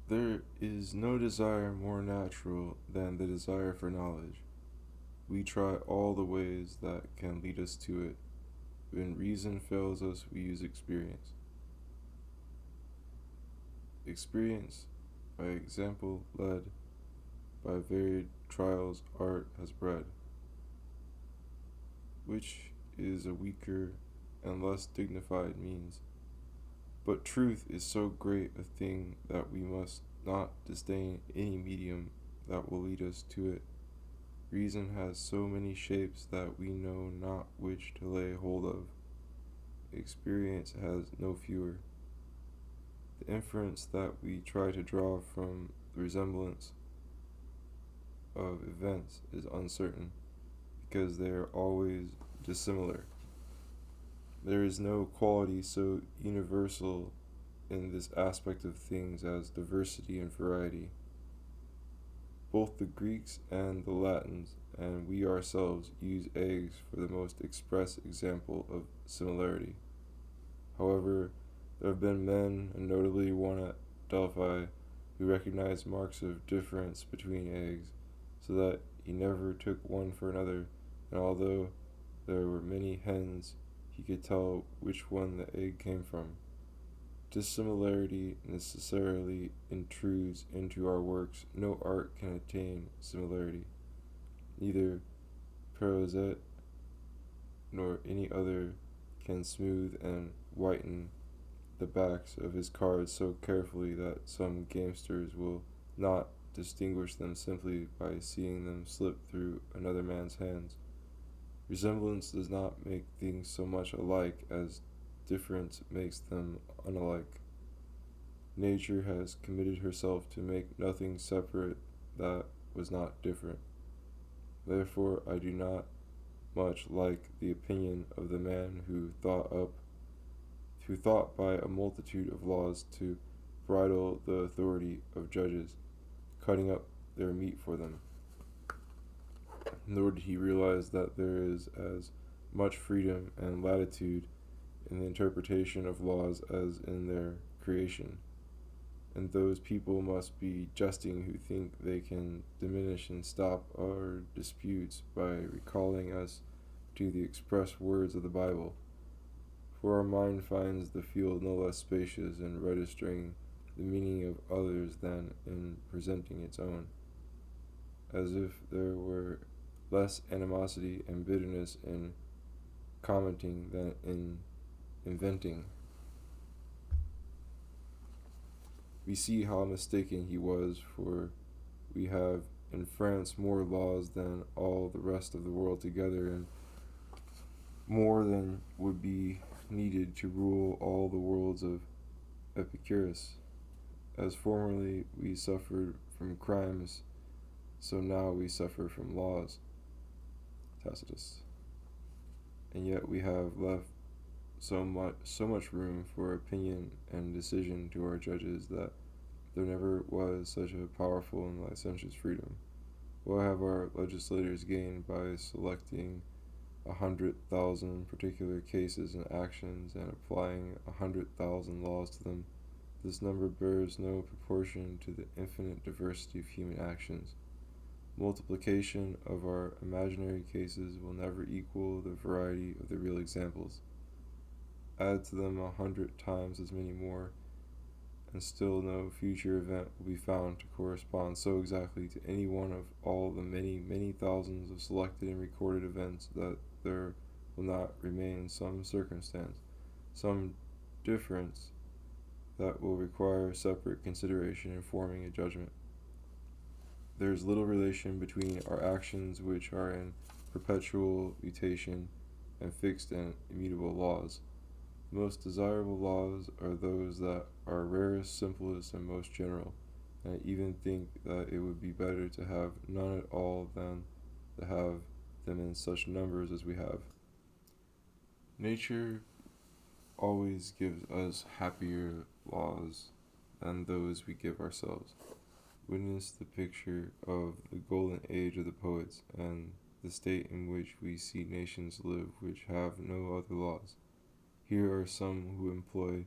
There is no desire more natural than the desire for knowledge. We try all the ways that can lead us to it. When reason fails us, we use experience. Experience, by example led, by varied trials art has bred, which is a weaker and less dignified means. But truth is so great a thing that we must not disdain any medium that will lead us to it. Reason has so many shapes that we know not which to lay hold of. Experience has no fewer. The inference that we try to draw from the resemblance of events is uncertain, because they are always dissimilar. There is no quality so universal in this aspect of things as diversity and variety. Both the Greeks and the Latins, and we ourselves, use eggs for the most express example of similarity. However, there have been men, and notably one at Delphi, who recognized marks of difference between eggs, so that he never took one for another, and although there were many hens, he could tell which one the egg came from. Dissimilarity necessarily intrudes into our works. No art can attain similarity. Neither Perrozet nor any other can smooth and whiten the backs of his cards so carefully that some gamesters will not distinguish them simply by seeing them slip through another man's hands. Resemblance does not make things so much alike as difference makes them unlike. Nature has committed herself to make nothing separate that was not different. Therefore, I do not much like the opinion of the man who thought by a multitude of laws to bridle the authority of judges, cutting up their meat for them. Nor did he realize that there is as much freedom and latitude in the interpretation of laws as in their creation. And those people must be jesting who think they can diminish and stop our disputes by recalling us to the express words of the Bible. For our mind finds the field no less spacious in registering the meaning of others than in presenting its own, as if there were less animosity and bitterness in commenting than in inventing. We see how mistaken he was, for we have in France more laws than all the rest of the world together, and more than would be needed to rule all the worlds of Epicurus. As formerly we suffered from crimes, so now we suffer from laws. Tacitus. And yet we have left so much room for opinion and decision to our judges that there never was such a powerful and licentious freedom. What have our legislators gained by selecting 100,000 particular cases and actions and applying 100,000 laws to them? This number bears no proportion to the infinite diversity of human actions. Multiplication of our imaginary cases will never equal the variety of the real examples. Add to them 100 times as many more, and still no future event will be found to correspond so exactly to any one of all the many, many thousands of selected and recorded events that there will not remain some circumstance, some difference that will require separate consideration in forming a judgment. There is little relation between our actions which are in perpetual mutation and fixed and immutable laws. The most desirable laws are those that are rarest, simplest, and most general, and I even think that it would be better to have none at all than to have them in such numbers as we have. Nature always gives us happier laws than those we give ourselves. Witness the picture of the golden age of the poets, and the state in which we see nations live which have no other laws. Here are some who employ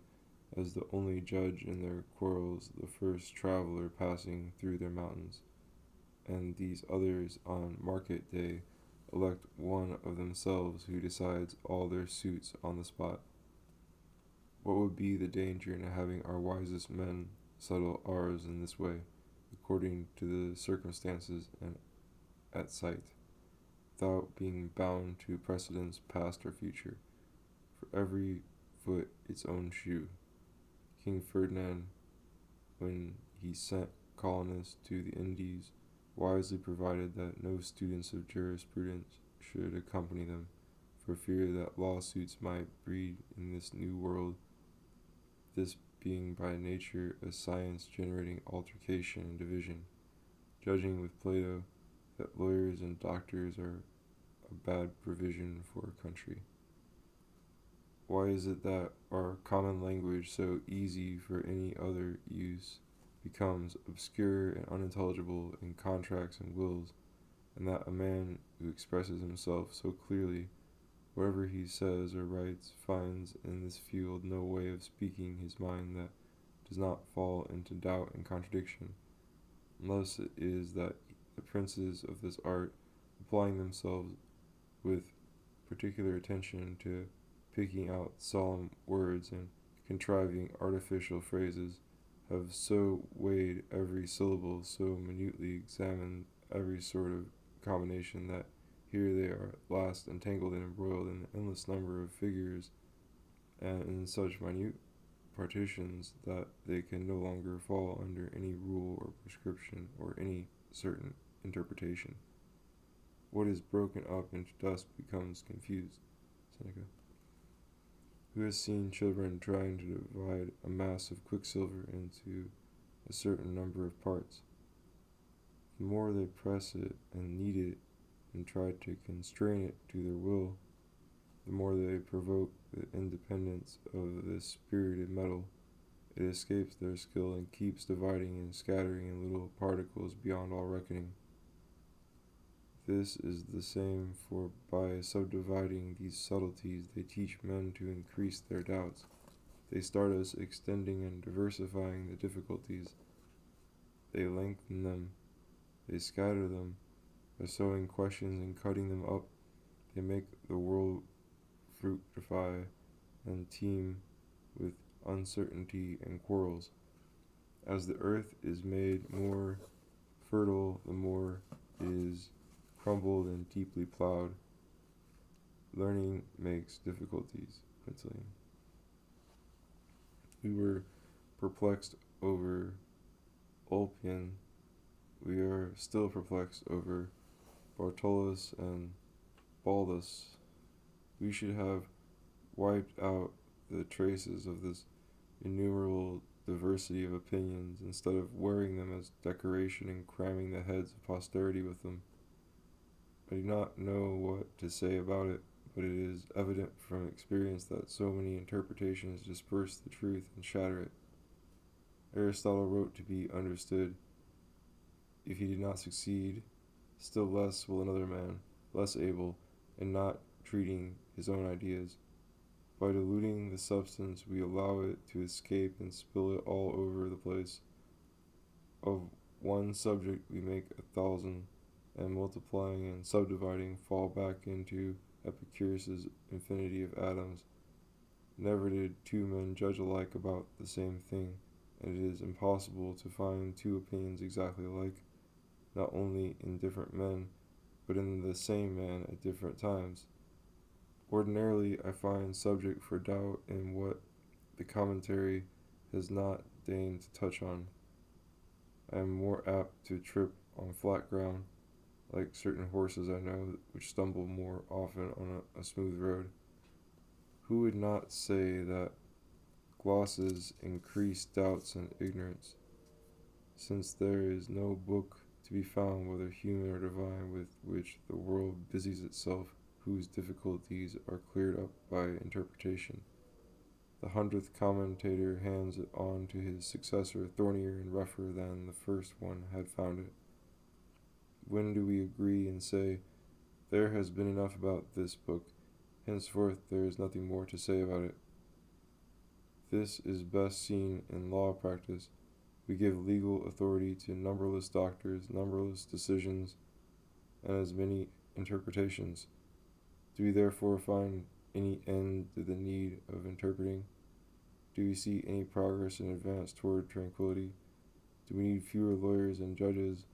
as the only judge in their quarrels, the first traveler passing through their mountains, and these others on market day elect one of themselves who decides all their suits on the spot. What would be the danger in having our wisest men settle ours in this way, according to the circumstances and at sight, without being bound to precedents past or future, for every foot its own shoe? King Ferdinand, when he sent colonists to the Indies, wisely provided that no students of jurisprudence should accompany them, for fear that lawsuits might breed in this new world, this being by nature a science generating altercation and division, judging with Plato that lawyers and doctors are a bad provision for a country. Why is it that our common language, so easy for any other use, becomes obscure and unintelligible in contracts and wills, and that a man who expresses himself so clearly, whatever he says or writes, finds in this field no way of speaking his mind that does not fall into doubt and contradiction, unless it is that the princes of this art, applying themselves with particular attention to picking out solemn words and contriving artificial phrases, have so weighed every syllable, so minutely examined every sort of combination, that here they are at last entangled and embroiled in an endless number of figures, and in such minute partitions that they can no longer fall under any rule or prescription or any certain interpretation. What is broken up into dust becomes confused. Seneca. Who has seen children trying to divide a mass of quicksilver into a certain number of parts? The more they press it and knead it and try to constrain it to their will, the more they provoke the independence of this spirited metal. It escapes their skill and keeps dividing and scattering in little particles beyond all reckoning. This is the same, for by subdividing these subtleties they teach men to increase their doubts. They start us extending and diversifying the difficulties. They lengthen them. They scatter them. By sowing questions and cutting them up, they make the world fructify and teem with uncertainty and quarrels. As the earth is made more fertile, the more it is crumbled and deeply plowed. Learning makes difficulties. Montaigne. We were perplexed over Ulpian. We are still perplexed over Bartolus and Baldus. We should have wiped out the traces of this innumerable diversity of opinions instead of wearing them as decoration and cramming the heads of posterity with them. I do not know what to say about it, but it is evident from experience that so many interpretations disperse the truth and shatter it. Aristotle wrote to be understood. If he did not succeed, still less will another man, less able, and not treating his own ideas. By diluting the substance, we allow it to escape and spill it all over the place. Of one subject we make 1,000, and multiplying and subdividing fall back into Epicurus's infinity of atoms. Never did two men judge alike about the same thing, and it is impossible to find two opinions exactly alike, not only in different men, but in the same man at different times. Ordinarily, I find subject for doubt in what the commentary has not deigned to touch on. I am more apt to trip on flat ground, like certain horses I know which stumble more often on a smooth road. Who would not say that glosses increase doubts and ignorance, since there is no book to be found, whether human or divine, with which the world busies itself, whose difficulties are cleared up by interpretation? The 100th commentator hands it on to his successor, thornier and rougher than the first one had found it. When do we agree and say, there has been enough about this book, henceforth there is nothing more to say about it? This is best seen in law practice. We give legal authority to numberless doctors, numberless decisions, and as many interpretations. Do we therefore find any end to the need of interpreting? Do we see any progress in advance toward tranquility? Do we need fewer lawyers and judges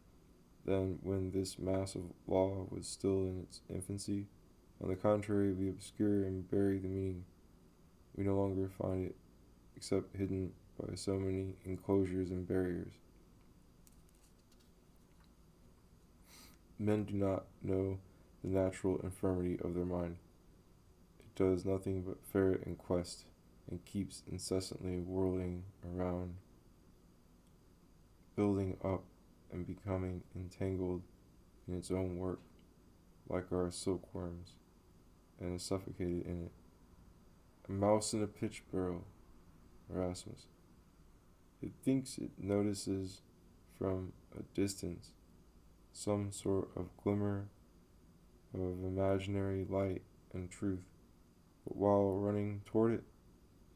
than when this mass of law was still in its infancy? On the contrary, we obscure and bury the meaning. We no longer find it except hidden by so many enclosures and barriers. Men do not know the natural infirmity of their mind. It does nothing but ferret and quest, and keeps incessantly whirling around, building up and becoming entangled in its own work, like our silkworms, and is suffocated in it. A mouse in a pitch barrel, Erasmus. It thinks it notices from a distance some sort of glimmer of imaginary light and truth, but while running toward it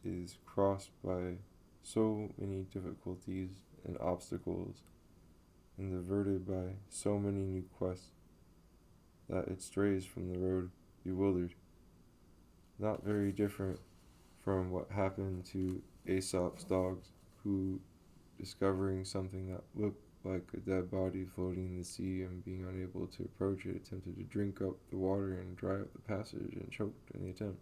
is crossed by so many difficulties and obstacles, and diverted by so many new quests, that it strays from the road bewildered. Not very different from what happened to Aesop's dogs, who, discovering something that looked like a dead body floating in the sea and being unable to approach it, attempted to drink up the water and dry up the passage, and choked in the attempt.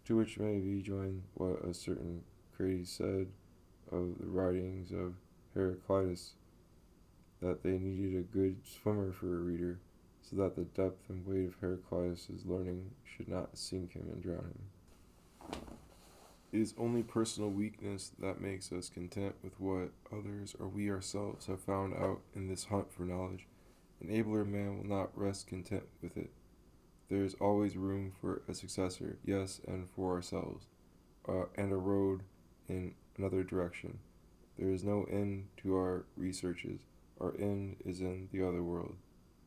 To which may be joined what a certain Crates said of the writings of Heraclitus, that they needed a good swimmer for a reader, so that the depth and weight of Heraclitus's learning should not sink him and drown him. It is only personal weakness that makes us content with what others or we ourselves have found out in this hunt for knowledge. An abler man will not rest content with it. There is always room for a successor, yes, and for ourselves, and a road in another direction. There is no end to our researches. Our end is in the other world.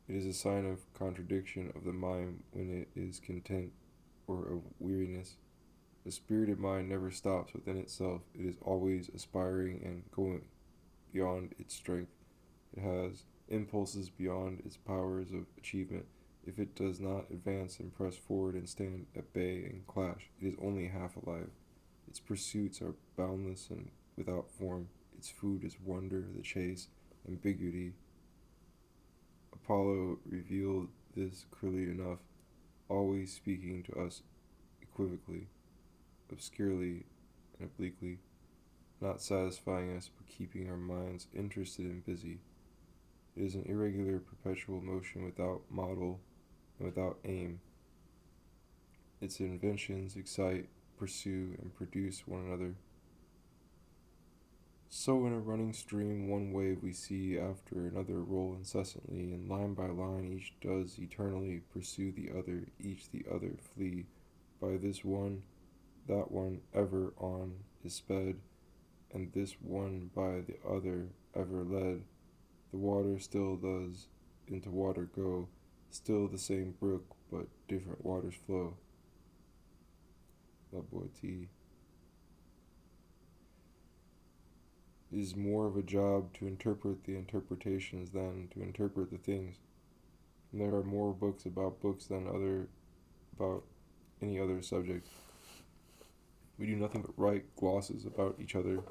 It is a sign of contradiction of the mind when it is content or of weariness. The spirited mind never stops within itself. It is always aspiring and going beyond its strength. It has impulses beyond its powers of achievement. If it does not advance and press forward and stand at bay and clash, it is only half alive. Its pursuits are boundless and without form. Its food is wonder, the chase, ambiguity. Apollo revealed this clearly enough, always speaking to us equivocally, obscurely and obliquely, not satisfying us but keeping our minds interested and busy. It is an irregular perpetual motion without model and without aim. Its inventions excite, pursue, and produce one another. So in a running stream, one wave we see after another roll incessantly, and line by line each does eternally pursue the other, each the other flee. By this one, that one ever on is sped, and this one by the other ever led. The water still does into water go, still the same brook, but different waters flow. La Boétie. It is more of a job to interpret the interpretations than to interpret the things. And there are more books about books than about any other subject. We do nothing but write glosses about each other.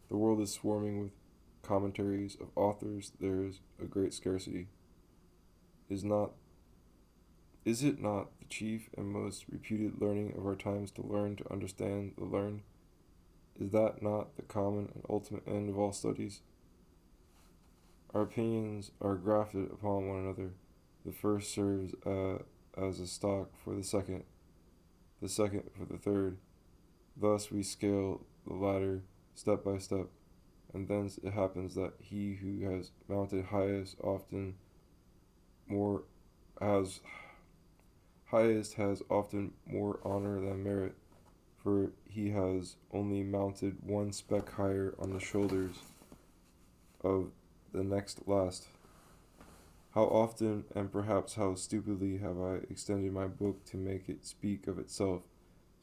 The world is swarming with commentaries of authors. There is a great scarcity. Is it not the chief and most reputed learning of our times to learn to understand the learned? Is that not the common and ultimate end of all studies? Our opinions are grafted upon one another. The first serves as a stock for the second for the third. Thus we scale the ladder step by step, and thence it happens that he who has mounted highest has often more honor than merit, for he has only mounted one speck higher on the shoulders of the next last. How often, and perhaps how stupidly, have I extended my book to make it speak of itself,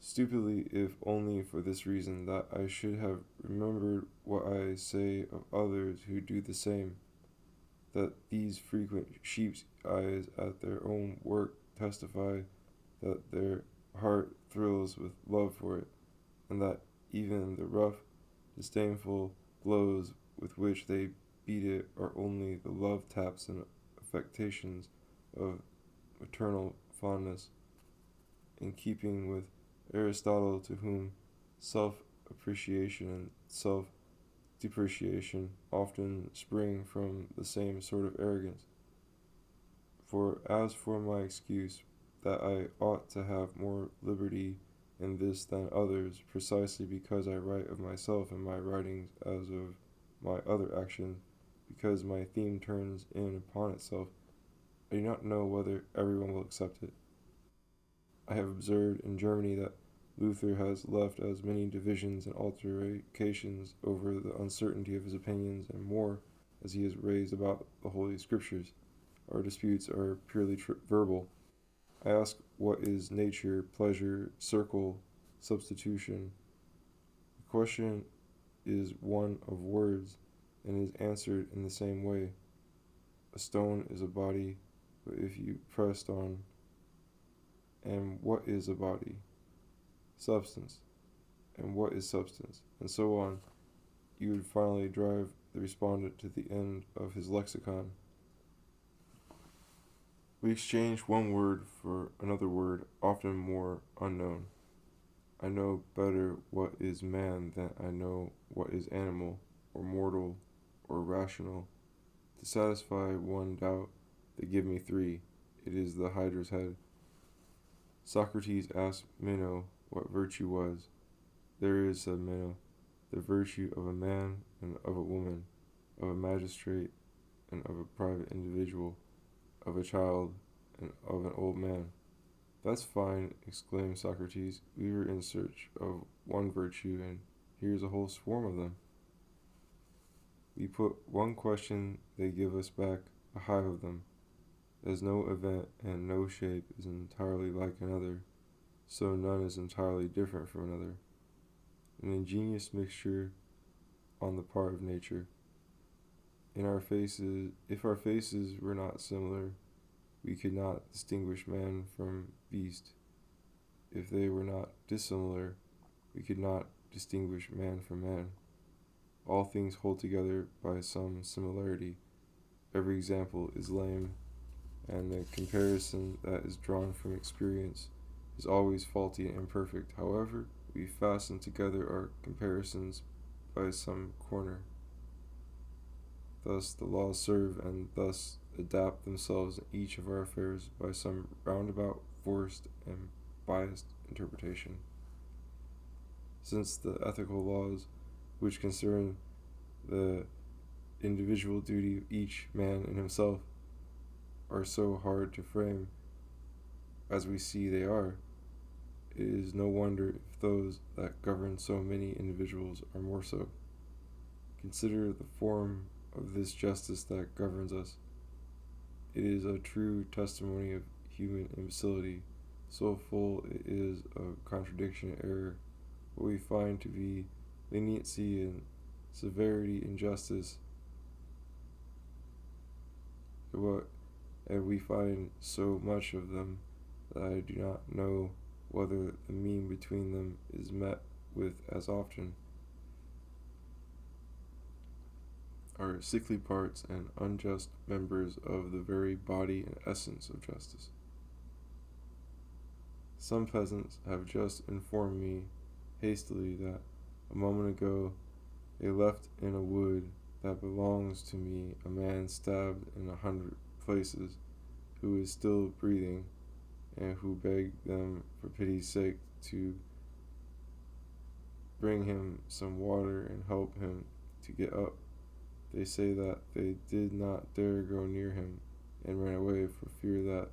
Stupidly, if only for this reason, that I should have remembered what I say of others who do the same, that these frequent sheep's eyes at their own work testify that their heart thrills with love for it, and that even the rough, disdainful blows with which they beat it are only the love taps and affectations of maternal fondness, in keeping with Aristotle, to whom self appreciation and self depreciation often spring from the same sort of arrogance. For as for my excuse, that I ought to have more liberty in this than others, precisely because I write of myself in my writings as of my other actions, because my theme turns in upon itself, I do not know whether everyone will accept it. I have observed in Germany that Luther has left as many divisions and altercations over the uncertainty of his opinions and more as he has raised about the Holy Scriptures. Our disputes are purely verbal. I ask what is nature, pleasure, circle, substitution. The question is one of words and is answered in the same way. A stone is a body, but if you pressed on, and what is a body? Substance. And what is substance? And so on, you would finally drive the respondent to the end of his lexicon. We exchange one word for another word, often more unknown. I know better what is man than I know what is animal, or mortal, or rational. To satisfy one doubt, they give me three. It is the Hydra's head. Socrates asked Meno what virtue was. There is, said Meno, the virtue of a man and of a woman, of a magistrate and of a private individual, of a child and of an old man. That's fine, exclaimed Socrates. We were in search of one virtue, and here's a whole swarm of them. We put one question, they give us back a hive of them. As no event and no shape is entirely like another, so none is entirely different from another. An ingenious mixture on the part of nature. If our faces were not similar, we could not distinguish man from beast. If they were not dissimilar, we could not distinguish man from man. All things hold together by some similarity. Every example is lame, and the comparison that is drawn from experience is always faulty and imperfect. However, we fasten together our comparisons by some corner. Thus the laws serve and thus adapt themselves in each of our affairs by some roundabout, forced, and biased interpretation. Since the ethical laws, which concern the individual duty of each man in himself, are so hard to frame, as we see they are, it is no wonder if those that govern so many individuals are more so. Consider the form of this justice that governs us. It is a true testimony of human imbecility, so full it is of contradiction and error. What we find to be leniency and severity in justice, and we find so much of them that I do not know whether the mean between them is met with as often. Are sickly parts and unjust members of the very body and essence of justice. Some peasants have just informed me hastily that a moment ago they left in a wood that belongs to me a man stabbed in 100 places, who is still breathing, and who begged them for pity's sake to bring him some water and help him to get up. They say that they did not dare go near him, and ran away for fear that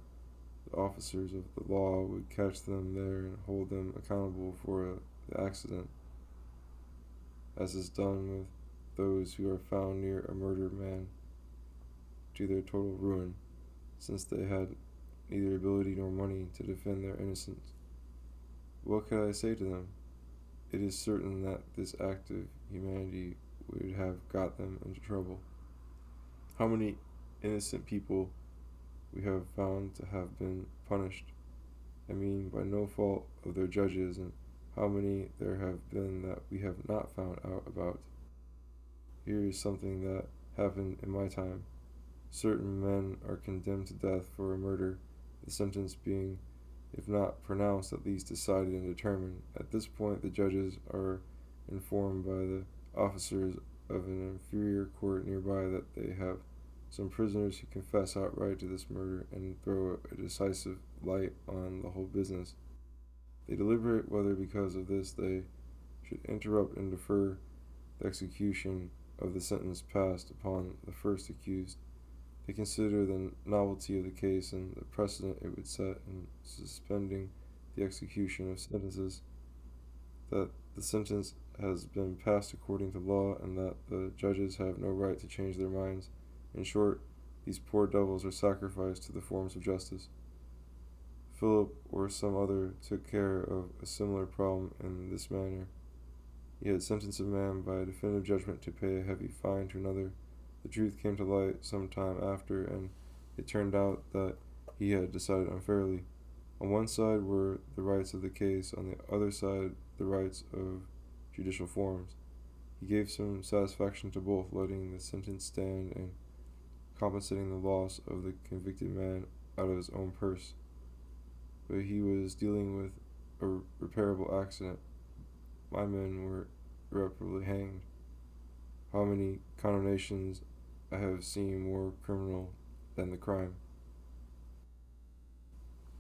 the officers of the law would catch them there and hold them accountable for the accident, as is done with those who are found near a murdered man, to their total ruin, since they had neither ability nor money to defend their innocence. What could I say to them? It is certain that this act of humanity would have got them into trouble. How many innocent people we have found to have been punished, I mean by no fault of their judges, and how many there have been that we have not found out about. Here is something that happened in my time. Certain men are condemned to death for a murder, the sentence being, if not pronounced, at least decided and determined. At this point, the judges are informed by the officers of an inferior court nearby that they have some prisoners who confess outright to this murder and throw a decisive light on the whole business. They deliberate whether because of this they should interrupt and defer the execution of the sentence passed upon the first accused. They consider the novelty of the case and the precedent it would set in suspending the execution of sentences, that the sentence has been passed according to law, and that the judges have no right to change their minds. In short, these poor devils are sacrificed to the forms of justice. Philip or some other took care of a similar problem in this manner. He had sentenced a man by a definitive judgment to pay a heavy fine to another. The truth came to light some time after, and it turned out that he had decided unfairly. On one side were the rights of the case, on the other side the rights of judicial forms. He gave some satisfaction to both, letting the sentence stand and compensating the loss of the convicted man out of his own purse. But he was dealing with a reparable accident. My men were irreparably hanged. How many condemnations I have seen more criminal than the crime.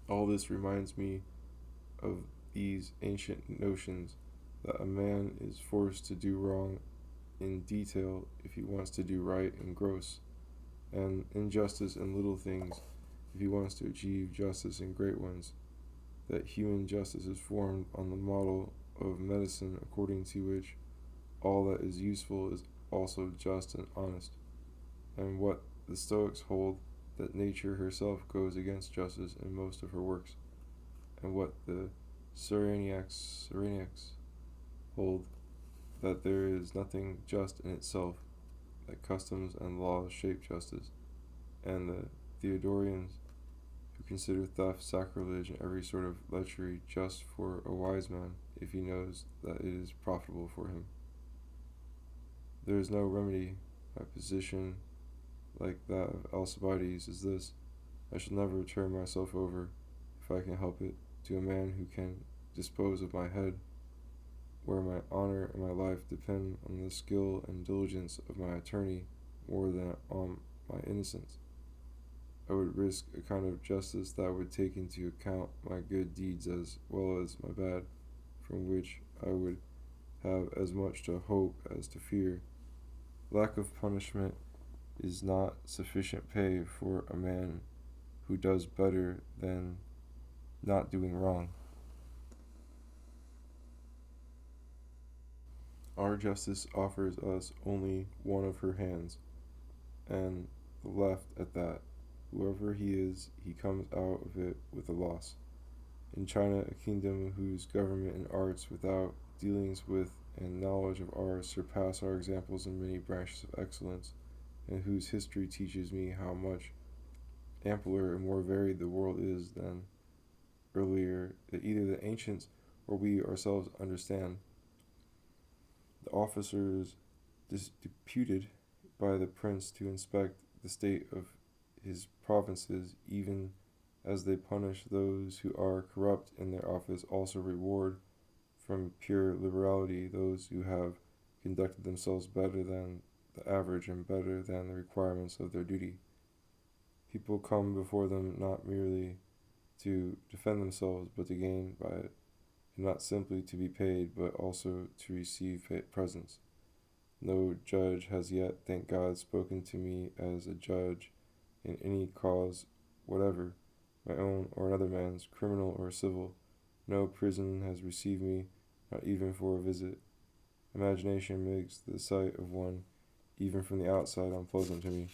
All this reminds me of these ancient notions that a man is forced to do wrong in detail if he wants to do right in gross, and injustice in little things if he wants to achieve justice in great ones. That human justice is formed on the model of medicine, according to which all that is useful is also just and honest, and what the Stoics hold, that nature herself goes against justice in most of her works, and what the Cyrenaics hold, that there is nothing just in itself, that customs and laws shape justice, and the Theodorians, who consider theft, sacrilege, and every sort of lechery just for a wise man, if he knows that it is profitable for him. There is no remedy. My position, like that of Alcibiades, is this: I shall never turn myself over, if I can help it, to a man who can dispose of my head, where my honor and my life depend on the skill and diligence of my attorney more than on my innocence. I would risk a kind of justice that would take into account my good deeds as well as my bad, from which I would have as much to hope as to fear. Lack of punishment is not sufficient pay for a man who does better than not doing wrong. Our justice offers us only one of her hands, and the left at that. Whoever he is, he comes out of it with a loss. In China, a kingdom whose government and arts, without dealings with and knowledge of ours, surpass our examples in many branches of excellence, and whose history teaches me how much ampler and more varied the world is than earlier, that either the ancients or we ourselves understand. The officers deputed by the prince to inspect the state of his provinces, even as they punish those who are corrupt in their office, also reward from pure liberality those who have conducted themselves better than the average and better than the requirements of their duty. People come before them not merely to defend themselves, but to gain by it, and not simply to be paid, but also to receive presents. No judge has yet, thank God, spoken to me as a judge in any cause whatever, my own or another man's, criminal or civil. No prison has received me, not even for a visit. Imagination makes the sight of one, even from the outside, unpleasant to me.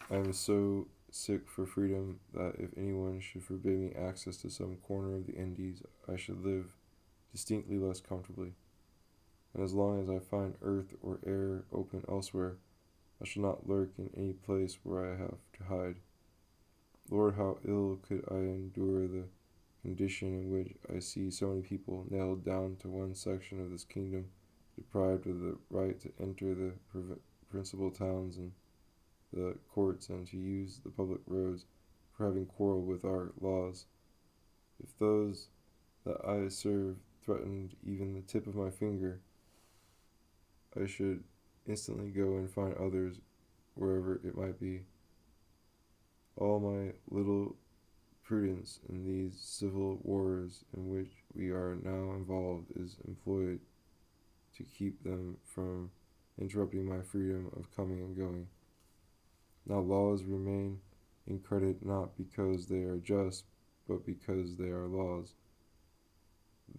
I am so sick for freedom that if anyone should forbid me access to some corner of the Indies, I should live distinctly less comfortably. And as long as I find earth or air open elsewhere, I shall not lurk in any place where I have to hide. Lord, how ill could I endure the condition in which I see so many people nailed down to one section of this kingdom, deprived of the right to enter the principal towns and the courts and to use the public roads, for having quarreled with our laws. If those that I serve threatened even the tip of my finger, I should instantly go and find others wherever it might be. All my little prudence in these civil wars in which we are now involved is employed to keep them from interrupting my freedom of coming and going. Now laws remain in credit not because they are just, but because they are laws.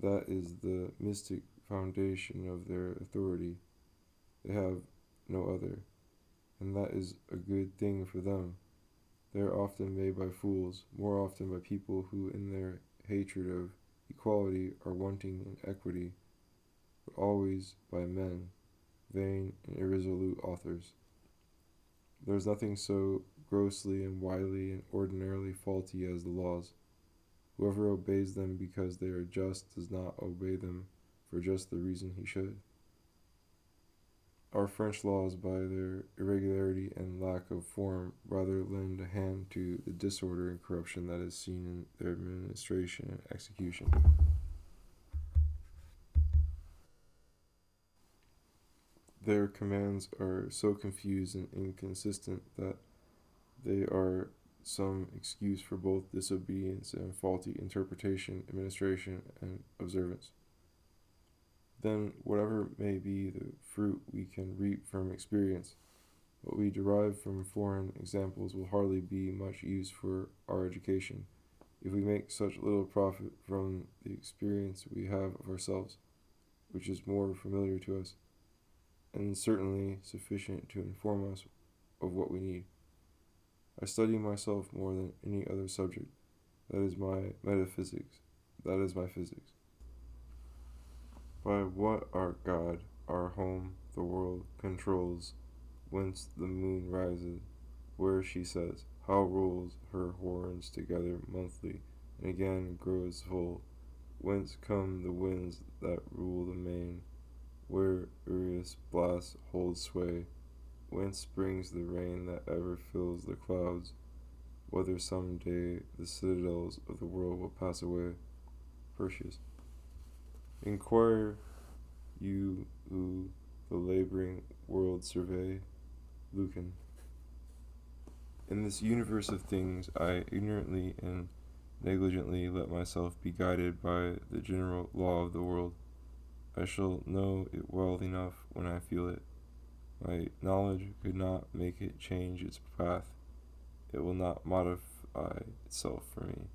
That is the mystic foundation of their authority. They have no other, and that is a good thing for them. They are often made by fools, more often by people who in their hatred of equality are wanting in equity, but always by men, vain and irresolute authors. There is nothing so grossly and widely and ordinarily faulty as the laws. Whoever obeys them because they are just does not obey them for just the reason he should. Our French laws, by their irregularity and lack of form, rather lend a hand to the disorder and corruption that is seen in their administration and execution. Their commands are so confused and inconsistent that they are some excuse for both disobedience and faulty interpretation, administration, and observance. Then, whatever may be the fruit we can reap from experience, what we derive from foreign examples will hardly be much use for our education, if we make such little profit from the experience we have of ourselves, which is more familiar to us, and certainly sufficient to inform us of what we need. I study myself more than any other subject. That is my metaphysics. That is my physics. By what our God, our home, the world, controls, whence the moon rises, where she sets, how rolls her horns together monthly, and again grows full, whence come the winds that rule the main, where Urius blasts hold sway, whence springs the rain that ever fills the clouds, whether some day the citadels of the world will pass away. Persius. Inquire you who the laboring world survey. Lucan. In this universe of things, I ignorantly and negligently let myself be guided by the general law of the world. I shall know it well enough when I feel it. My knowledge could not make it change its path. It will not modify itself for me.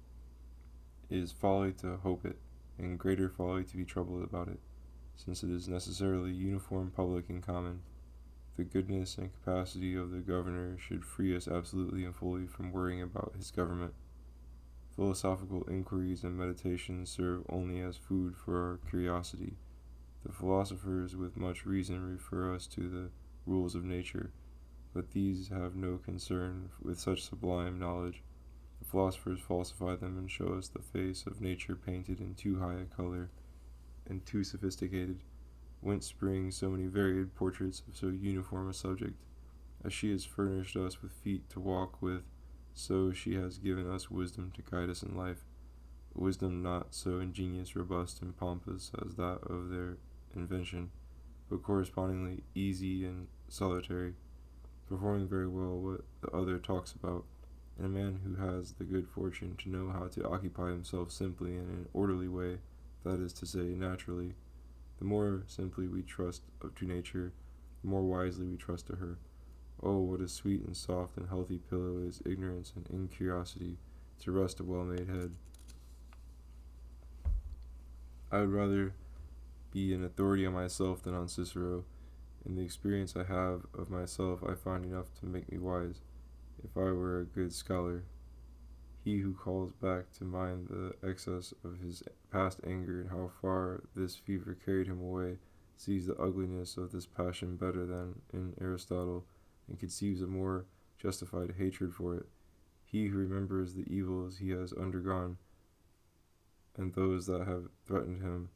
It is folly to hope it, and greater folly to be troubled about it, since it is necessarily uniform, public, and common. The goodness and capacity of the governor should free us absolutely and fully from worrying about his government. Philosophical inquiries and meditations serve only as food for our curiosity. The philosophers with much reason refer us to the rules of nature, but these have no concern with such sublime knowledge. The philosophers falsify them and show us the face of nature painted in too high a color and too sophisticated, whence spring so many varied portraits of so uniform a subject. As she has furnished us with feet to walk with, so she has given us wisdom to guide us in life, a wisdom not so ingenious, robust, and pompous as that of their invention, but correspondingly easy and solitary, performing very well what the other talks about, and a man who has the good fortune to know how to occupy himself simply and in an orderly way, that is to say, naturally. The more simply we trust to nature, the more wisely we trust to her. Oh, what a sweet and soft and healthy pillow is ignorance and incuriosity to rest a well-made head. I would rather be an authority on myself than on Cicero. In the experience I have of myself, I find enough to make me wise. If I were a good scholar, He who calls back to mind the excess of his past anger and how far this fever carried him away sees the ugliness of this passion better than in Aristotle, and conceives a more justified hatred for it. He who remembers the evils he has undergone, and those that have threatened him,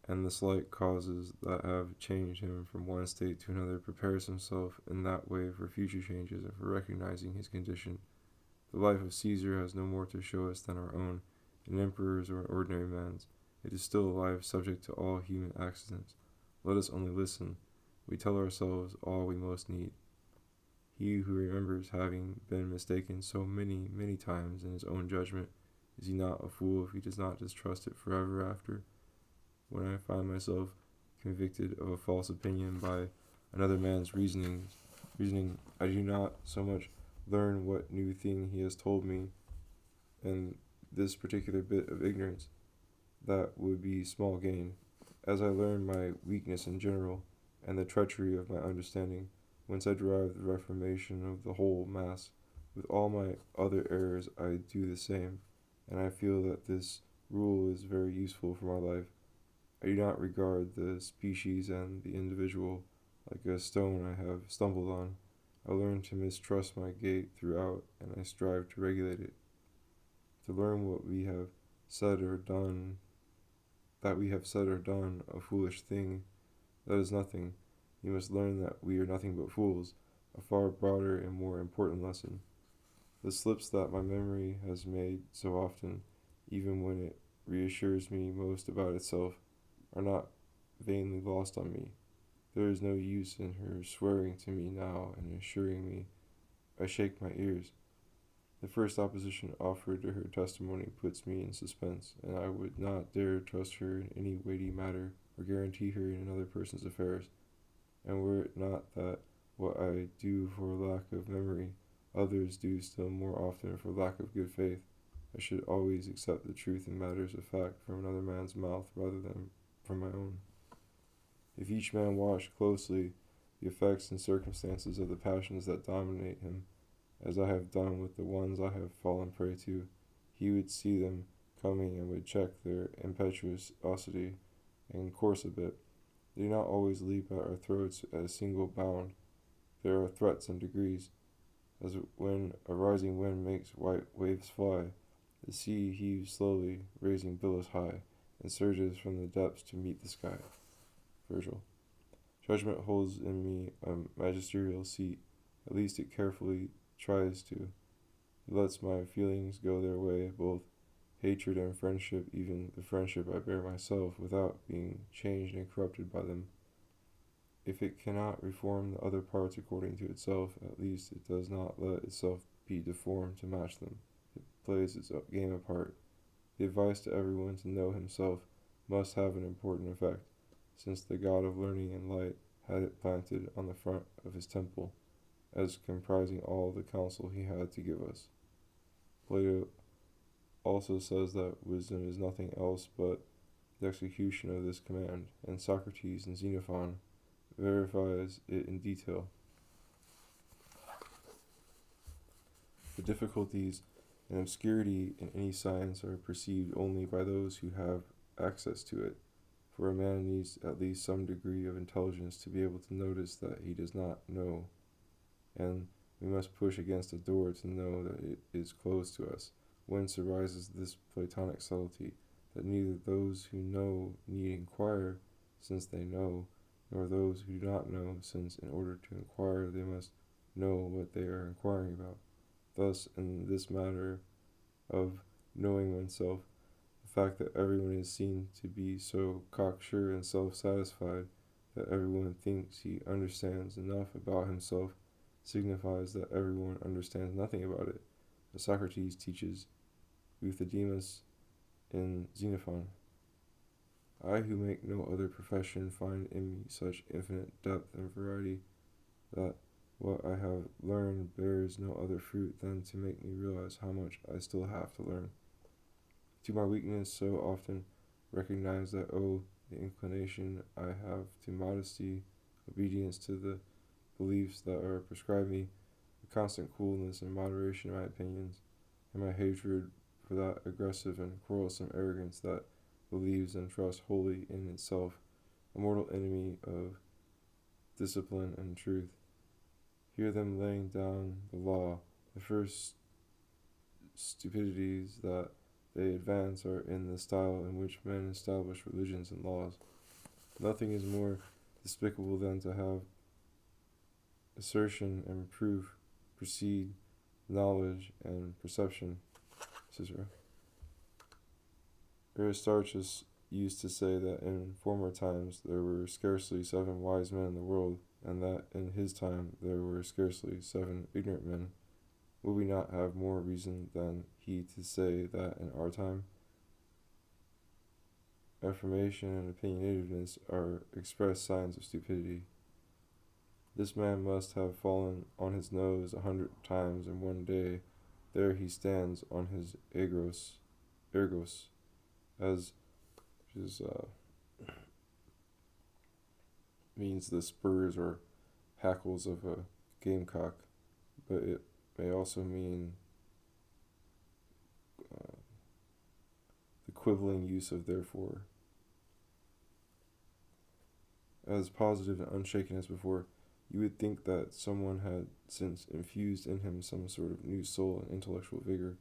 and the slight causes that have changed him from one state to another, prepares himself in that way for future changes and for recognizing his condition. The life of Caesar has no more to show us than our own, an emperor's or an ordinary man's. It is still a life subject to all human accidents. Let us only listen. We tell ourselves all we most need. He who remembers having been mistaken so many, many times in his own judgment, is he not a fool if he does not distrust it forever after? When I find myself convicted of a false opinion by another man's reasoning, I do not so much learn what new thing he has told me, and this particular bit of ignorance, that would be small gain, as I learn my weakness in general, and the treachery of my understanding, whence I derive the reformation of the whole mass. With all my other errors I do the same, and I feel that this rule is very useful for my life. I do not regard the species and the individual like a stone I have stumbled on. I learn to mistrust my gait throughout, and I strive to regulate it. To learn what we have said or done, that we have said or done a foolish thing, that is nothing. You must learn that we are nothing but fools, a far broader and more important lesson. The slips that my memory has made so often, even when it reassures me most about itself, are not vainly lost on me. There is no use in her swearing to me now and assuring me. I shake my ears. The first opposition offered to her testimony puts me in suspense, and I would not dare trust her in any weighty matter or guarantee her in another person's affairs. And were it not that what I do for lack of memory, others do still more often for lack of good faith, I should always accept the truth in matters of fact from another man's mouth rather than from my own. If each man watched closely the effects and circumstances of the passions that dominate him, as I have done with the ones I have fallen prey to, he would see them coming and would check their impetuosity and course a bit. They do not always leap at our throats at a single bound. There are threats and degrees. As when a rising wind makes white waves fly, the sea heaves slowly, raising billows high, and surges from the depths to meet the sky. Virgil. Judgment holds in me a magisterial seat, at least it carefully tries to. It lets my feelings go their way, both hatred and friendship, even the friendship I bear myself, without being changed and corrupted by them. If it cannot reform the other parts according to itself, at least it does not let itself be deformed to match them. It plays its game apart. The advice to everyone to know himself must have an important effect, since the God of learning and light had it planted on the front of his temple, as comprising all the counsel he had to give us. Plato also says that wisdom is nothing else but the execution of this command, and Socrates and Xenophon verifies it in detail. The difficulties and obscurity in any science are perceived only by those who have access to it, for a man needs at least some degree of intelligence to be able to notice that he does not know, and we must push against a door to know that it is closed to us, whence arises this Platonic subtlety, that neither those who know need inquire, since they know, nor those who do not know, since in order to inquire they must know what they are inquiring about. Thus, in this matter of knowing oneself, the fact that everyone is seen to be so cocksure and self-satisfied that everyone thinks he understands enough about himself signifies that everyone understands nothing about it, as Socrates teaches Euthydemus in Xenophon. I who make no other profession find in me such infinite depth and variety that what I have learned bears no other fruit than to make me realize how much I still have to learn. To my weakness so often recognize that the inclination I have to modesty, obedience to the beliefs that are prescribed me, the constant coolness and moderation of my opinions, and my hatred for that aggressive and quarrelsome arrogance that believes and trusts wholly in itself, a mortal enemy of discipline and truth. Hear them laying down the law. The first stupidities that they advance are in the style in which men establish religions and laws. Nothing is more despicable than to have assertion and proof precede knowledge and perception. Cicero. Aristarchus used to say that in former times there were scarcely 7 wise men in the world, and that in his time there were scarcely 7 ignorant men. Will we not have more reason than he to say that in our time affirmation and opinionativeness are express signs of stupidity? This man must have fallen on his nose 100 times in one day. There he stands on his ergos, as is means the spurs or hackles of a gamecock, but it may also mean the quibbling use of therefore. As positive and unshaken as before, you would think that someone had since infused in him some sort of new soul and intellectual vigor,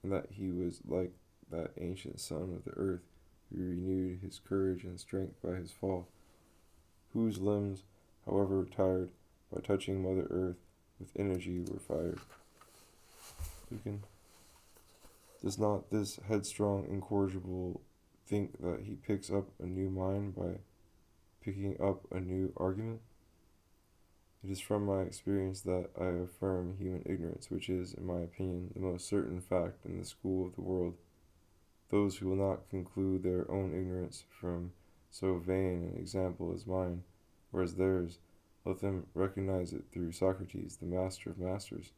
and that he was like that ancient son of the earth who renewed his courage and strength by his fall, whose limbs, however tired, by touching Mother Earth with energy were fired. Does not this headstrong incorrigible think that he picks up a new mind by picking up a new argument? It is from my experience that I affirm human ignorance, which is, in my opinion, the most certain fact in the school of the world. Those who will not conclude their own ignorance from so vain an example as mine, or as theirs, let them recognize it through Socrates, the master of masters.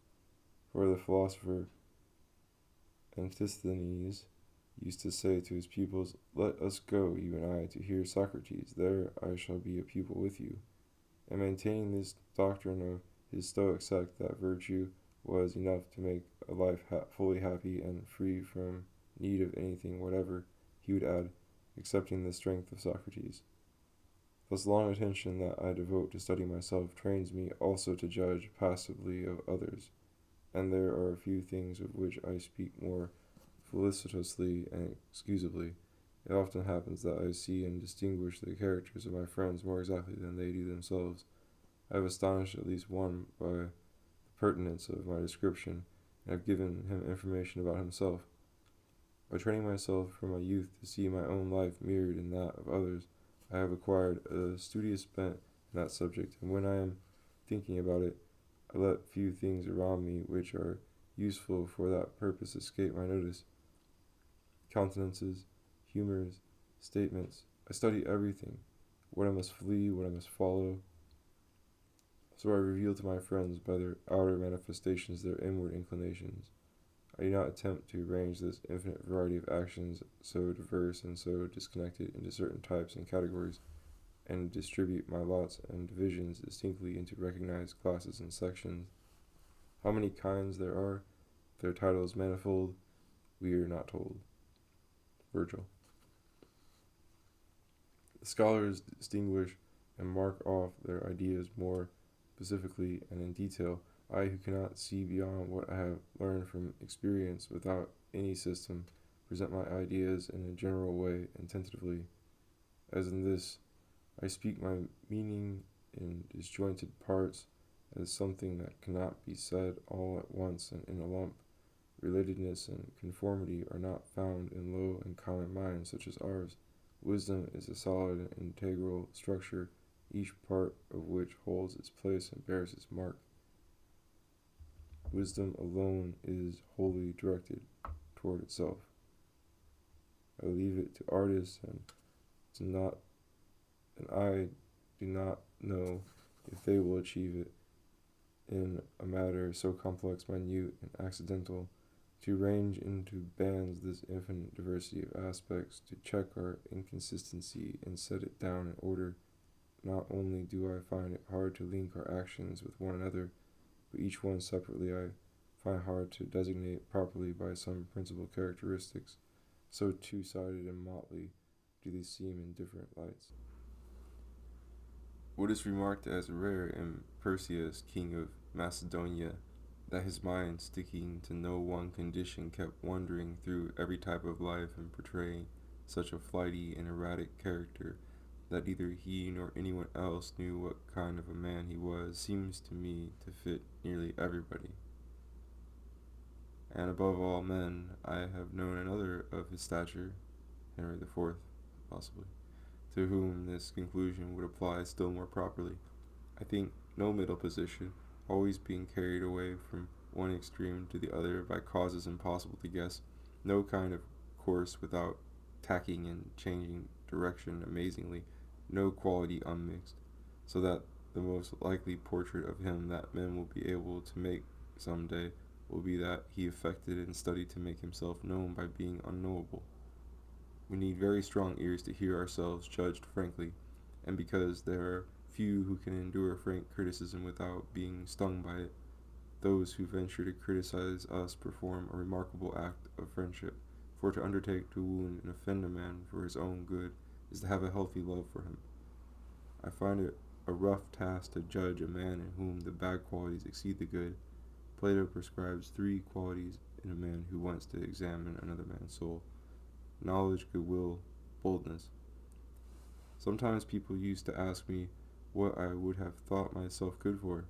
For the philosopher Antisthenes used to say to his pupils, "Let us go, you and I, to hear Socrates. There I shall be a pupil with you." And maintaining this doctrine of his Stoic sect, that virtue was enough to make a life fully happy and free from need of anything whatever, he would add, excepting the strength of Socrates. Thus long attention that I devote to study myself trains me also to judge passively of others, and there are a few things of which I speak more felicitously and excusably. It often happens that I see and distinguish the characters of my friends more exactly than they do themselves. I have astonished at least one by the pertinence of my description, and have given him information about himself. By training myself from my youth to see my own life mirrored in that of others, I have acquired a studious bent in that subject, and when I am thinking about it, I let few things around me which are useful for that purpose escape my notice. Countenances, humors, statements, I study everything, what I must flee, what I must follow. So I reveal to my friends by their outer manifestations their inward inclinations. I do not attempt to arrange this infinite variety of actions, so diverse and so disconnected, into certain types and categories, and distribute my lots and divisions distinctly into recognized classes and sections. How many kinds there are, their titles manifold, we are not told. Virgil. The scholars distinguish and mark off their ideas more specifically and in detail. I, who cannot see beyond what I have learned from experience without any system, present my ideas in a general way and tentatively. As in this, I speak my meaning in disjointed parts, as something that cannot be said all at once and in a lump. Relatedness and conformity are not found in low and common minds such as ours. Wisdom is a solid and integral structure, each part of which holds its place and bears its mark. Wisdom alone is wholly directed toward itself. I leave it to artists and I do not know if they will achieve it in a matter so complex, minute, and accidental, to range into bands this infinite diversity of aspects, to check our inconsistency and set it down in order. Not only do I find it hard to link our actions with one another, but each one separately I find hard to designate properly by some principal characteristics, so two-sided and motley do they seem in different lights. What is remarked as rare in Perseus, king of Macedonia, that his mind, sticking to no one condition, kept wandering through every type of life and portraying such a flighty and erratic character that neither he nor anyone else knew what kind of a man he was, seems to me to fit nearly everybody. And above all men, I have known another of his stature, Henry the Fourth, possibly, to whom this conclusion would apply still more properly. I think no middle position, always being carried away from one extreme to the other by causes impossible to guess, no kind of course without tacking and changing direction amazingly, no quality unmixed, so that the most likely portrait of him that men will be able to make some day will be that he affected and studied to make himself known by being unknowable. We need very strong ears to hear ourselves judged frankly, and because there are few who can endure frank criticism without being stung by it, those who venture to criticize us perform a remarkable act of friendship, for to undertake to wound and offend a man for his own good is to have a healthy love for him. I find it a rough task to judge a man in whom the bad qualities exceed the good. Plato prescribes 3 qualities in a man who wants to examine another man's soul: knowledge, goodwill, boldness. Sometimes people used to ask me what I would have thought myself good for,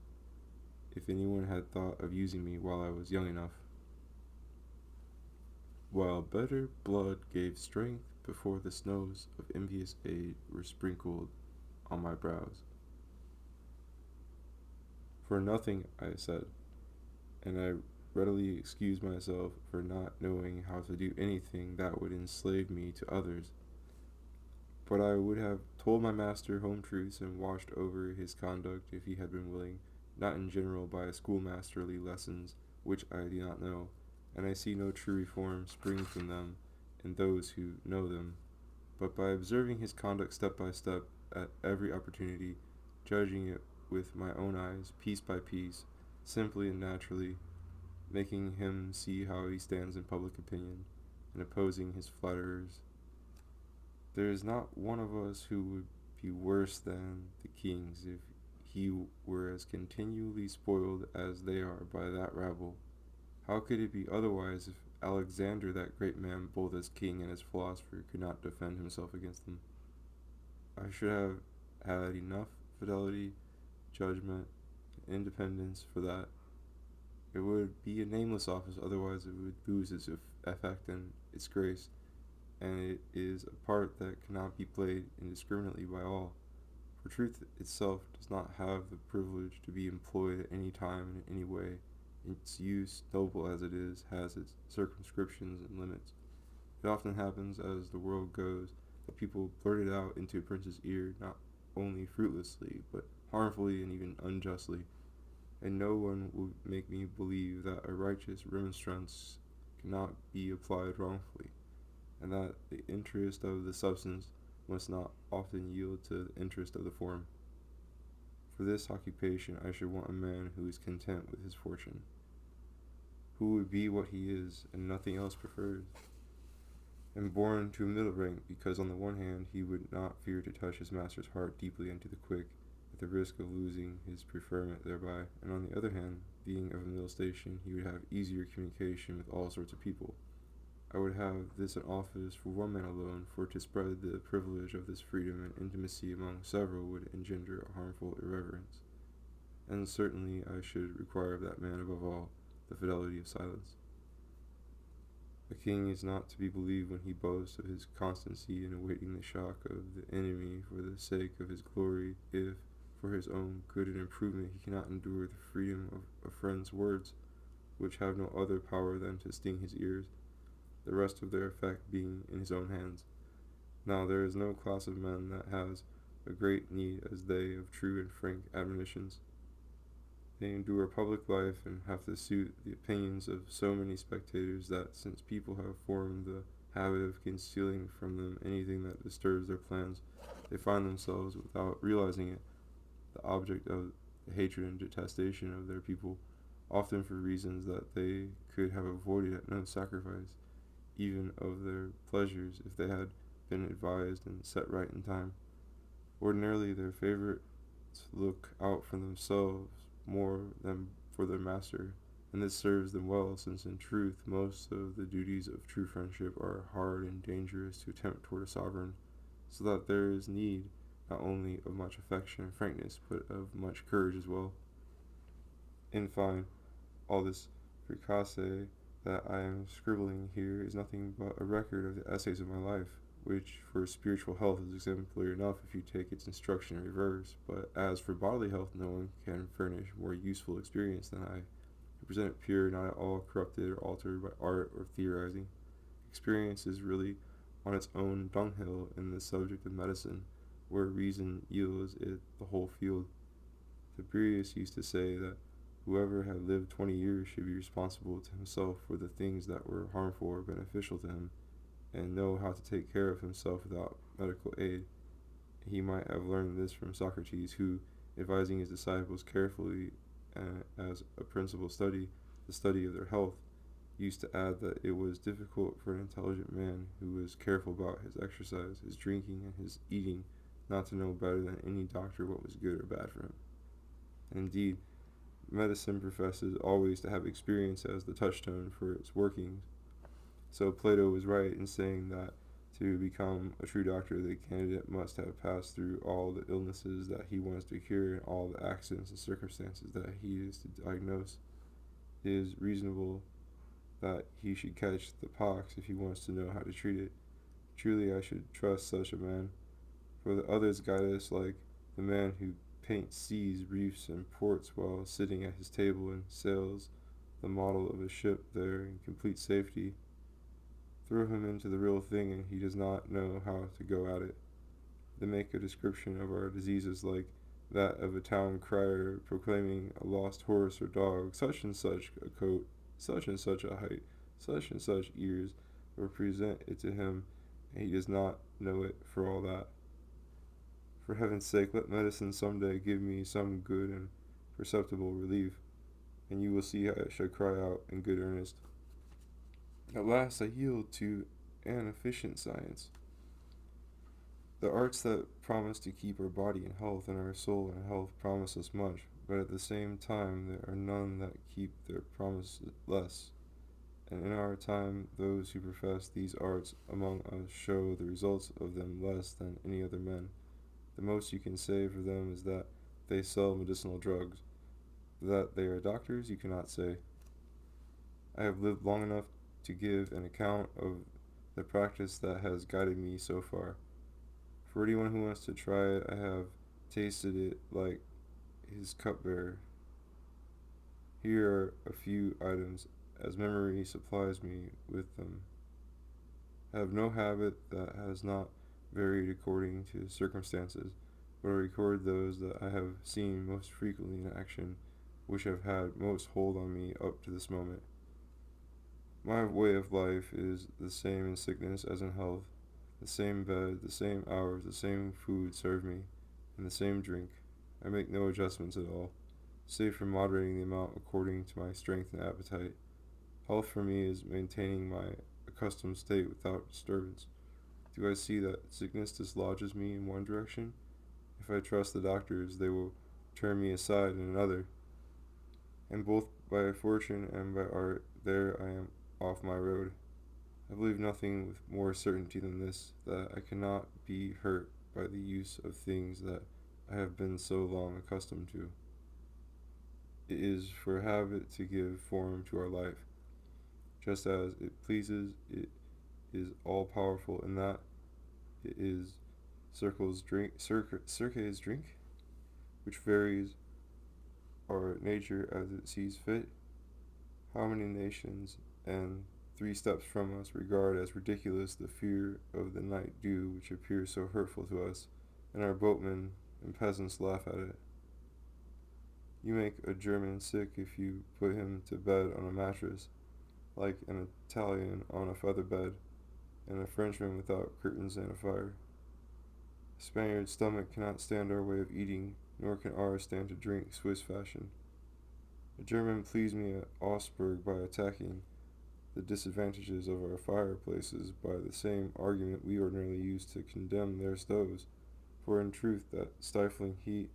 if anyone had thought of using me while I was young enough. While better blood gave strength before the snows of envious age were sprinkled on my brows. For nothing, I said, and I readily excused myself for not knowing how to do anything that would enslave me to others. But I would have told my master home truths and watched over his conduct if he had been willing, not in general by schoolmasterly lessons which I do not know, and I see no true reform spring from them in those who know them, but by observing his conduct step by step at every opportunity, judging it with my own eyes, piece by piece, simply and naturally, making him see how he stands in public opinion, and opposing his flatterers. There is not one of us who would be worse than the kings if he were as continually spoiled as they are by that rabble. How could it be otherwise if Alexander, that great man, both as king and as philosopher, could not defend himself against them? I should have had enough fidelity, judgment, and independence for that. It would be a nameless office, otherwise it would lose its effect and its grace, and it is a part that cannot be played indiscriminately by all. For truth itself does not have the privilege to be employed at any time and in any way. Its use, noble as it is, has its circumscriptions and limits. It often happens, as the world goes, that people blurt it out into a prince's ear, not only fruitlessly, but harmfully and even unjustly, and no one will make me believe that a righteous remonstrance cannot be applied wrongfully, and that the interest of the substance must not often yield to the interest of the form. For this occupation I should want a man who is content with his fortune, who would be what he is, and nothing else prefers, and born to a middle rank, because on the one hand he would not fear to touch his master's heart deeply into the quick, at the risk of losing his preferment thereby, and on the other hand, being of a middle station, he would have easier communication with all sorts of people. I would have this an office for one man alone, for to spread the privilege of this freedom and intimacy among several would engender a harmful irreverence. And certainly I should require of that man above all the fidelity of silence. A king is not to be believed when he boasts of his constancy in awaiting the shock of the enemy for the sake of his glory, if, for his own good and improvement, he cannot endure the freedom of a friend's words, which have no other power than to sting his ears, the rest of their effect being in his own hands. Now there is no class of men that has a great need as they of true and frank admonitions. They endure public life and have to suit the opinions of so many spectators that, since people have formed the habit of concealing from them anything that disturbs their plans, they find themselves, without realizing it, the object of the hatred and detestation of their people, often for reasons that they could have avoided at no sacrifice, even of their pleasures, if they had been advised and set right in time. Ordinarily, their favorites look out for themselves more than for their master, and this serves them well, since in truth most of the duties of true friendship are hard and dangerous to attempt toward a sovereign, so that there is need not only of much affection and frankness, but of much courage as well. In fine, all this fricasse that I am scribbling here is nothing but a record of the essays of my life, which for spiritual health is exemplary enough if you take its instruction in reverse, but as for bodily health no one can furnish more useful experience than I, who present it pure, not at all corrupted or altered by art or theorizing. Experience is really on its own dunghill in the subject of medicine, where reason yields it the whole field. Tiberius used to say that whoever had lived 20 years should be responsible to himself for the things that were harmful or beneficial to him, and know how to take care of himself without medical aid. He might have learned this from Socrates, who, advising his disciples carefully as a principal study, the study of their health, used to add that it was difficult for an intelligent man who was careful about his exercise, his drinking, and his eating not to know better than any doctor what was good or bad for him. Indeed, medicine professes always to have experience as the touchstone for its workings. So Plato was right in saying that to become a true doctor, the candidate must have passed through all the illnesses that he wants to cure and all the accidents and circumstances that he is to diagnose. It is reasonable that he should catch the pox if he wants to know how to treat it. Truly, I should trust such a man, for the others guide us like the man who paints seas, reefs, and ports while sitting at his table and sails the model of a ship there in complete safety. Throw him into the real thing and he does not know how to go at it. They make a description of our diseases like that of a town crier proclaiming a lost horse or dog, such and such a coat, such and such a height, such and such ears, or present it to him, and he does not know it for all that. For heaven's sake, let medicine some day give me some good and perceptible relief, and you will see I shall cry out in good earnest. At last I yield to an efficient science. The arts that promise to keep our body in health and our soul in health promise us much, but at the same time there are none that keep their promise less. And in our time those who profess these arts among us show the results of them less than any other men. The most you can say for them is that they sell medicinal drugs. That they are doctors you cannot say. I have lived long enough to give an account of the practice that has guided me so far. For anyone who wants to try it, I have tasted it like his cupbearer. Here are a few items, as memory supplies me with them. I have no habit that has not varied according to circumstances, but I record those that I have seen most frequently in action, which have had most hold on me up to this moment. My way of life is the same in sickness as in health. The same bed, the same hours, the same food served me, and the same drink. I make no adjustments at all, save for moderating the amount according to my strength and appetite. Health for me is maintaining my accustomed state without disturbance. Do I see that sickness dislodges me in one direction? If I trust the doctors, they will turn me aside in another. And both by fortune and by art, there I am off my road. I believe nothing with more certainty than this, that I cannot be hurt by the use of things that I have been so long accustomed to. It is for habit to give form to our life. Just as it pleases, it is all powerful in that it is Circe's drink, which varies our nature as it sees fit. How many nations and 3 steps from us regard as ridiculous the fear of the night dew which appears so hurtful to us, and our boatmen and peasants laugh at it. You make a German sick if you put him to bed on a mattress, like an Italian on a feather bed, and a Frenchman without curtains and a fire. A Spaniard's stomach cannot stand our way of eating, nor can ours stand to drink Swiss fashion. A A German pleased me at Augsburg by attacking the disadvantages of our fireplaces by the same argument we ordinarily use to condemn their stoves. For in truth, that stifling heat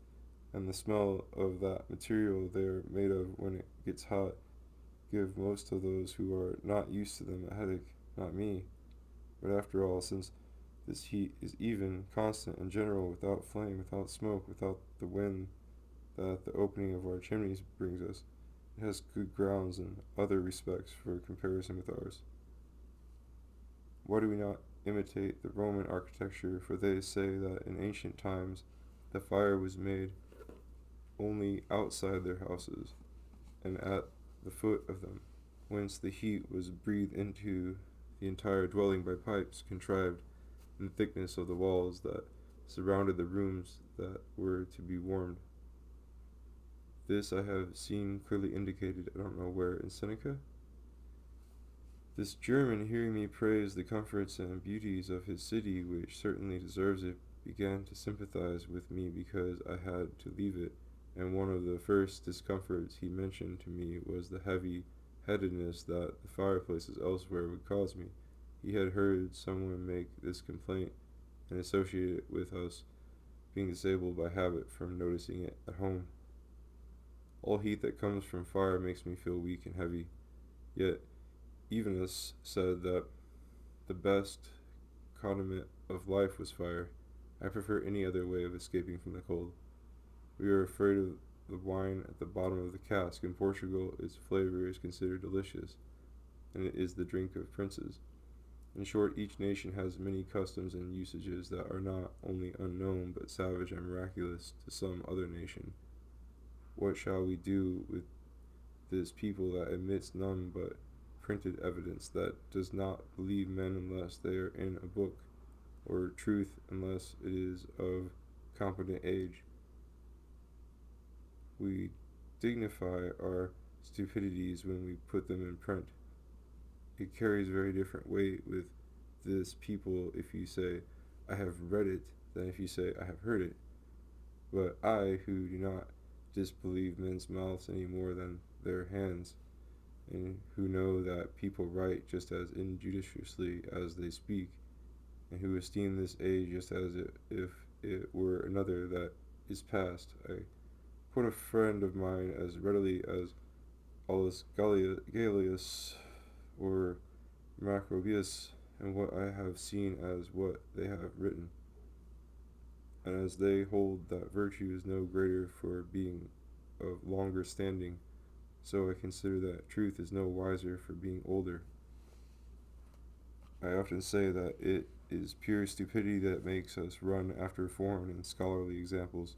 and the smell of that material they are made of when it gets hot give most of those who are not used to them a headache, not me. But after all, since this heat is even, constant, and general, without flame, without smoke, without the wind that the opening of our chimneys brings us, it has good grounds in other respects for comparison with ours. Why do we not imitate the Roman architecture? For they say that in ancient times the fire was made only outside their houses and at the foot of them, whence the heat was breathed into the entire dwelling by pipes contrived in the thickness of the walls that surrounded the rooms that were to be warmed. This I have seen clearly indicated, I don't know where, in Seneca. This German, hearing me praise the comforts and beauties of his city, which certainly deserves it, began to sympathize with me because I had to leave it, and one of the first discomforts he mentioned to me was the heavy headedness that the fireplaces elsewhere would cause me. He had heard someone make this complaint and associated it with us being disabled by habit from noticing it at home. All heat that comes from fire makes me feel weak and heavy. Yet Evenus said that the best condiment of life was fire. I prefer any other way of escaping from the cold. We are afraid of the wine at the bottom of the cask. In Portugal, its flavor is considered delicious, and it is the drink of princes. In short, each nation has many customs and usages that are not only unknown, but savage and miraculous to some other nation. What shall we do with this people that admits none but printed evidence, that does not believe men unless they are in a book, or truth unless it is of competent age? We dignify our stupidities when we put them in print. It carries very different weight with this people if you say, I have read it, than if you say, I have heard it. But I, who do not disbelieve men's mouths any more than their hands, and who know that people write just as injudiciously as they speak, and who esteem this age just as if it were another that is past, I quote a friend of mine as readily as Aulus Gellius or Macrobius, and what I have seen as what they have written. And as they hold that virtue is no greater for being of longer standing, so I consider that truth is no wiser for being older. I often say that it is pure stupidity that makes us run after foreign and scholarly examples.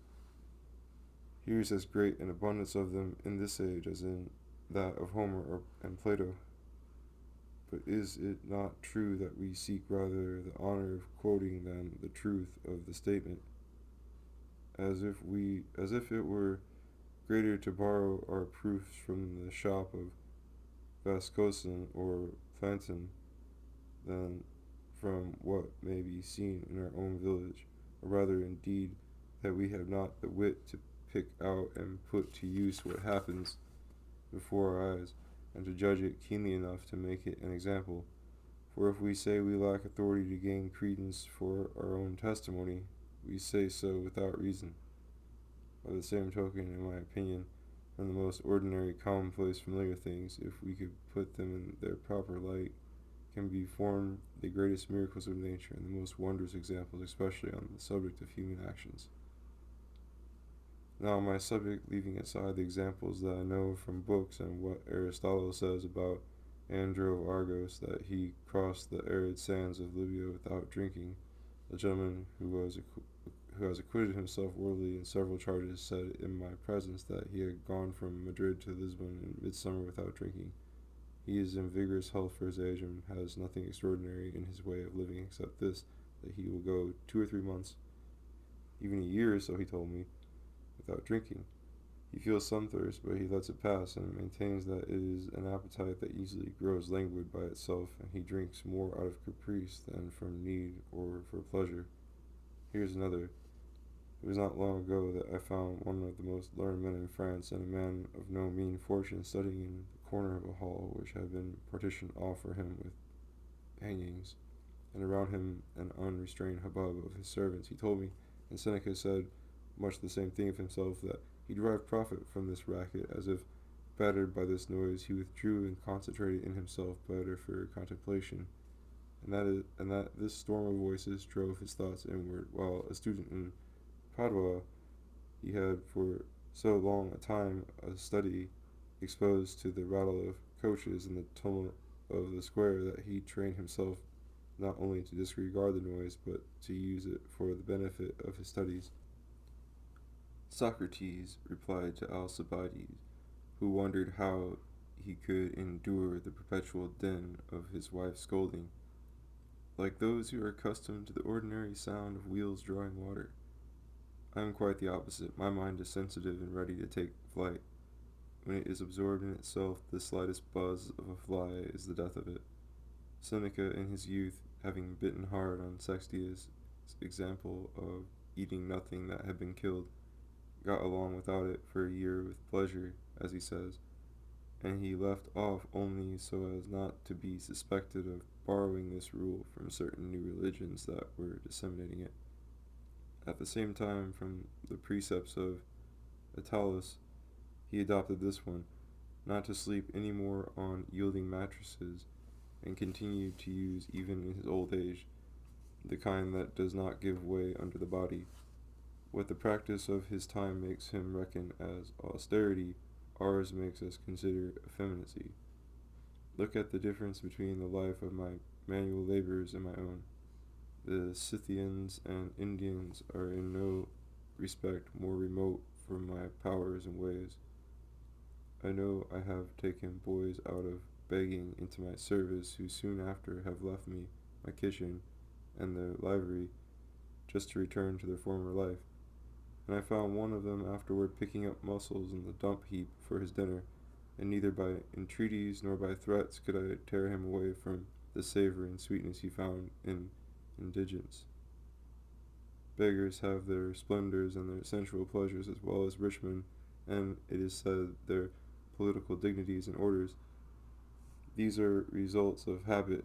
Here is as great an abundance of them in this age as in that of Homer and Plato. But is it not true that we seek rather the honor of quoting than the truth of the statement, as if it were greater to borrow our proofs from the shop of Vascosan or Plantin than from what may be seen in our own village, or rather indeed that we have not the wit to pick out and put to use what happens before our eyes, and to judge it keenly enough to make it an example. For if we say we lack authority to gain credence for our own testimony, we say so without reason. By the same token, in my opinion, from the most ordinary, commonplace, familiar things, if we could put them in their proper light, can be formed the greatest miracles of nature and the most wondrous examples, especially on the subject of human actions. Now, my subject, leaving aside the examples that I know from books and what Aristotle says about Andrew of Argos, that he crossed the arid sands of Libya without drinking, a gentleman who has acquitted himself worthily in several charges, said in my presence that he had gone from Madrid to Lisbon in midsummer without drinking. He is in vigorous health for his age and has nothing extraordinary in his way of living except this, that he will go 2 or 3 months, even a year, so he told me, without drinking. He feels some thirst, but he lets it pass, and maintains that it is an appetite that easily grows languid by itself, and he drinks more out of caprice than from need or for pleasure. Here's another. It was not long ago that I found one of the most learned men in France and a man of no mean fortune studying in the corner of a hall which had been partitioned off for him with hangings, and around him an unrestrained hubbub of his servants. He told me, and Seneca said much the same thing of himself, that he derived profit from this racket, as if, battered by this noise, he withdrew and concentrated in himself better for contemplation, and that this storm of voices drove his thoughts inward. While a student in Padua, he had for so long a time a study exposed to the rattle of coaches and the tumult of the square that he trained himself not only to disregard the noise, but to use it for the benefit of his studies. Socrates replied to Alcibiades, who wondered how he could endure the perpetual din of his wife's scolding, like those who are accustomed to the ordinary sound of wheels drawing water. I am quite the opposite. My mind is sensitive and ready to take flight. When it is absorbed in itself, the slightest buzz of a fly is the death of it. Seneca, in his youth, having bitten hard on Sextius' example of eating nothing that had been killed, got along without it for a year with pleasure, as he says, and he left off only so as not to be suspected of borrowing this rule from certain new religions that were disseminating it. At the same time, from the precepts of Attalus, he adopted this one, not to sleep any more on yielding mattresses, and continued to use even in his old age the kind that does not give way under the body. What the practice of his time makes him reckon as austerity, ours makes us consider effeminacy. Look at the difference between the life of my manual laborers and my own. The Scythians and Indians are in no respect more remote from my powers and ways. I know I have taken boys out of begging into my service who soon after have left me my kitchen and their livery just to return to their former life, and I found one of them afterward picking up mussels in the dump heap for his dinner, and neither by entreaties nor by threats could I tear him away from the savour and sweetness he found in indigence. Beggars have their splendours and their sensual pleasures as well as rich men, and it is said their political dignities and orders. These are results of habit.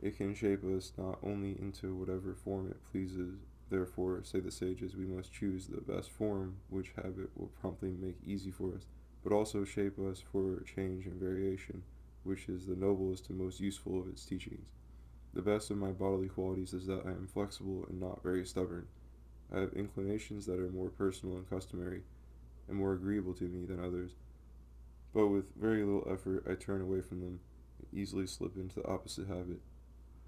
It can shape us not only into whatever form it pleases. Therefore, say the sages, we must choose the best form, which habit will promptly make easy for us, but also shape us for change and variation, which is the noblest and most useful of its teachings. The best of my bodily qualities is that I am flexible and not very stubborn. I have inclinations that are more personal and customary, and more agreeable to me than others, but with very little effort I turn away from them, and easily slip into the opposite habit.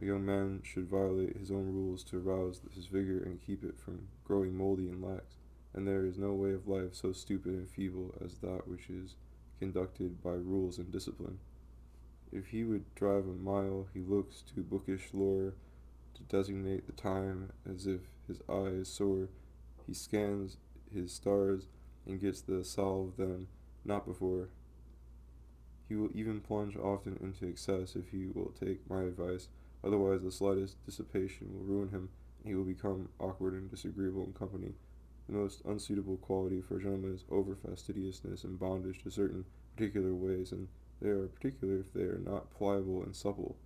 A young man should violate his own rules to arouse his vigor and keep it from growing mouldy and lax, and there is no way of life so stupid and feeble as that which is conducted by rules and discipline. If he would drive a mile, he looks to bookish lore to designate the time, as if his eye is sore. He scans his stars and gets the salve then, not before. He will even plunge often into excess if he will take my advice, otherwise the slightest dissipation will ruin him, and he will become awkward and disagreeable in company. The most unsuitable quality for a gentleman is over fastidiousness and bondage to certain particular ways, and they are particular if they are not pliable and supple.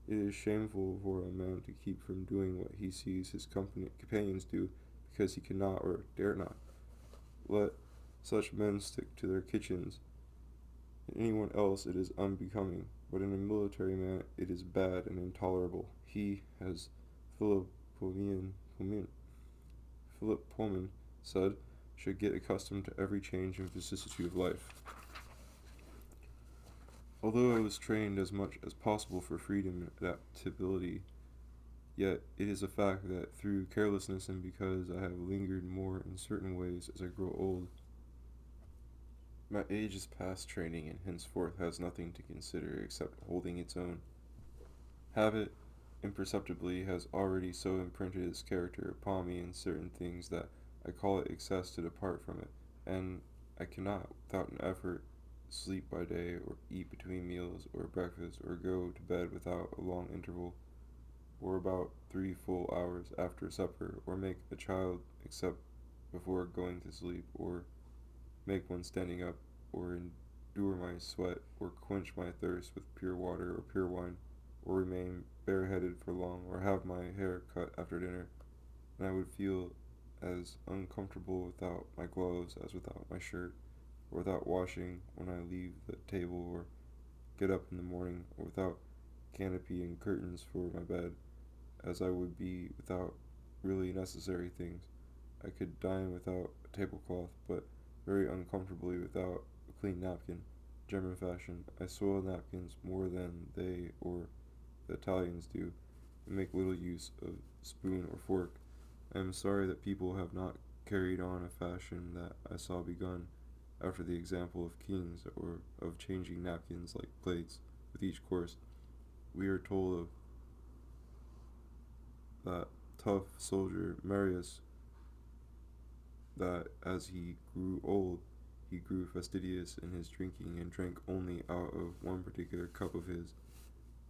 It is shameful for a man to keep from doing what he sees his companions do, because he cannot or dare not. Let such men stick to their kitchens. In anyone else it is unbecoming, but in a military man it is bad and intolerable. He, as Philip Pullman said, should get accustomed to every change and vicissitude of life. Although I was trained as much as possible for freedom and adaptability, yet it is a fact that through carelessness and because I have lingered more in certain ways as I grow old, my age is past training and henceforth has nothing to consider except holding its own. Habit, imperceptibly, has already so imprinted its character upon me in certain things that I call it excess to depart from it, and I cannot, without an effort, sleep by day, or eat between meals, or breakfast, or go to bed without a long interval, or about 3 full hours after supper, or make a child except before going to sleep, or make one standing up, or endure my sweat, or quench my thirst with pure water or pure wine, or remain bareheaded for long, or have my hair cut after dinner, and I would feel as uncomfortable without my gloves as without my shirt, or without washing when I leave the table, or get up in the morning, or without canopy and curtains for my bed, as I would be without really necessary things. I could dine without a tablecloth, but very uncomfortably without a clean napkin. German fashion, I soil napkins more than they or the Italians do, and make little use of spoon or fork. I am sorry that people have not carried on a fashion that I saw begun after the example of kings, or of changing napkins like plates with each course. We are told of that tough soldier Marius that as he grew old, he grew fastidious in his drinking and drank only out of one particular cup of his.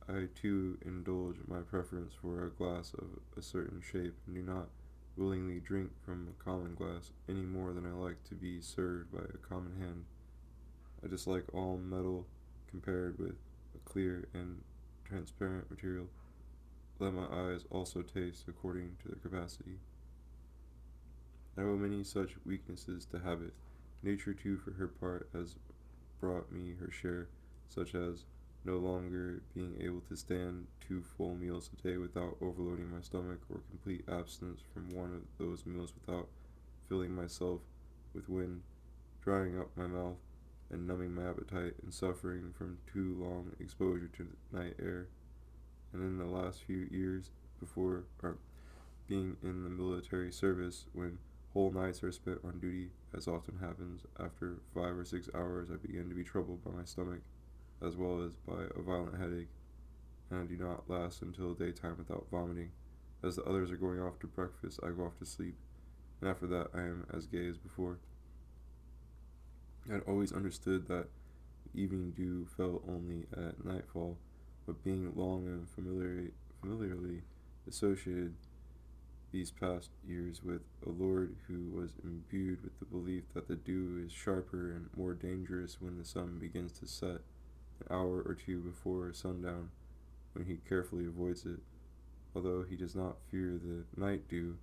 I too indulge my preference for a glass of a certain shape, and do not willingly drink from a common glass any more than I like to be served by a common hand. I dislike all metal compared with a clear and transparent material. Let my eyes also taste according to their capacity. I owe many such weaknesses to habit. Nature, too, for her part, has brought me her share, such as no longer being able to stand 2 full meals a day without overloading my stomach, or complete abstinence from one of those meals without filling myself with wind, drying up my mouth, and numbing my appetite, and suffering from too long exposure to the night air. And in the last few years, before being in the military service, when whole nights are spent on duty, as often happens, after 5 or 6 hours I begin to be troubled by my stomach, as well as by a violent headache, and I do not last until daytime without vomiting. As the others are going off to breakfast, I go off to sleep, and after that I am as gay as before. I had always understood that the evening dew fell only at nightfall, but being long and familiarly associated these past years with a lord who was imbued with the belief that the dew is sharper and more dangerous when the sun begins to set, an hour or two before sundown, when he carefully avoids it. Although he does not fear the night dew,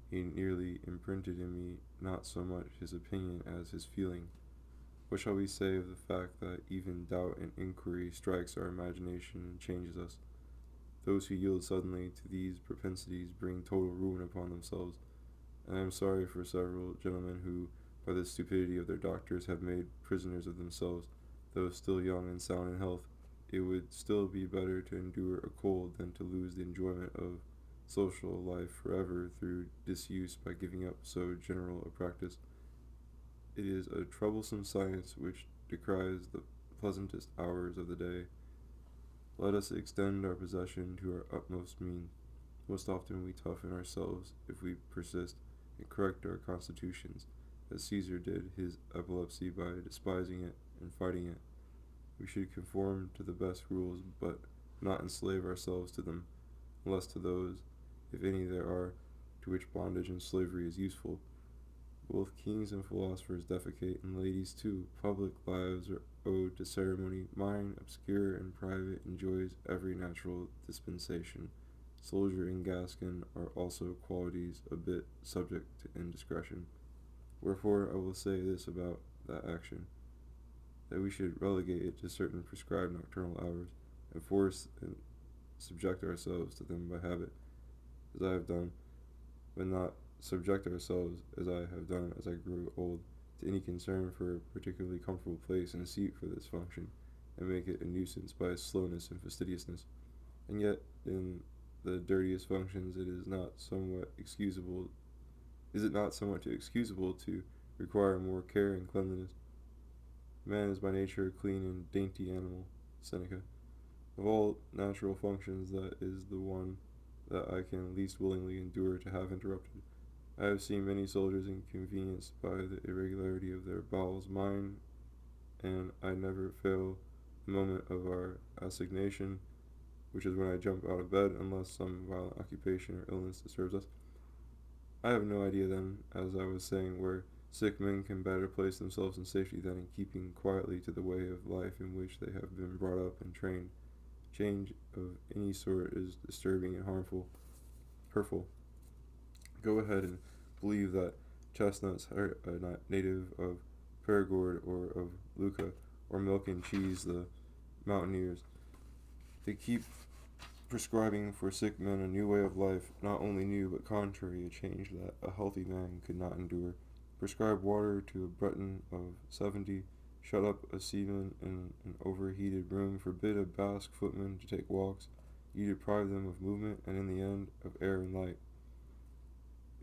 he nearly imprinted in me not so much his opinion as his feeling. What shall we say of the fact that even doubt and inquiry strikes our imagination and changes us? Those who yield suddenly to these propensities bring total ruin upon themselves, and I am sorry for several gentlemen who, by the stupidity of their doctors, have made prisoners of themselves, though still young and sound in health. It would still be better to endure a cold than to lose the enjoyment of social life forever through disuse by giving up so general a practice. It is a troublesome science which decries the pleasantest hours of the day. Let us extend our possession to our utmost means. Most often we toughen ourselves if we persist, and correct our constitutions, as Caesar did his epilepsy by despising it and fighting it. We should conform to the best rules, but not enslave ourselves to them, unless to those, if any there are, to which bondage and slavery is useful. Both kings and philosophers defecate, and ladies too. Public lives are owed to ceremony. Mine, obscure and private, enjoys every natural dispensation. Soldier and Gascon are also qualities a bit subject to indiscretion. Wherefore I will say this about that action, that we should relegate it to certain prescribed nocturnal hours, and force and subject ourselves to them by habit, as I have done, but not subject ourselves, as I have done as I grew old, to any concern for a particularly comfortable place and seat for this function, and make it a nuisance by slowness and fastidiousness. And yet, in the dirtiest functions, it is not somewhat excusable to require more care and cleanliness? Man is by nature a clean and dainty animal. Seneca. Of all natural functions, that is the one that I can least willingly endure to have interrupted. I have seen many soldiers inconvenienced by the irregularity of their bowels. Mine, and I never fail the moment of our assignation, which is when I jump out of bed, unless some violent occupation or illness disturbs us. I have no idea then, as I was saying, where sick men can better place themselves in safety than in keeping quietly to the way of life in which they have been brought up and trained. Change of any sort is disturbing and hurtful. Go ahead and believe that chestnuts are a native of Perigord or of Lucca, or milk and cheese the mountaineers. They keep prescribing for sick men a new way of life, not only new but contrary, a change that a healthy man could not endure. Prescribe water to a Breton of 70, shut up a seaman in an overheated room, forbid a Basque footman to take walks. You deprive them of movement and in the end of air and light.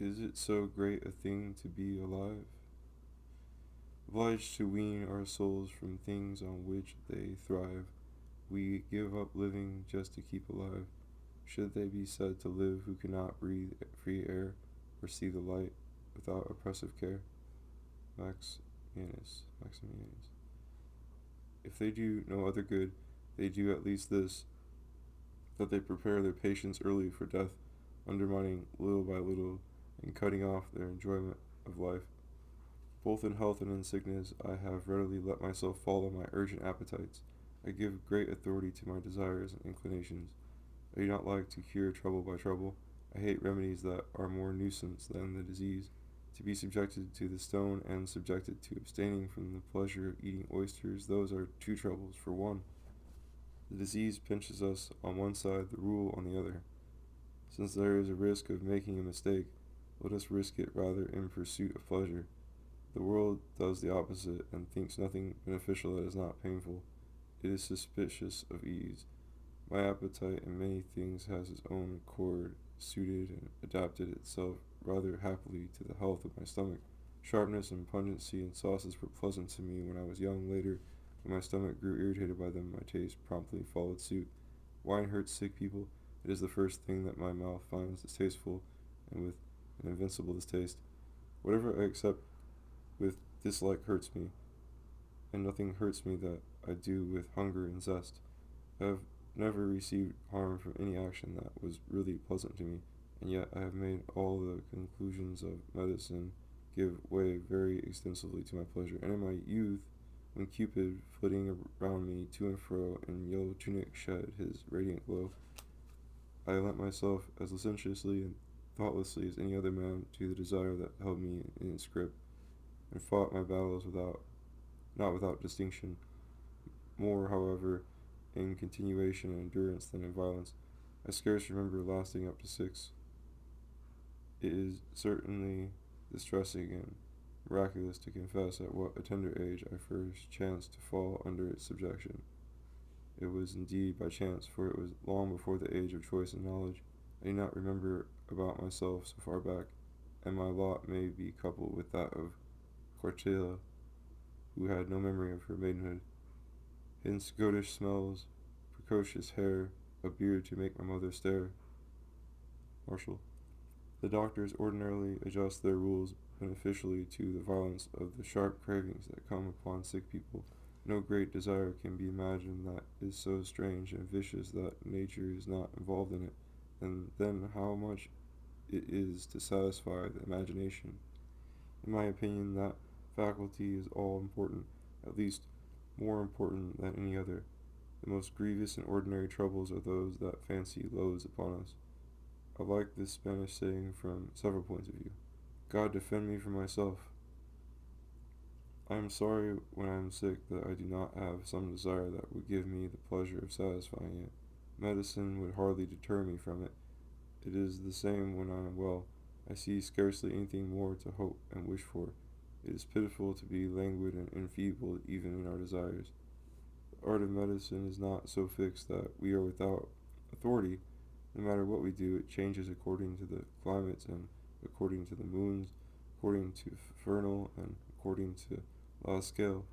Is it so great a thing to be alive? Obliged to wean our souls from things on which they thrive, we give up living just to keep alive. Should they be said to live who cannot breathe free air or see the light without oppressive care? Maximianus. If they do no other good, they do at least this, that they prepare their patients early for death, undermining little by little and cutting off their enjoyment of life. Both in health and in sickness, I have readily let myself follow my urgent appetites. I give great authority to my desires and inclinations. I do not like to cure trouble by trouble. I hate remedies that are more nuisance than the disease. To be subjected to the stone and subjected to abstaining from the pleasure of eating oysters, those are two troubles for one. The disease pinches us on one side, the rule on the other. Since there is a risk of making a mistake, let us risk it rather in pursuit of pleasure. The world does the opposite and thinks nothing beneficial that is not painful. It is suspicious of ease. My appetite in many things has its own accord, suited and adapted itself rather happily to the health of my stomach. Sharpness and pungency in sauces were pleasant to me when I was young. Later, when my stomach grew irritated by them, my taste promptly followed suit. Wine hurts sick people. It is the first thing that my mouth finds distasteful, and with an invincible distaste. Whatever I accept with dislike hurts me, and nothing hurts me that I do with hunger and zest. I have never received harm from any action that was really pleasant to me, and yet I have made all the conclusions of medicine give way very extensively to my pleasure. And in my youth, when Cupid, flitting around me to and fro in yellow tunic, shed his radiant glow, I lent myself as licentiously and thoughtlessly as any other man to the desire that held me in its grip, and fought my battles not without distinction, more, however, in continuation and endurance than in violence. I scarce remember lasting up to 6. It is certainly distressing and miraculous to confess at what a tender age I first chanced to fall under its subjection. It was indeed by chance, for it was long before the age of choice and knowledge. I do not remember about myself so far back, and my lot may be coupled with that of Quartilla, who had no memory of her maidenhood. Hence goatish smells, precocious hair, a beard to make my mother stare. Martial. The doctors ordinarily adjust their rules beneficially to the violence of the sharp cravings that come upon sick people. No great desire can be imagined that is so strange and vicious that nature is not involved in it, and then how much it is to satisfy the imagination. In my opinion, that faculty is all important, at least more important than any other. The most grievous and ordinary troubles are those that fancy loads upon us. I like this Spanish saying from several points of view. God defend me from myself. I am sorry when I am sick that I do not have some desire that would give me the pleasure of satisfying it. Medicine would hardly deter me from it. It is the same when I am well. I see scarcely anything more to hope and wish for. It is pitiful to be languid and enfeebled even in our desires. The art of medicine is not so fixed that we are without authority. No matter what we do, it changes according to the climates and according to the moons, according to Fernal and according to La Scale.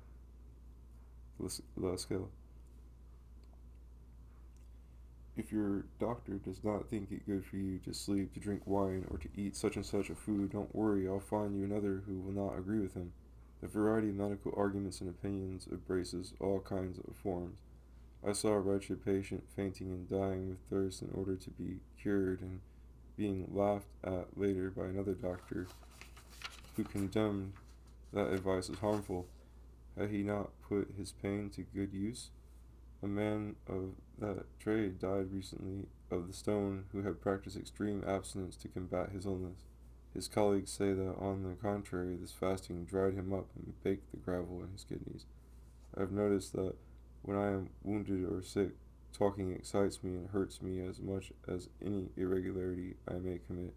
If your doctor does not think it good for you to sleep, to drink wine, or to eat such and such a food, don't worry, I'll find you another who will not agree with him. The variety of medical arguments and opinions embraces all kinds of forms. I saw a wretched patient fainting and dying with thirst in order to be cured, and being laughed at later by another doctor who condemned that advice as harmful. Had he not put his pain to good use? A man of that trade died recently of the stone who had practiced extreme abstinence to combat his illness. His colleagues say that, on the contrary, this fasting dried him up and baked the gravel in his kidneys. I have noticed that when I am wounded or sick, talking excites me and hurts me as much as any irregularity I may commit.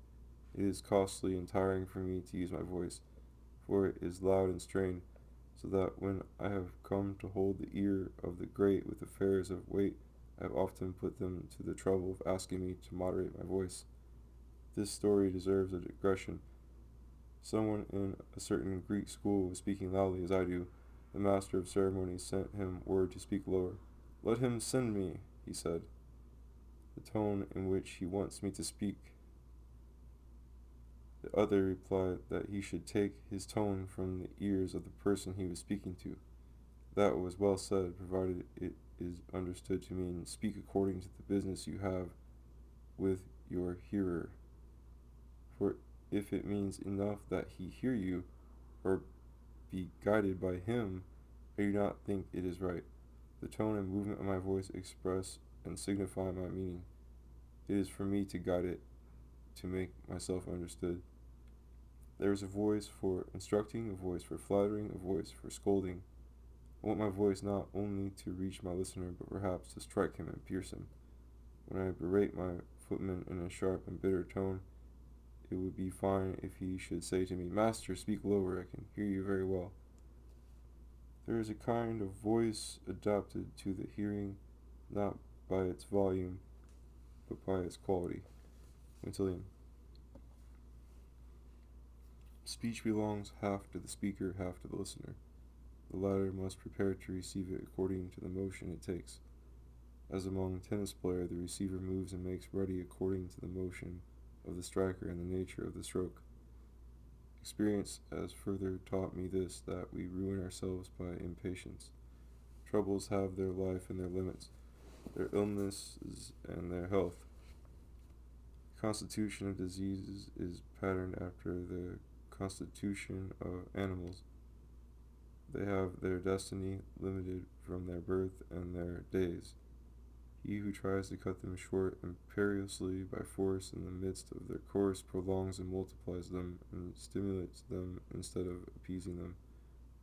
It is costly and tiring for me to use my voice, for it is loud and strained, so that when I have come to hold the ear of the great with affairs of weight, I have often put them to the trouble of asking me to moderate my voice. This story deserves a digression. Someone in a certain Greek school was speaking loudly as I do. The master of ceremonies sent him word to speak lower. "Let him send me," he said, "the tone in which he wants me to speak." The other replied that he should take his tone from the ears of the person he was speaking to. That was well said, provided it is understood to mean, speak according to the business you have with your hearer. For if it means enough that he hear you, or be guided by him, I do not think it is right. The tone and movement of my voice express and signify my meaning. It is for me to guide it, to make myself understood. There is a voice for instructing, a voice for flattering, a voice for scolding. I want my voice not only to reach my listener, but perhaps to strike him and pierce him. When I berate my footman in a sharp and bitter tone, it would be fine if he should say to me, "Master, speak lower, I can hear you very well." There is a kind of voice adapted to the hearing, not by its volume, but by its quality. Montaigne. Speech belongs half to the speaker, half to the listener. The latter must prepare to receive it according to the motion it takes. As among tennis players, the receiver moves and makes ready according to the motion of the striker and the nature of the stroke. Experience has further taught me this, that we ruin ourselves by impatience. Troubles have their life and their limits, their illnesses and their health. The constitution of diseases is patterned after the constitution of animals. They have their destiny limited from their birth and their days. He who tries to cut them short imperiously by force in the midst of their course prolongs and multiplies them and stimulates them instead of appeasing them.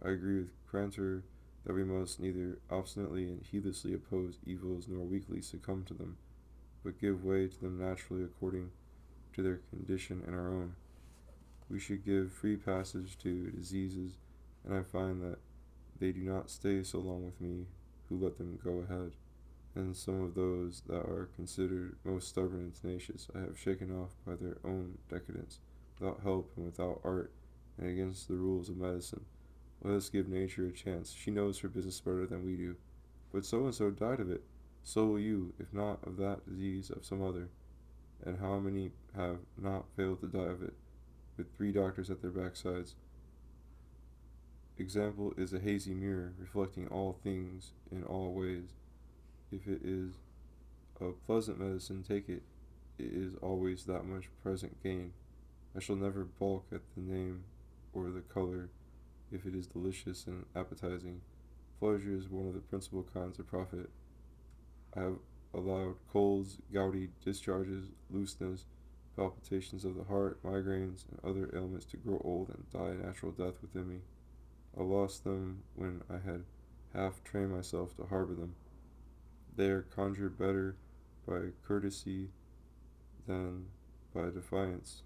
I agree with Crantor that we must neither obstinately and heedlessly oppose evils nor weakly succumb to them, but give way to them naturally according to their condition and our own. We should give free passage to diseases, and I find that they do not stay so long with me who let them go ahead. And some of those that are considered most stubborn and tenacious I have shaken off by their own decadence, without help and without art, and against the rules of medicine. Let us give nature a chance. She knows her business better than we do. But so-and-so died of it. So will you, if not of that disease, of some other. And how many have not failed to die of it, with 3 doctors at their backsides? Example is a hazy mirror, reflecting all things in all ways. If it is a pleasant medicine, take it. It is always that much present gain. I shall never balk at the name or the color, if it is delicious and appetizing. Pleasure is one of the principal kinds of profit. I have allowed colds, gouty discharges, looseness, palpitations of the heart, migraines, and other ailments to grow old and die a natural death within me. I lost them when I had half trained myself to harbor them. They are conjured better by courtesy than by defiance.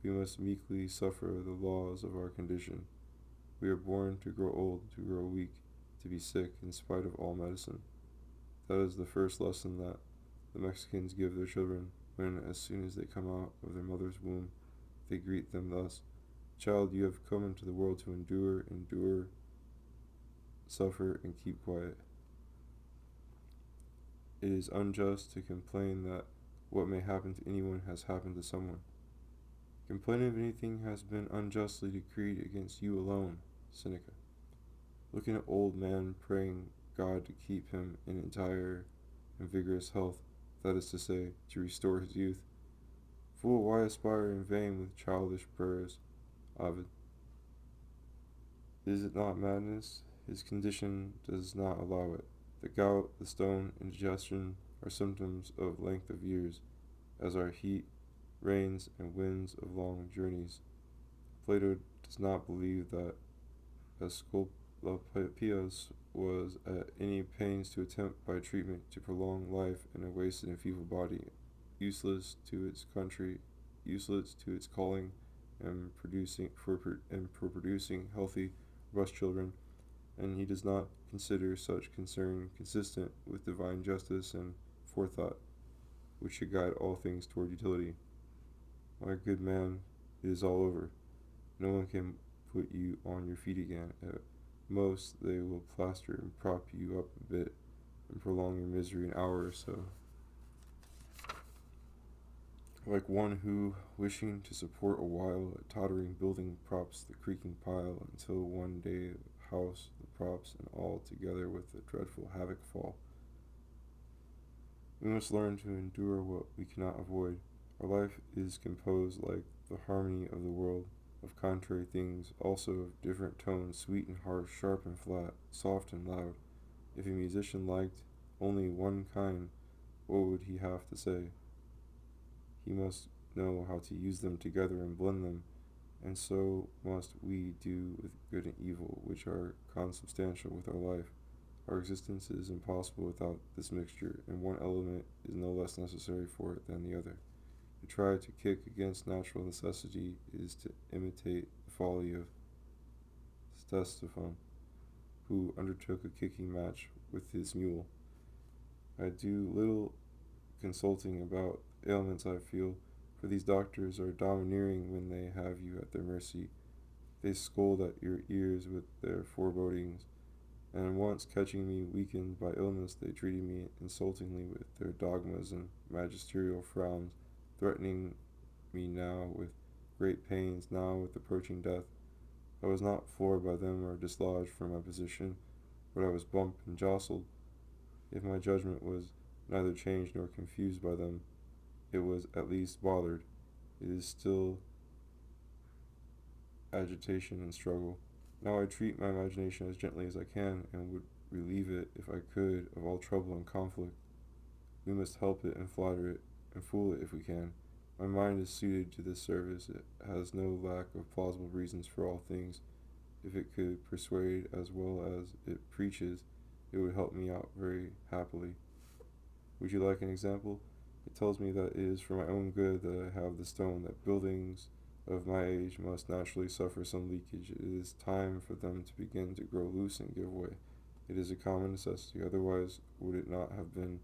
We must meekly suffer the laws of our condition. We are born to grow old, to grow weak, to be sick in spite of all medicine. That is the first lesson that the Mexicans give their children when, as soon as they come out of their mother's womb, they greet them thus: "Child, you have come into the world to endure, suffer, and keep quiet." It is unjust to complain that what may happen to anyone has happened to someone. Complaining of anything has been unjustly decreed against you alone, Seneca. Look at an old man praying God to keep him in entire and vigorous health, that is to say, to restore his youth. Fool, why aspire in vain with childish prayers? Ovid. Is it not madness? His condition does not allow it. The gout, the stone, indigestion are symptoms of length of years, as are heat, rains, and winds of long journeys. Plato does not believe that Asclepius was at any pains to attempt by treatment to prolong life in a wasted and feeble body, useless to its country, useless to its calling, and for producing healthy, robust children, and he does not consider such concern consistent with divine justice and forethought, which should guide all things toward utility. My good man, it is all over. No one can put you on your feet again. At most, they will plaster and prop you up a bit and prolong your misery an hour or so. Like one who, wishing to support a while a tottering building, props the creaking pile until one day the house, the props, and all together with a dreadful havoc fall. We must learn to endure what we cannot avoid. Our life is composed, like the harmony of the world, of contrary things, also of different tones, sweet and harsh, sharp and flat, soft and loud. If a musician liked only one kind, what would he have to say? He must know how to use them together and blend them, and so must we do with good and evil, which are consubstantial with our life. Our existence is impossible without this mixture, and one element is no less necessary for it than the other. To try to kick against natural necessity is to imitate the folly of Ctesiphon, who undertook a kicking match with his mule. I do little consulting about ailments I feel, for these doctors are domineering when they have you at their mercy. They scold at your ears with their forebodings, and once catching me weakened by illness, they treated me insultingly with their dogmas and magisterial frowns, threatening me now with great pains, now with approaching death. I was not floored by them or dislodged from my position, but I was bumped and jostled. If my judgment was neither changed nor confused by them, it was at least bothered. It is still agitation and struggle. Now I treat my imagination as gently as I can, and would relieve it, if I could, of all trouble and conflict. We must help it and flatter it, and fool it if we can. My mind is suited to this service. It has no lack of plausible reasons for all things. If it could persuade as well as it preaches, it would help me out very happily. Would you like an example? It tells me that it is for my own good that I have the stone, that buildings of my age must naturally suffer some leakage. It is time for them to begin to grow loose and give way. It is a common necessity, otherwise would it not have been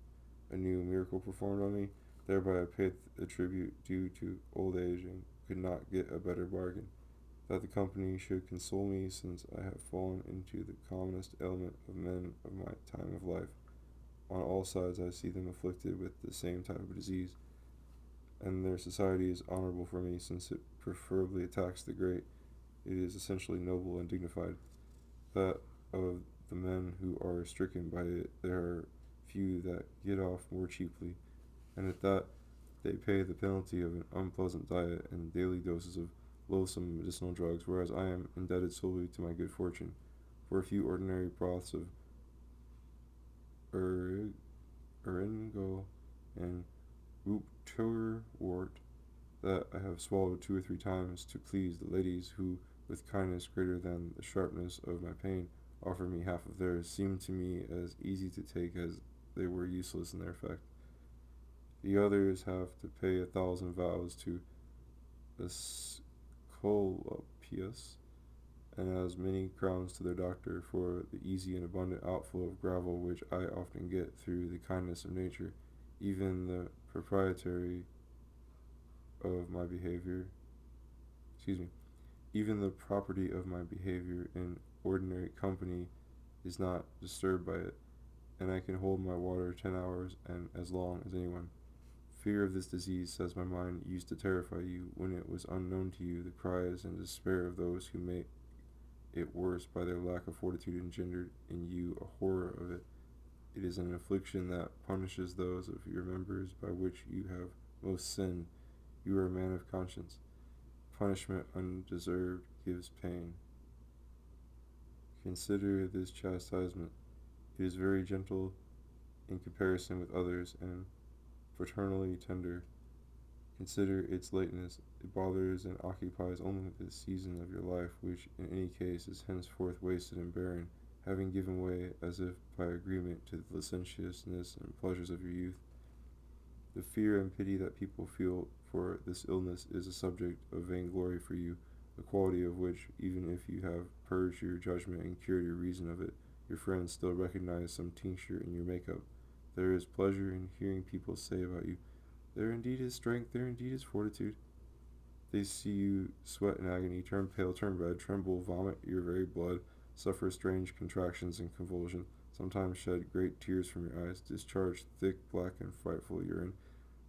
a new miracle performed on me? Thereby I paid the tribute due to old age, and could not get a better bargain. That the company should console me, since I have fallen into the commonest ailment of men of my time of life. On all sides I see them afflicted with the same type of disease, and their society is honorable for me, since it preferably attacks the great. It is essentially noble and dignified. That of the men who are stricken by it, there are few that get off more cheaply, and at that they pay the penalty of an unpleasant diet and daily doses of loathsome medicinal drugs, whereas I am indebted solely to my good fortune. For a few ordinary broths of eringo and Rupturwort that I have swallowed 2 or 3 times to please the ladies, who, with kindness greater than the sharpness of my pain, offered me half of theirs, seemed to me as easy to take as they were useless in their effect. The others have to pay 1,000 vows to Asclepius, and as many crowns to their doctor, for the easy and abundant outflow of gravel which I often get through the kindness of nature. Even the proprietary of my behavior, even the property of my behavior in ordinary company is not disturbed by it, and I can hold my water 10 hours and as long as anyone. Fear of this disease, says my mind, used to terrify you when it was unknown to you. The cries and despair of those who make it worse by their lack of fortitude engendered in you a horror of it. It is an affliction that punishes those of your members by which you have most sinned. You are a man of conscience. Punishment undeserved gives pain. Consider this chastisement. It is very gentle in comparison with others and fraternally tender. Consider its lateness. It bothers and occupies only the season of your life, which in any case is henceforth wasted and barren, having given way, as if by agreement, to the licentiousness and pleasures of your youth. The fear and pity that people feel for this illness is a subject of vainglory for you, a quality of which, even if you have purged your judgment and cured your reason of it, your friends still recognize some tincture in your makeup. There is pleasure in hearing people say about you, "There indeed is strength, there indeed is fortitude." They see you sweat in agony, turn pale, turn red, tremble, vomit your very blood, suffer strange contractions and convulsions, sometimes shed great tears from your eyes, discharge thick, black, and frightful urine,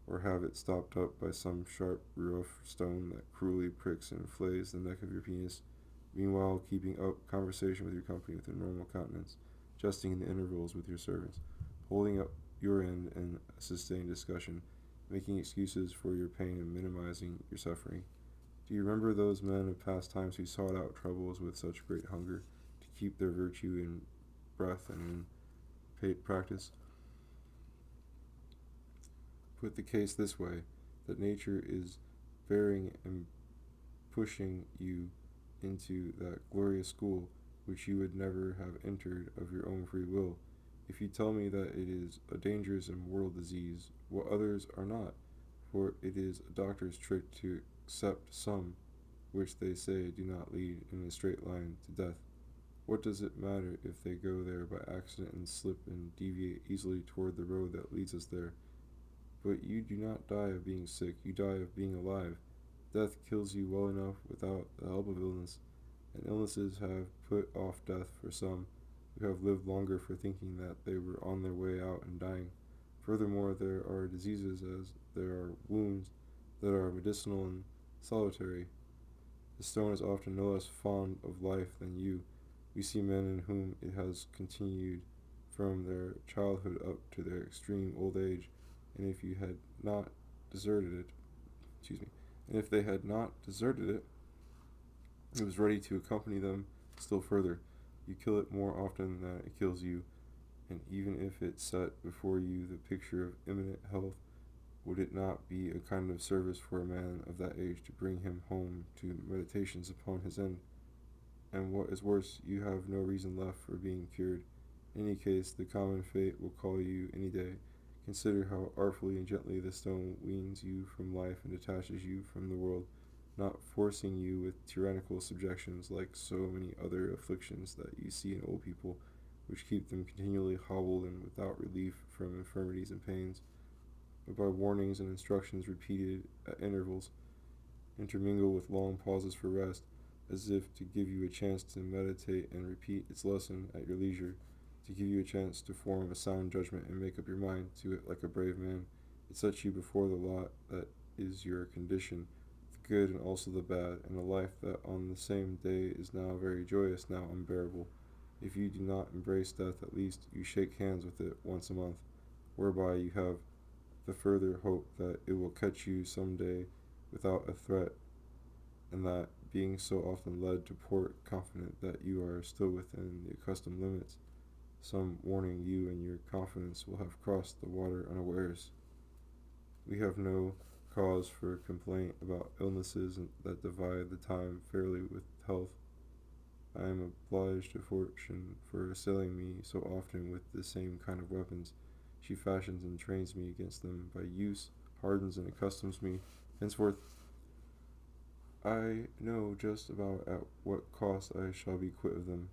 or have it stopped up by some sharp, rough stone that cruelly pricks and flays the neck of your penis, meanwhile keeping up conversation with your company with a normal countenance, jesting in the intervals with your servants, holding up your end in a sustained discussion, making excuses for your pain and minimizing your suffering. Do you remember those men of past times who sought out troubles with such great hunger to keep their virtue in breath and in practice? Put the case this way, that nature is bearing and pushing you into that glorious school which you would never have entered of your own free will. If you tell me that it is a dangerous and mortal disease, what others are not, for it is a doctor's trick to accept some which they say do not lead in a straight line to death. What does it matter if they go there by accident and slip and deviate easily toward the road that leads us there? But you do not die of being sick, you die of being alive. Death kills you well enough without the help of illness, and illnesses have put off death for some, who have lived longer for thinking that they were on their way out and dying. Furthermore, there are diseases as there are wounds that are medicinal and salutary. The stone is often no less fond of life than you. We see men in whom it has continued from their childhood up to their extreme old age, and if you had not deserted it, and if they had not deserted it, it was ready to accompany them still further. You kill it more often than it kills you, and even if it set before you the picture of imminent health, would it not be a kind of service for a man of that age to bring him home to meditations upon his end? And what is worse, you have no reason left for being cured. In any case, the common fate will call you any day. Consider how artfully and gently the stone weans you from life and detaches you from the world, not forcing you with tyrannical subjections like so many other afflictions that you see in old people, which keep them continually hobbled and without relief from infirmities and pains, but by warnings and instructions repeated at intervals, intermingled with long pauses for rest, as if to give you a chance to meditate and repeat its lesson at your leisure, to give you a chance to form a sound judgment and make up your mind to it like a brave man. It sets you before the lot that is your condition, the good and also the bad, and a life that on the same day is now very joyous, now unbearable. If you do not embrace death, at least you shake hands with it once a month, whereby you have the further hope that it will catch you some day without a threat, and that, being so often led to port confident that you are still within the accustomed limits, some morning you and your confidence will have crossed the water unawares. We have no cause for complaint about illnesses that divide the time fairly with health. I am obliged to fortune for assailing me so often with the same kind of weapons. She fashions and trains me against them by use, hardens and accustoms me. Henceforth, I know just about at what cost I shall be quit of them.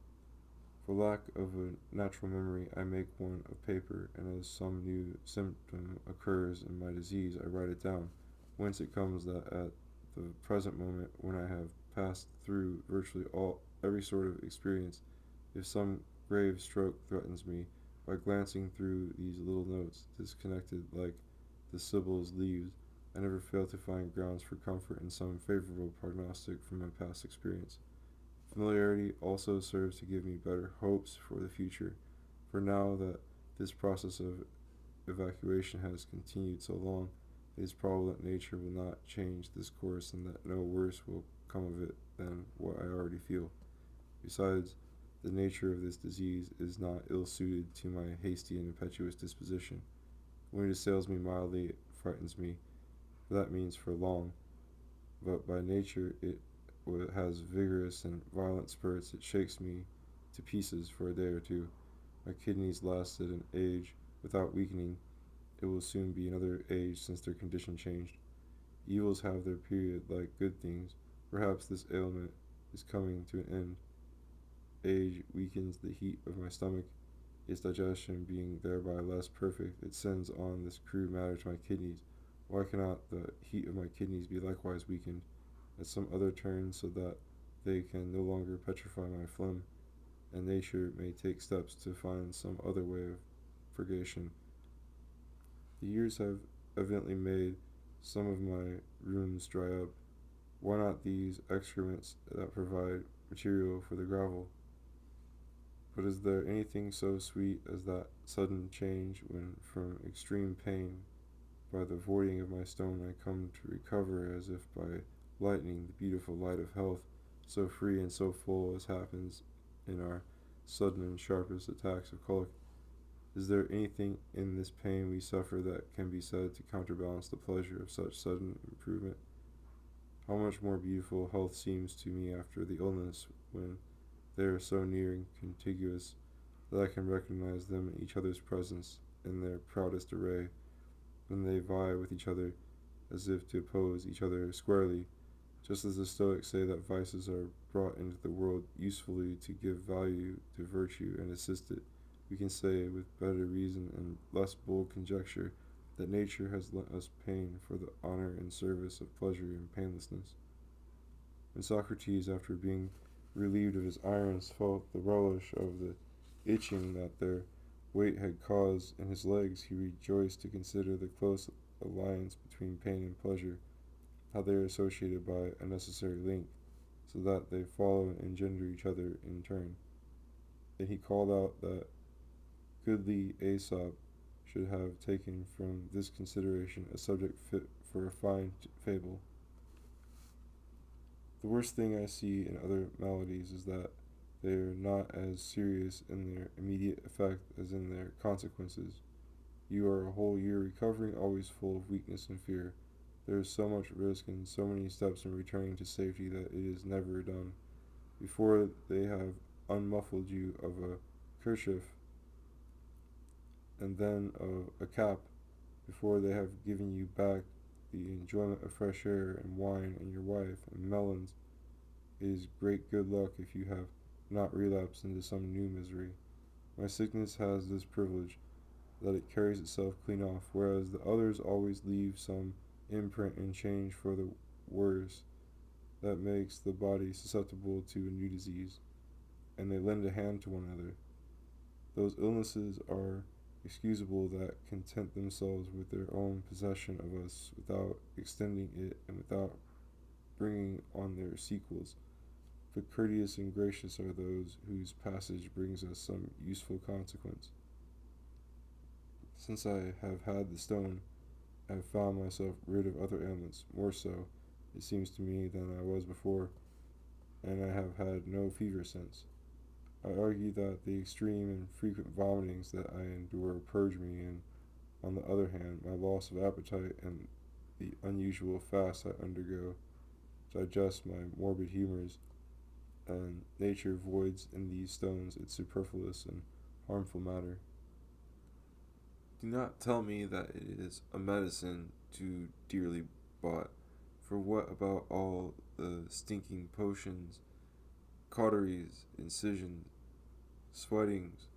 For lack of a natural memory, I make one of paper, and as some new symptom occurs in my disease, I write it down. Whence it comes that at the present moment, when I have passed through virtually every sort of experience, if some grave stroke threatens me, by glancing through these little notes, disconnected like the Sibyl's leaves, I never fail to find grounds for comfort in some favorable prognostic from my past experience. Familiarity also serves to give me better hopes for the future, for now that this process of evacuation has continued so long, It is probable that nature will not change this course and that no worse will come of it than what I already feel. Besides, the nature of this disease is not ill suited to my hasty and impetuous disposition. When it assails me mildly, it frightens me, for that means for long, but by nature it has vigorous and violent spurts. It shakes me to pieces for a day or two. My kidneys lasted an age without weakening. It will soon be another age since their condition changed. Evils have their period like good things. Perhaps this ailment is coming to an end. Age weakens the heat of my stomach. Its digestion being thereby less perfect, it sends on this crude matter to my kidneys. Why cannot the heat of my kidneys be likewise weakened at some other turn so that they can no longer petrify my phlegm, and nature may take steps to find some other way of purgation? The years have evidently made some of my rooms dry up. Why not these excrements that provide material for the gravel? But is there anything so sweet as that sudden change when from extreme pain, by the voiding of my stone, I come to recover as if by lightning the beautiful light of health, so free and so full as happens in our sudden and sharpest attacks of colic? Is there anything in this pain we suffer that can be said to counterbalance the pleasure of such sudden improvement? How much more beautiful health seems to me after the illness, when they are so near and contiguous that I can recognize them in each other's presence in their proudest array, when they vie with each other as if to oppose each other squarely, just as the Stoics say that vices are brought into the world usefully to give value to virtue and assist it. We can say with better reason and less bold conjecture that nature has lent us pain for the honor and service of pleasure and painlessness. When Socrates, after being relieved of his irons, felt the relish of the itching that their weight had caused in his legs, he rejoiced to consider the close alliance between pain and pleasure, how they are associated by a necessary link, so that they follow and engender each other in turn. Then he called out that goodly Aesop should have taken from this consideration a subject fit for a fine fable. The worst thing I see in other maladies is that they are not as serious in their immediate effect as in their consequences. You are a whole year recovering, always full of weakness and fear. There is so much risk and so many steps in returning to safety that it is never done. Before they have unmuffled you of a kerchief and then of a cap, before they have given you back the enjoyment of fresh air and wine and your wife and melons, it is great good luck if you have not relapsed into some new misery. My sickness has this privilege, that it carries itself clean off, whereas the others always leave some imprint in change for the worse that makes the body susceptible to a new disease, and they lend a hand to one another. Those illnesses are excusable that content themselves with their own possession of us without extending it and without bringing on their sequels. But courteous and gracious are those whose passage brings us some useful consequence. Since I have had the stone, I have found myself rid of other ailments, more so, it seems to me, than I was before, and I have had no fever since. I argue that the extreme and frequent vomitings that I endure purge me, and, on the other hand, my loss of appetite and the unusual fast I undergo digest my morbid humors, and nature voids in these stones its superfluous and harmful matter. Do not tell me that it is a medicine too dearly bought, for what about all the stinking potions, cauteries, incisions, sweatings,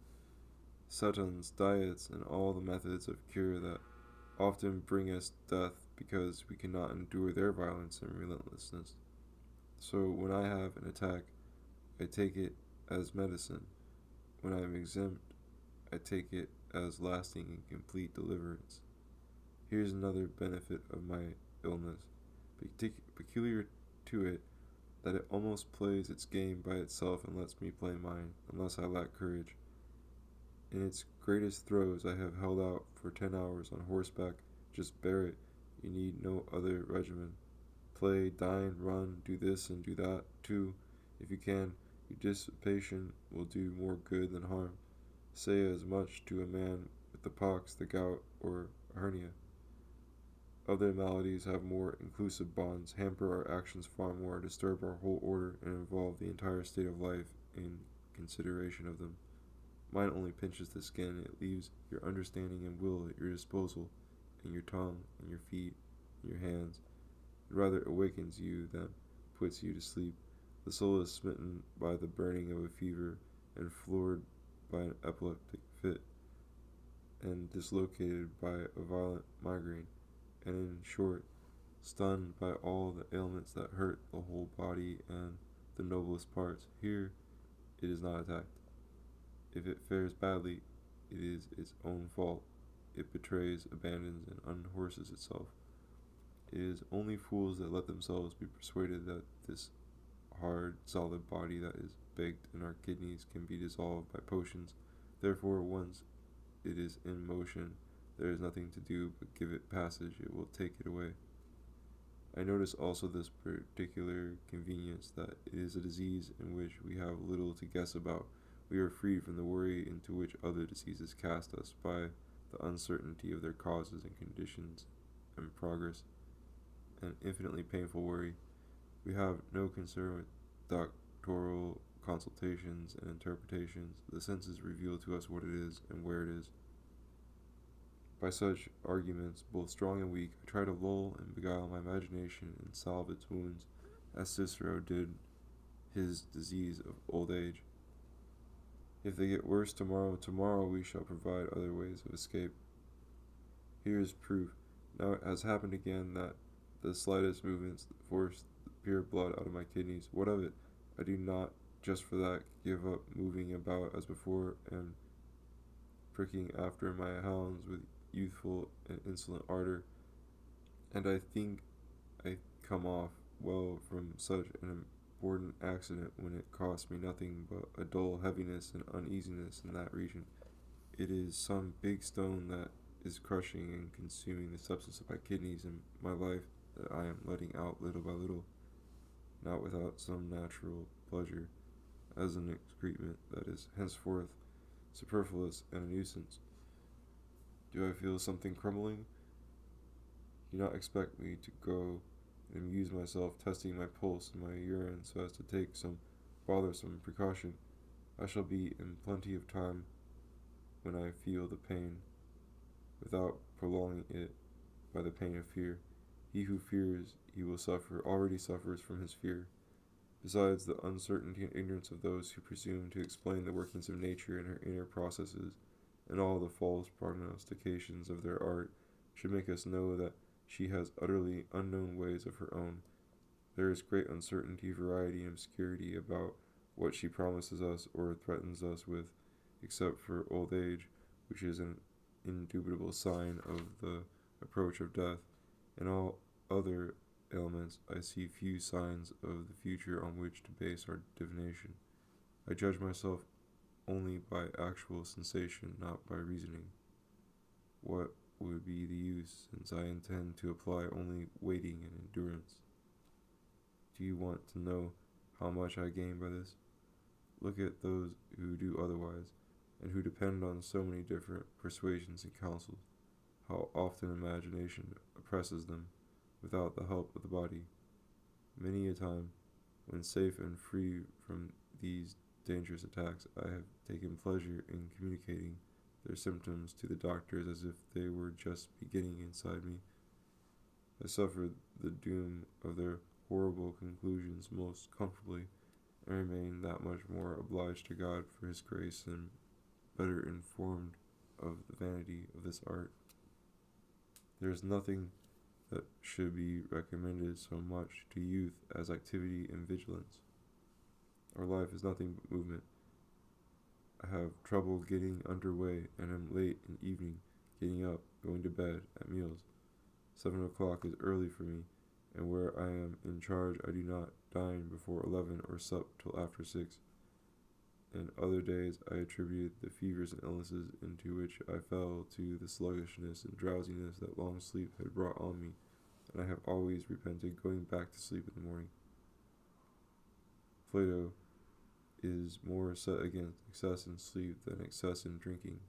setons, diets, and all the methods of cure that often bring us death because we cannot endure their violence and relentlessness? So when I have an attack, I take it as medicine. When I am exempt, I take it as lasting and complete deliverance. Here's another benefit of my illness, peculiar to it, that it almost plays its game by itself and lets me play mine, unless I lack courage. In its greatest throes I have held out for 10 hours on horseback, just bear it, You need no other regimen. Play, dine, run, do this and do that, too, if you can. Your dissipation will do more good than harm. Say as much to a man with the pox, the gout, or a hernia. Other maladies have more inclusive bonds, hamper our actions far more, disturb our whole order, and involve the entire state of life in consideration of them. Mine only pinches the skin. It leaves your understanding and will at your disposal, and your tongue, and your feet, and your hands. It rather awakens you than puts you to sleep. The soul is smitten by the burning of a fever, and floored by an epileptic fit, and dislocated by a violent migraine, and in short, stunned by all the ailments that hurt the whole body and the noblest parts. Here it is not attacked. If it fares badly, it is its own fault. It betrays, abandons, and unhorses itself. It is only fools that let themselves be persuaded that this hard, solid body that is baked in our kidneys can be dissolved by potions. Therefore, once it is in motion, there is nothing to do but give it passage. It will take it away. I notice also this particular convenience, that it is a disease in which we have little to guess about. We are freed from the worry into which other diseases cast us by the uncertainty of their causes and conditions and progress, an infinitely painful worry. We have no concern with doctoral consultations and interpretations. The senses reveal to us what it is and where it is. By such arguments, both strong and weak, I try to lull and beguile my imagination and salve its wounds, as Cicero did his disease of old age. If they get worse tomorrow we shall provide other ways of escape. Here is proof. Now it has happened again that the slightest movements force the pure blood out of my kidneys. What of it? I do not, just for that, give up moving about as before, and pricking after my hounds with youthful and insolent ardor, and I think I come off well from such an important accident when it costs me nothing but a dull heaviness and uneasiness in that region. It is some big stone that is crushing and consuming the substance of my kidneys and my life that I am letting out little by little, not without some natural pleasure, as an excrement that is henceforth superfluous and a nuisance. Do I feel something crumbling? Do not expect me to go and amuse myself testing my pulse and my urine so as to take some bothersome precaution. I shall be in plenty of time when I feel the pain, without prolonging it by the pain of fear. He who fears he will suffer already suffers from his fear. Besides, the uncertainty and ignorance of those who presume to explain the workings of nature and her inner processes, and all the false prognostications of their art, should make us know that she has utterly unknown ways of her own. There is great uncertainty, variety, and obscurity about what she promises us or threatens us with, except for old age, which is an indubitable sign of the approach of death. In all other ailments, I see few signs of the future on which to base our divination. I judge myself only by actual sensation, not by reasoning. What would be the use, since I intend to apply only waiting and endurance? Do you want to know how much I gain by this? Look at those who do otherwise, and who depend on so many different persuasions and counsels, how often imagination oppresses them without the help of the body. Many a time, when safe and free from these dangerous attacks, I have taken pleasure in communicating their symptoms to the doctors as if they were just beginning inside me. I suffered the doom of their horrible conclusions most comfortably, and remain that much more obliged to God for his grace and better informed of the vanity of this art. There is nothing that should be recommended so much to youth as activity and vigilance. Our life is nothing but movement. I have trouble getting under way, and am late in evening, getting up, going to bed, at meals. 7 o'clock is early for me, and where I am in charge I do not dine before 11 or sup till after 6. In other days I attributed the fevers and illnesses into which I fell to the sluggishness and drowsiness that long sleep had brought on me. and I have always repented going back to sleep in the morning. Plato is more set against excess in sleep than excess in drinking.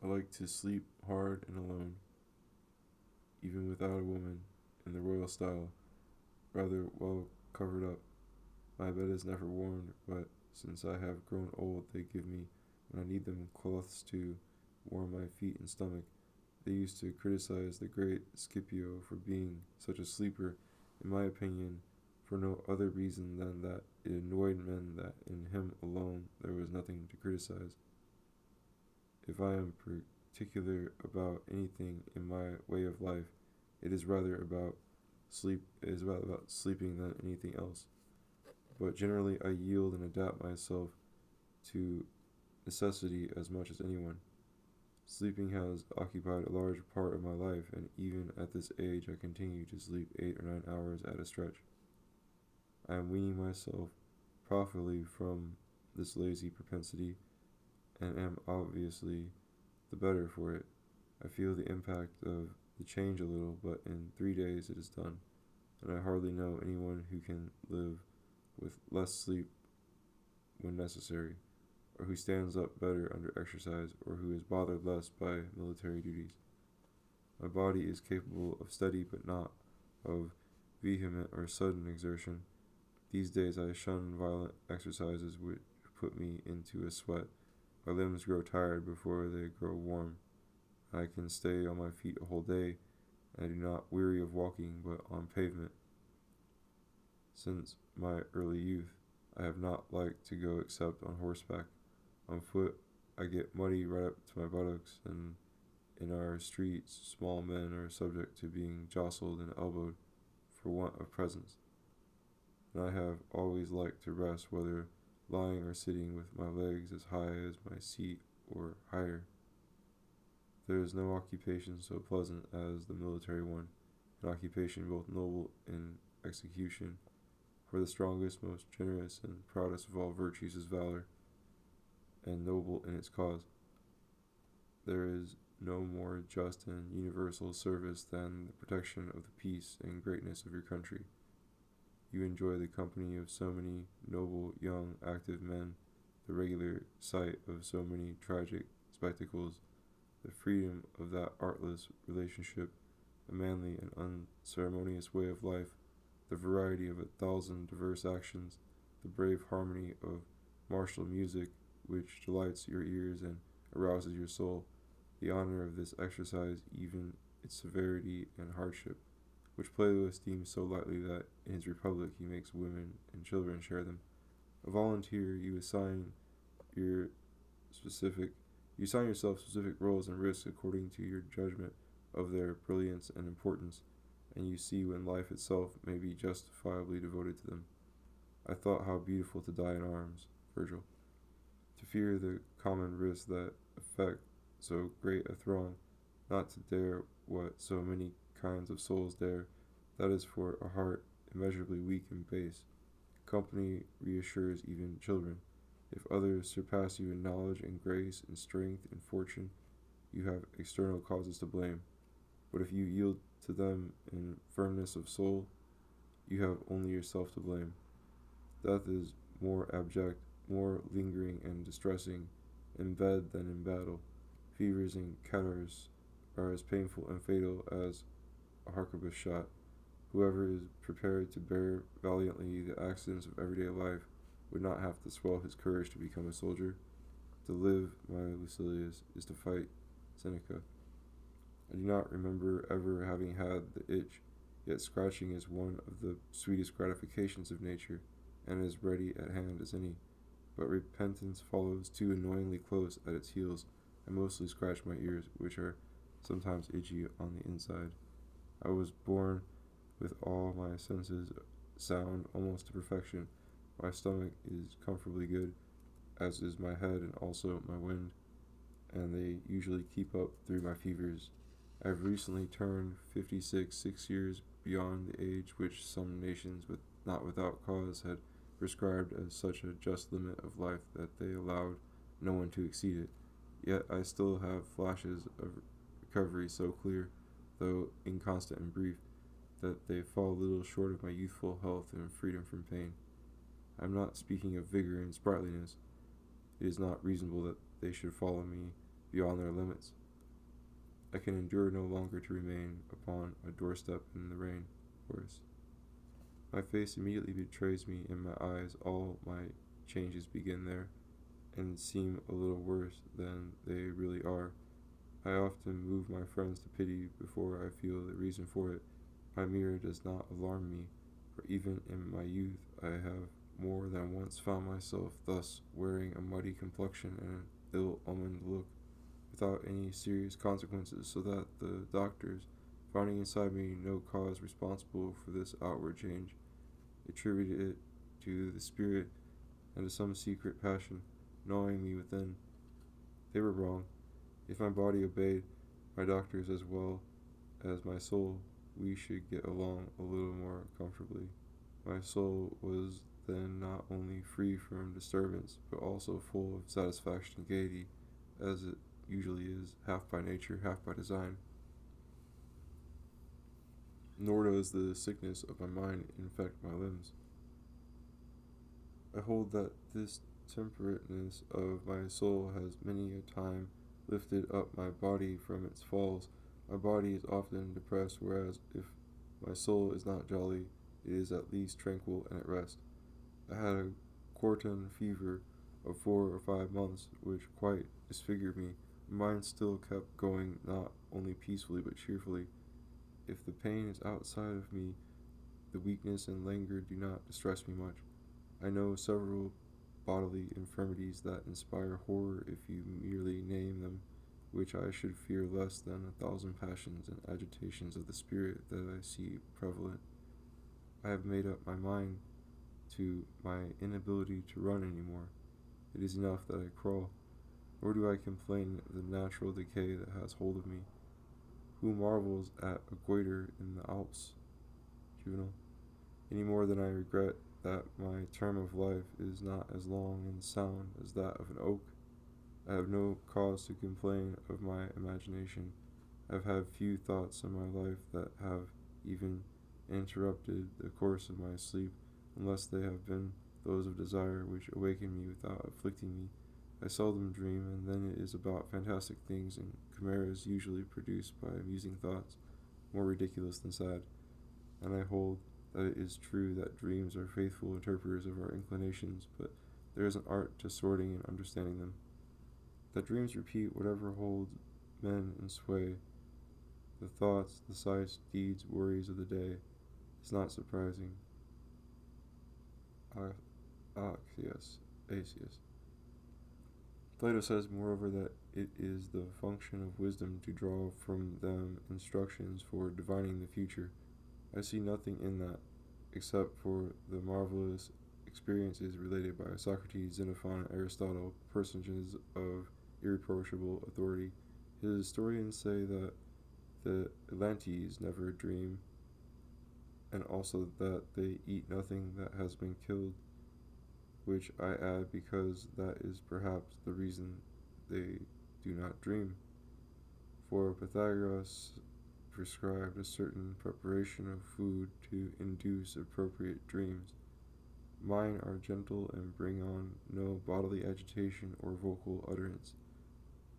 I like to sleep hard and alone, even without a woman, in the royal style, rather well covered up. My bed is never warmed, but since I have grown old, they give me, when I need them, cloths to warm my feet and stomach. They used to criticize the great Scipio for being such a sleeper, in my opinion, for no other reason than that it annoyed men that in him alone there was nothing to criticize. If I am particular about anything in my way of life, it is rather about sleeping than anything else. But generally I yield and adapt myself to necessity as much as anyone. Sleeping has occupied a large part of my life, and even at this age I continue to sleep 8 or 9 hours at a stretch. I am weaning myself profitably from this lazy propensity, and am obviously the better for it. I feel the impact of the change a little, but in 3 days it is done, and I hardly know anyone who can live with less sleep when necessary, or who stands up better under exercise, or who is bothered less by military duties. My body is capable of steady but not of vehement or sudden exertion. These days I shun violent exercises which put me into a sweat. My limbs grow tired before they grow warm. I can stay on my feet a whole day, and I do not weary of walking but on pavement. Since my early youth, I have not liked to go except on horseback. On foot, I get muddy right up to my buttocks, and in our streets, small men are subject to being jostled and elbowed for want of presence. And I have always liked to rest, whether lying or sitting, with my legs as high as my seat or higher. There is no occupation so pleasant as the military one, an occupation both noble in execution, for the strongest, most generous, and proudest of all virtues is valor, and noble in its cause. There is no more just and universal service than the protection of the peace and greatness of your country. You enjoy the company of so many noble, young, active men, the regular sight of so many tragic spectacles, the freedom of that artless relationship, the manly and unceremonious way of life, the variety of 1,000 diverse actions, the brave harmony of martial music which delights your ears and arouses your soul, the honor of this exercise, even its severity and hardship, which Plato esteems so lightly that in his Republic he makes women and children share them. A volunteer, you assign yourself specific roles and risks according to your judgment of their brilliance and importance, and you see when life itself may be justifiably devoted to them. I thought how beautiful to die in arms, Virgil. To fear the common risks that affect so great a throng, not to dare what so many kinds of souls dare, that is for a heart immeasurably weak and base. Company reassures even children. If others surpass you in knowledge and grace and strength and fortune, you have external causes to blame. But if you yield to them in firmness of soul, you have only yourself to blame. Death is more abject, more lingering and distressing in bed than in battle. Fevers and catarrhs are as painful and fatal as a harquebus shot. Whoever is prepared to bear valiantly the accidents of everyday life would not have to swell his courage to become a soldier. To live, my Lucilius, is to fight, Seneca. I do not remember ever having had the itch, yet scratching is one of the sweetest gratifications of nature, and as ready at hand as any. But repentance follows too annoyingly close at its heels. I mostly scratch my ears, which are sometimes itchy on the inside. I was born with all my senses sound almost to perfection. My stomach is comfortably good, as is my head and also my wind, and they usually keep up through my fevers. I have recently turned 56, 6 years beyond the age which some nations, not without cause, had prescribed as such a just limit of life that they allowed no one to exceed it. Yet I still have flashes of recovery so clear, though inconstant and brief, that they fall little short of my youthful health and freedom from pain. I am not speaking of vigor and sprightliness. It is not reasonable that they should follow me beyond their limits. I can endure no longer to remain upon a doorstep in the rain. Horace. My face immediately betrays me, and my eyes, all my changes begin there, and seem a little worse than they really are. I often move my friends to pity before I feel the reason for it. My mirror does not alarm me, for even in my youth I have more than once found myself thus wearing a muddy complexion and an ill-omened look, without any serious consequences, so that the doctors, finding inside me no cause responsible for this outward change, attributed it to the spirit and to some secret passion gnawing me within. They were wrong. If my body obeyed my doctors as well as my soul, we should get along a little more comfortably. My soul was then not only free from disturbance, but also full of satisfaction and gaiety, as it usually is, half by nature, half by design. Nor does the sickness of my mind infect my limbs. I hold that this temperateness of my soul has many a time lifted up my body from its falls. My body is often depressed, whereas if my soul is not jolly, it is at least tranquil and at rest. I had a quartan fever of 4 or 5 months, which quite disfigured me. My mind still kept going, not only peacefully but cheerfully. If the pain is outside of me, the weakness and languor do not distress me much. I know several bodily infirmities that inspire horror if you merely name them, which I should fear less than 1,000 passions and agitations of the spirit that I see prevalent. I have made up my mind to my inability to run any more. It is enough that I crawl, nor do I complain of the natural decay that has hold of me. Who marvels at a goiter in the Alps, Juvenal, any more than I regret that my term of life is not as long and sound as that of an oak? I have no cause to complain of my imagination. I have had few thoughts in my life that have even interrupted the course of my sleep, unless they have been those of desire which awaken me without afflicting me. I seldom dream, and then it is about fantastic things and chimeras usually produced by amusing thoughts, more ridiculous than sad. And I hold that it is true that dreams are faithful interpreters of our inclinations, but there is an art to sorting and understanding them. That dreams repeat whatever holds men in sway, the thoughts, the sights, deeds, worries of the day, is not surprising. Axios. Plato says, moreover, that it is the function of wisdom to draw from them instructions for divining the future. I see nothing in that, except for the marvelous experiences related by Socrates, Xenophon, and Aristotle, personages of irreproachable authority. His historians say that the Atlantes never dream, and also that they eat nothing that has been killed, which I add because that is perhaps the reason they do not dream. For Pythagoras prescribed a certain preparation of food to induce appropriate dreams. Mine are gentle and bring on no bodily agitation or vocal utterance.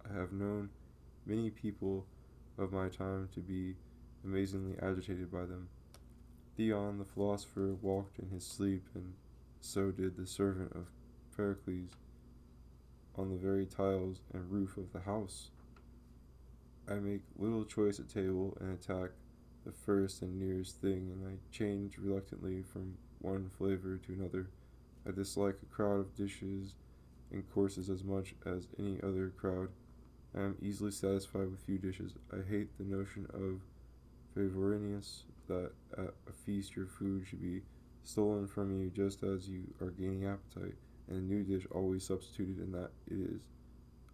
I have known many people of my time to be amazingly agitated by them. Theon the philosopher walked in his sleep, and so did the servant of Pericles on the very tiles and roof of the house. I make little choice at table and attack the first and nearest thing, and I change reluctantly from one flavor to another. I dislike a crowd of dishes and courses as much as any other crowd. I am easily satisfied with few dishes. I hate the notion of Favorinus, that at a feast your food should be stolen from you just as you are gaining appetite, and a new dish always substituted, and that it is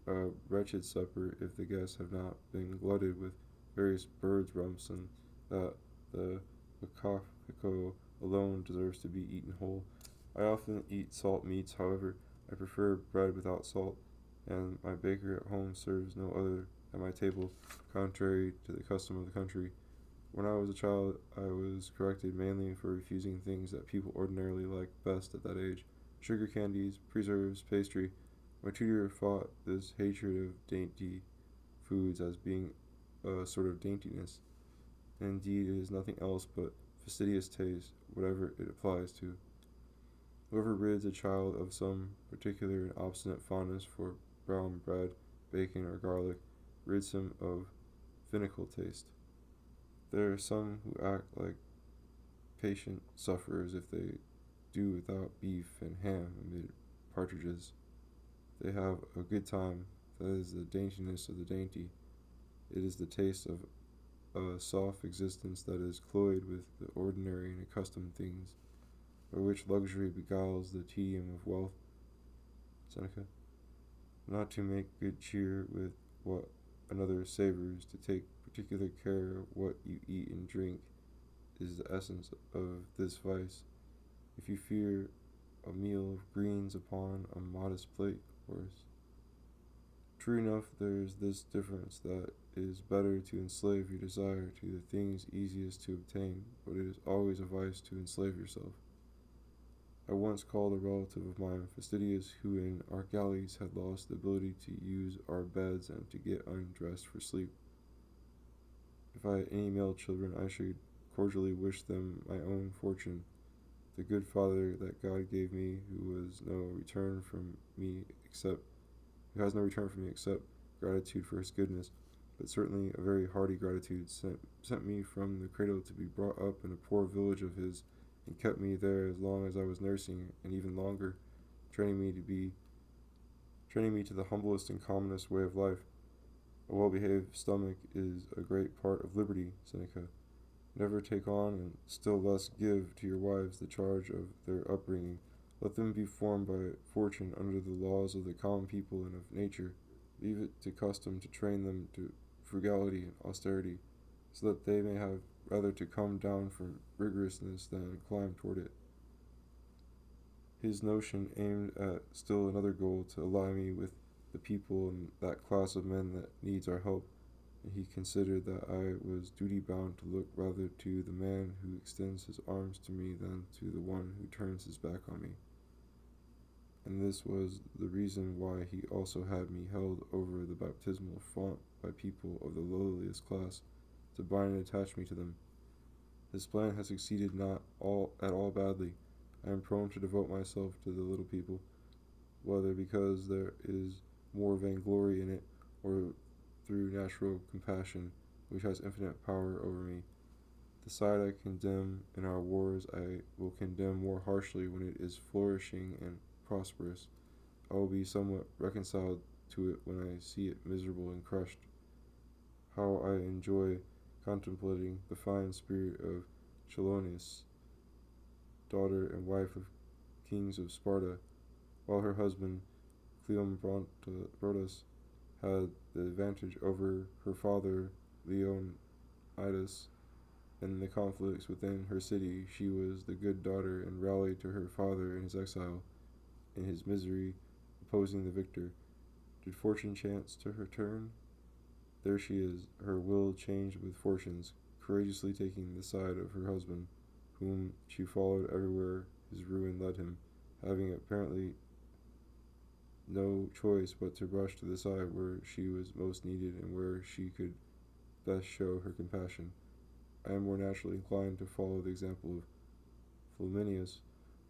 a wretched supper if the guests have not been glutted with various birds' rumps, and that the macaco alone deserves to be eaten whole. I often eat salt meats, however. I prefer bread without salt, and my baker at home serves no other at my table, contrary to the custom of the country. When I was a child, I was corrected mainly for refusing things that people ordinarily like best at that age: sugar candies, preserves, pastry. My tutor fought this hatred of dainty foods as being a sort of daintiness. And indeed, it is nothing else but fastidious taste, whatever it applies to. Whoever rids a child of some particular and obstinate fondness for brown bread, bacon, or garlic rids him of finical taste. There are some who act like patient sufferers if they do without beef and ham amid partridges. They have a good time. That is the daintiness of the dainty. It is the taste of a soft existence that is cloyed with the ordinary and accustomed things, by which luxury beguiles the tedium of wealth. Seneca. Not to make good cheer with what another savours, to take particular care of what you eat and drink, is the essence of this vice. If you fear a meal of greens upon a modest plate, worse. True enough, there is this difference, that it is better to enslave your desire to the things easiest to obtain, but it is always a vice to enslave yourself. I once called a relative of mine fastidious, who in our galleys had lost the ability to use our beds and to get undressed for sleep. If I had any male children, I should cordially wish them my own fortune, the good father that God gave me, who has no return from me except gratitude for his goodness, but certainly a very hearty gratitude, sent me from the cradle to be brought up in a poor village of his, and kept me there as long as I was nursing, and even longer, training me to the humblest and commonest way of life. A well-behaved stomach is a great part of liberty, Seneca. Never take on, and still less give, to your wives the charge of their upbringing. Let them be formed by fortune under the laws of the common people and of nature. Leave it to custom to train them to frugality and austerity, so that they may have rather to come down from rigorousness than climb toward it. His notion aimed at still another goal, to ally me with the people and that class of men that needs our help, and he considered that I was duty bound to look rather to the man who extends his arms to me than to the one who turns his back on me. And this was the reason why he also had me held over the baptismal font by people of the lowliest class, to bind and attach me to them. His plan has succeeded not at all badly. I am prone to devote myself to the little people, whether because there is more vainglory in it, or through natural compassion, which has infinite power over me. The side I condemn in our wars I will condemn more harshly when it is flourishing and prosperous. I will be somewhat reconciled to it when I see it miserable and crushed. How I enjoy contemplating the fine spirit of Chelonius, daughter and wife of kings of Sparta, while her husband Cleombrotus had the advantage over her father Leonidas. In the conflicts within her city, she was the good daughter, and rallied to her father in his exile, in his misery, opposing the victor. Did fortune chance to her turn? There she is, her will changed with fortune's, courageously taking the side of her husband, whom she followed everywhere his ruin led him, having apparently no choice but to rush to the side where she was most needed and where she could best show her compassion. I am more naturally inclined to follow the example of Flaminius,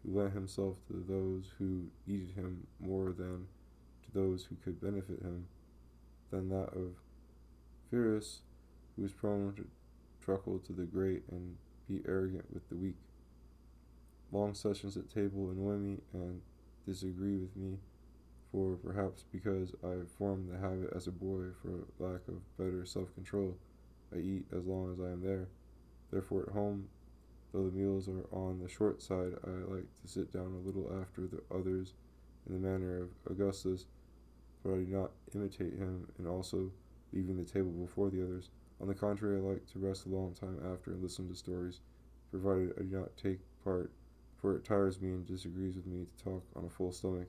who lent himself to those who needed him more than to those who could benefit him, than that of Pyrrhus, who was prone to truckle to the great and be arrogant with the weak. Long sessions at table annoy me and disagree with me, for perhaps because I formed the habit as a boy for lack of better self-control. I eat as long as I am there. Therefore at home, though the meals are on the short side, I like to sit down a little after the others in the manner of Augustus, but I do not imitate him in also leaving the table before the others. On the contrary, I like to rest a long time after and listen to stories, provided I do not take part, for it tires me and disagrees with me to talk on a full stomach.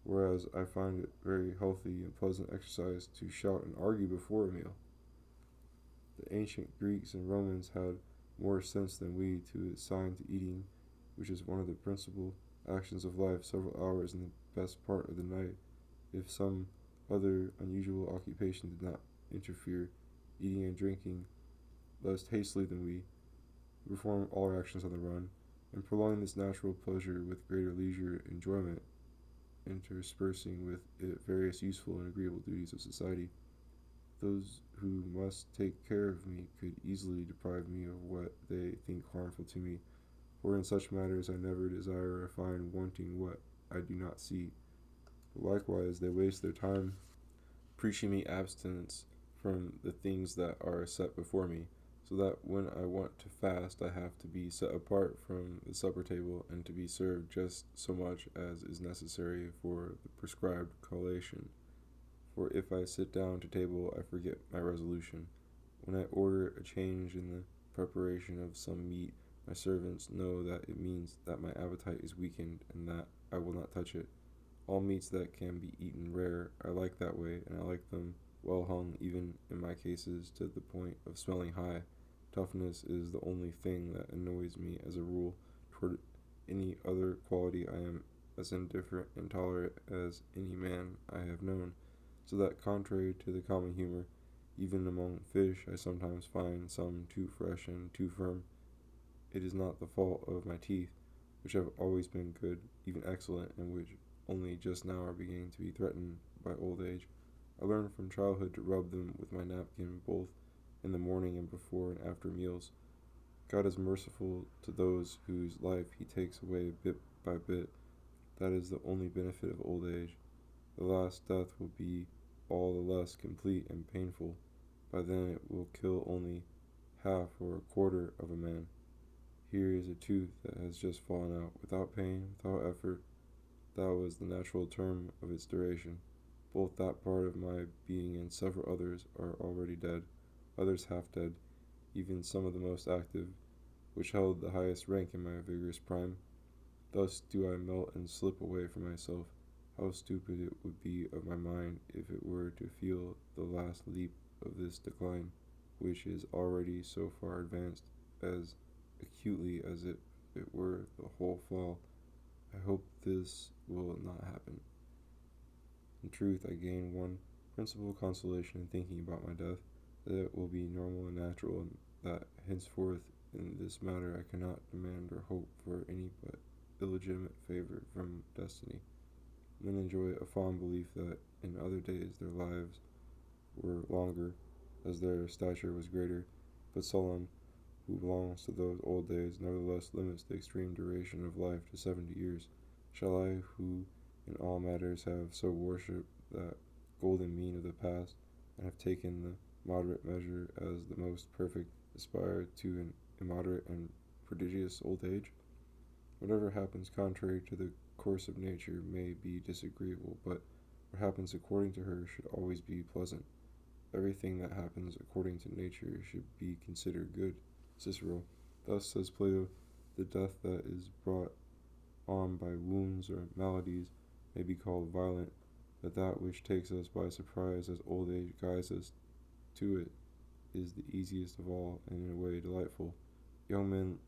whereas I find it very healthy and pleasant exercise to shout and argue before a meal. The ancient Greeks and Romans had more sense than we to assign to eating, which is one of the principal actions of life, several hours in the best part of the night, if some other unusual occupation did not interfere, eating and drinking less hastily than we perform all our actions on the run, and prolonging this natural pleasure with greater leisure enjoyment, interspersing with it various useful and agreeable duties of society. Those who must take care of me could easily deprive me of what they think harmful to me, for in such matters I never desire or find wanting what I do not see. But likewise, they waste their time preaching me abstinence from the things that are set before me, so that when I want to fast, I have to be set apart from the supper table and to be served just so much as is necessary for the prescribed collation. For if I sit down to table, I forget my resolution. When I order a change in the preparation of some meat, my servants know that it means that my appetite is weakened and that I will not touch it. All meats that can be eaten rare I like that way, and I like them well hung, even in my cases to the point of smelling high. Toughness is the only thing that annoys me as a rule. Toward any other quality I am as indifferent and tolerant as any man I have known, so that contrary to the common humor, even among fish I sometimes find some too fresh and too firm. It is not the fault of my teeth, which have always been good, even excellent, and which only just now are beginning to be threatened by old age. I learned from childhood to rub them with my napkin both in the morning and before and after meals. God is merciful to those whose life he takes away bit by bit. That is the only benefit of old age. The last death will be all the less complete and painful. By then it will kill only half or a quarter of a man. Here is a tooth that has just fallen out, without pain, without effort. That was the natural term of its duration. Both that part of my being and several others are already dead, others half dead, even some of the most active, which held the highest rank in my vigorous prime. Thus do I melt and slip away from myself. How stupid it would be of my mind if it were to feel the last leap of this decline, which is already so far advanced, as acutely as if it were the whole fall. I hope this will not happen. In truth, I gain one principal consolation in thinking about my death, that it will be normal and natural, and that henceforth in this matter I cannot demand or hope for any but illegitimate favor from destiny. Men enjoy a fond belief that in other days their lives were longer, as their stature was greater, but Solon, who belongs to those old days, nevertheless limits the extreme duration of life to 70 years. Shall I, who in all matters have so worshipped that golden mean of the past, and have taken the moderate measure as the most perfect, aspire to an immoderate and prodigious old age? Whatever happens contrary to the course of nature may be disagreeable, but what happens according to her should always be pleasant. Everything that happens according to nature should be considered good. Cicero. Thus, says Plato, the death that is brought on by wounds or maladies may be called violent, but that which takes us by surprise as old age guides us to it is the easiest of all and in a way delightful. Young men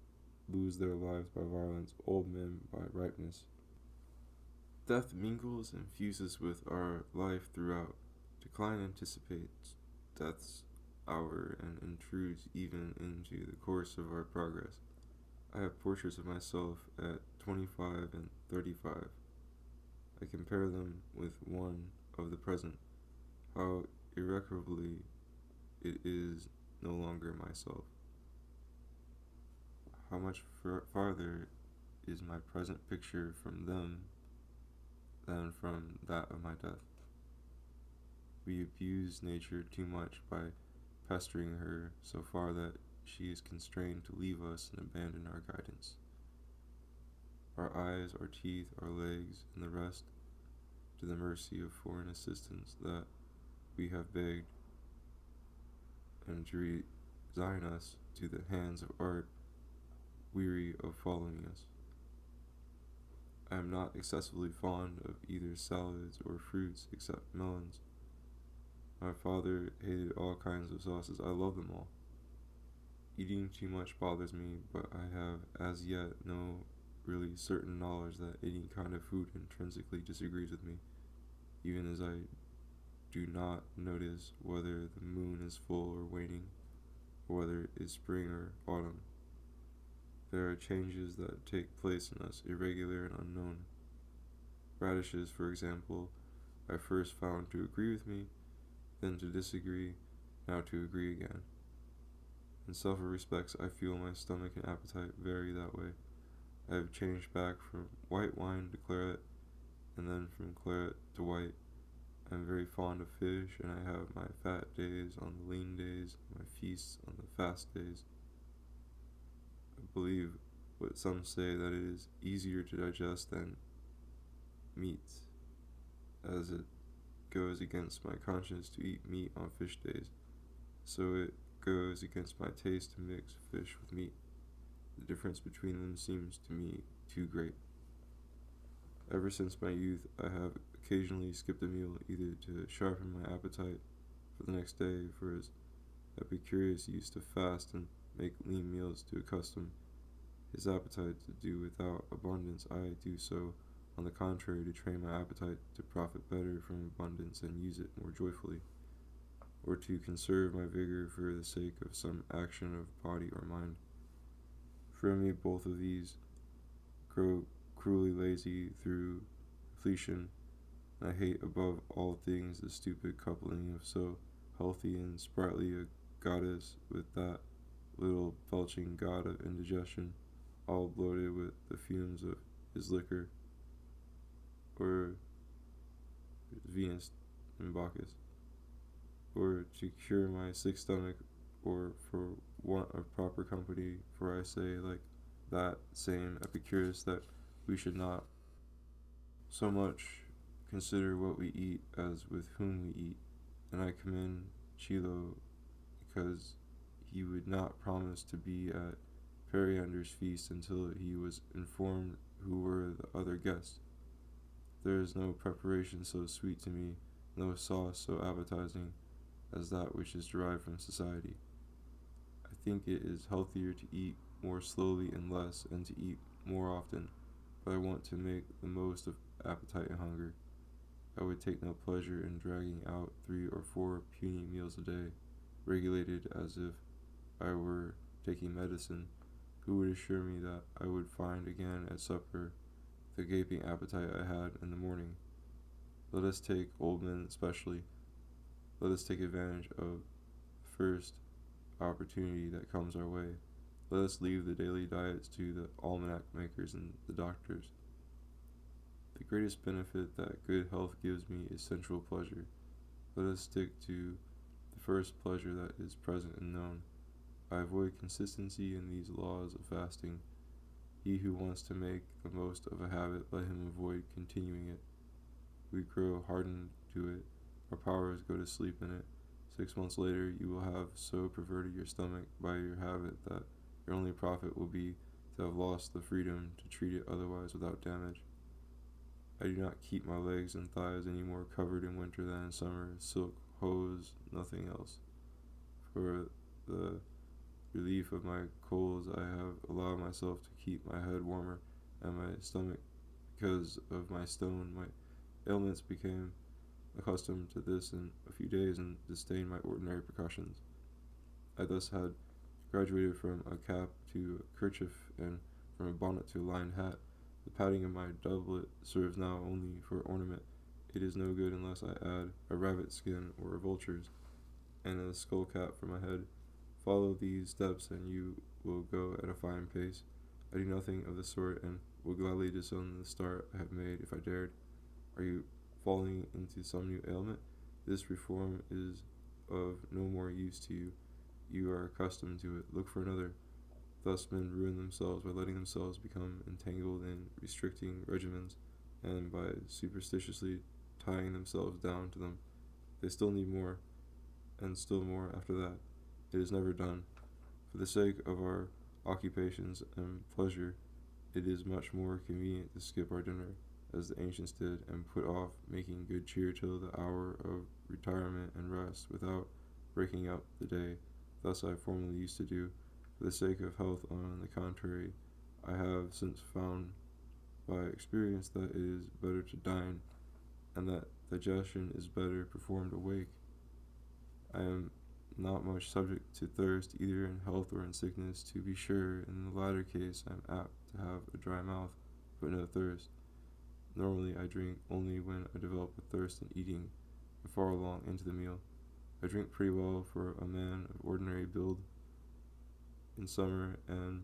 lose their lives by violence, old men by ripeness. Death mingles and fuses with our life throughout. Decline anticipates death's hour and intrudes even into the course of our progress. I have portraits of myself at 25 and 35. I compare them with one of the present. How irrecoverably it is no longer myself. How much farther is my present picture from them than from that of my death. We abuse nature too much by pestering her so far that she is constrained to leave us and abandon our guidance. Our eyes, our teeth, our legs, and the rest to the mercy of foreign assistance that we have begged, and to resign us to the hands of art, weary of following us. I am not excessively fond of either salads or fruits except melons. My father hated all kinds of sauces. I love them all. Eating too much bothers me, but I have as yet no really certain knowledge that any kind of food intrinsically disagrees with me, even as I do not notice whether the moon is full or waning, or whether it is spring or autumn. There are changes that take place in us, irregular and unknown. Radishes, for example, I first found to agree with me, then to disagree, now to agree again. In several respects, I feel my stomach and appetite vary that way. I have changed back from white wine to claret, and then from claret to white. I am very fond of fish, and I have my fat days on the lean days, my feasts on the fast days. I believe what some say that it is easier to digest than meats, as it goes against my conscience to eat meat on fish days, so it goes against my taste to mix fish with meat. The difference between them seems to me too great. Ever since my youth, I have occasionally skipped a meal either to sharpen my appetite for the next day, for as Epicurus used to fast and make lean meals to accustom his appetite to do without abundance, I do so, on the contrary, to train my appetite to profit better from abundance and use it more joyfully, or to conserve my vigor for the sake of some action of body or mind. From me both of these grow cruelly lazy through affliction, and I hate above all things the stupid coupling of so healthy and sprightly a goddess with that little belching god of indigestion, all bloated with the fumes of his liquor, or Venus and Bacchus, or to cure my sick stomach, or for want of proper company, for I say, like that same Epicurus, that we should not so much consider what we eat as with whom we eat. And I commend Chilo, because he would not promise to be at Periander's feast until he was informed who were the other guests. There is no preparation so sweet to me, no sauce so appetizing as that which is derived from society. I think it is healthier to eat more slowly and less, and to eat more often, but I want to make the most of appetite and hunger. I would take no pleasure in dragging out 3 or 4 puny meals a day, regulated as if I were taking medicine. Who would assure me that I would find again at supper the gaping appetite I had in the morning? Let us take old men especially. Let us take advantage of the first opportunity that comes our way. Let us leave the daily diets to the almanac makers and the doctors. The greatest benefit that good health gives me is sensual pleasure. Let us stick to the first pleasure that is present and known. I avoid consistency in these laws of fasting. He who wants to make the most of a habit, let him avoid continuing it. We grow hardened to it. Our powers go to sleep in it. 6 months later, you will have so perverted your stomach by your habit that your only profit will be to have lost the freedom to treat it otherwise without damage. I do not keep my legs and thighs any more covered in winter than in summer. Silk, hose, nothing else. For the relief of my colds, I have allowed myself to keep my head warmer and my stomach, because of my stone. My ailments became accustomed to this in a few days and disdained my ordinary precautions. I thus had graduated from a cap to a kerchief, and from a bonnet to a lined hat. The padding of my doublet serves now only for ornament. It is no good unless I add a rabbit skin or a vulture's, and a skull cap for my head. Follow these steps, and you will go at a fine pace. I do nothing of the sort, and would gladly disown the start I have made if I dared. Are you falling into some new ailment? This reform is of no more use to you. You are accustomed to it. Look for another. Thus men ruin themselves by letting themselves become entangled in restricting regimens, and by superstitiously tying themselves down to them. They still need more, and still more after that. It is never done. For the sake of our occupations and pleasure, it is much more convenient to skip our dinner, as the ancients did, and put off making good cheer till the hour of retirement and rest, without breaking up the day. Thus I formerly used to do. For the sake of health, on the contrary, I have since found by experience that it is better to dine, and that digestion is better performed awake. I am not much subject to thirst, either in health or in sickness. To be sure, in the latter case I am apt to have a dry mouth, but no thirst. Normally I drink only when I develop a thirst in eating, and far along into the meal. I drink pretty well for a man of ordinary build in summer, and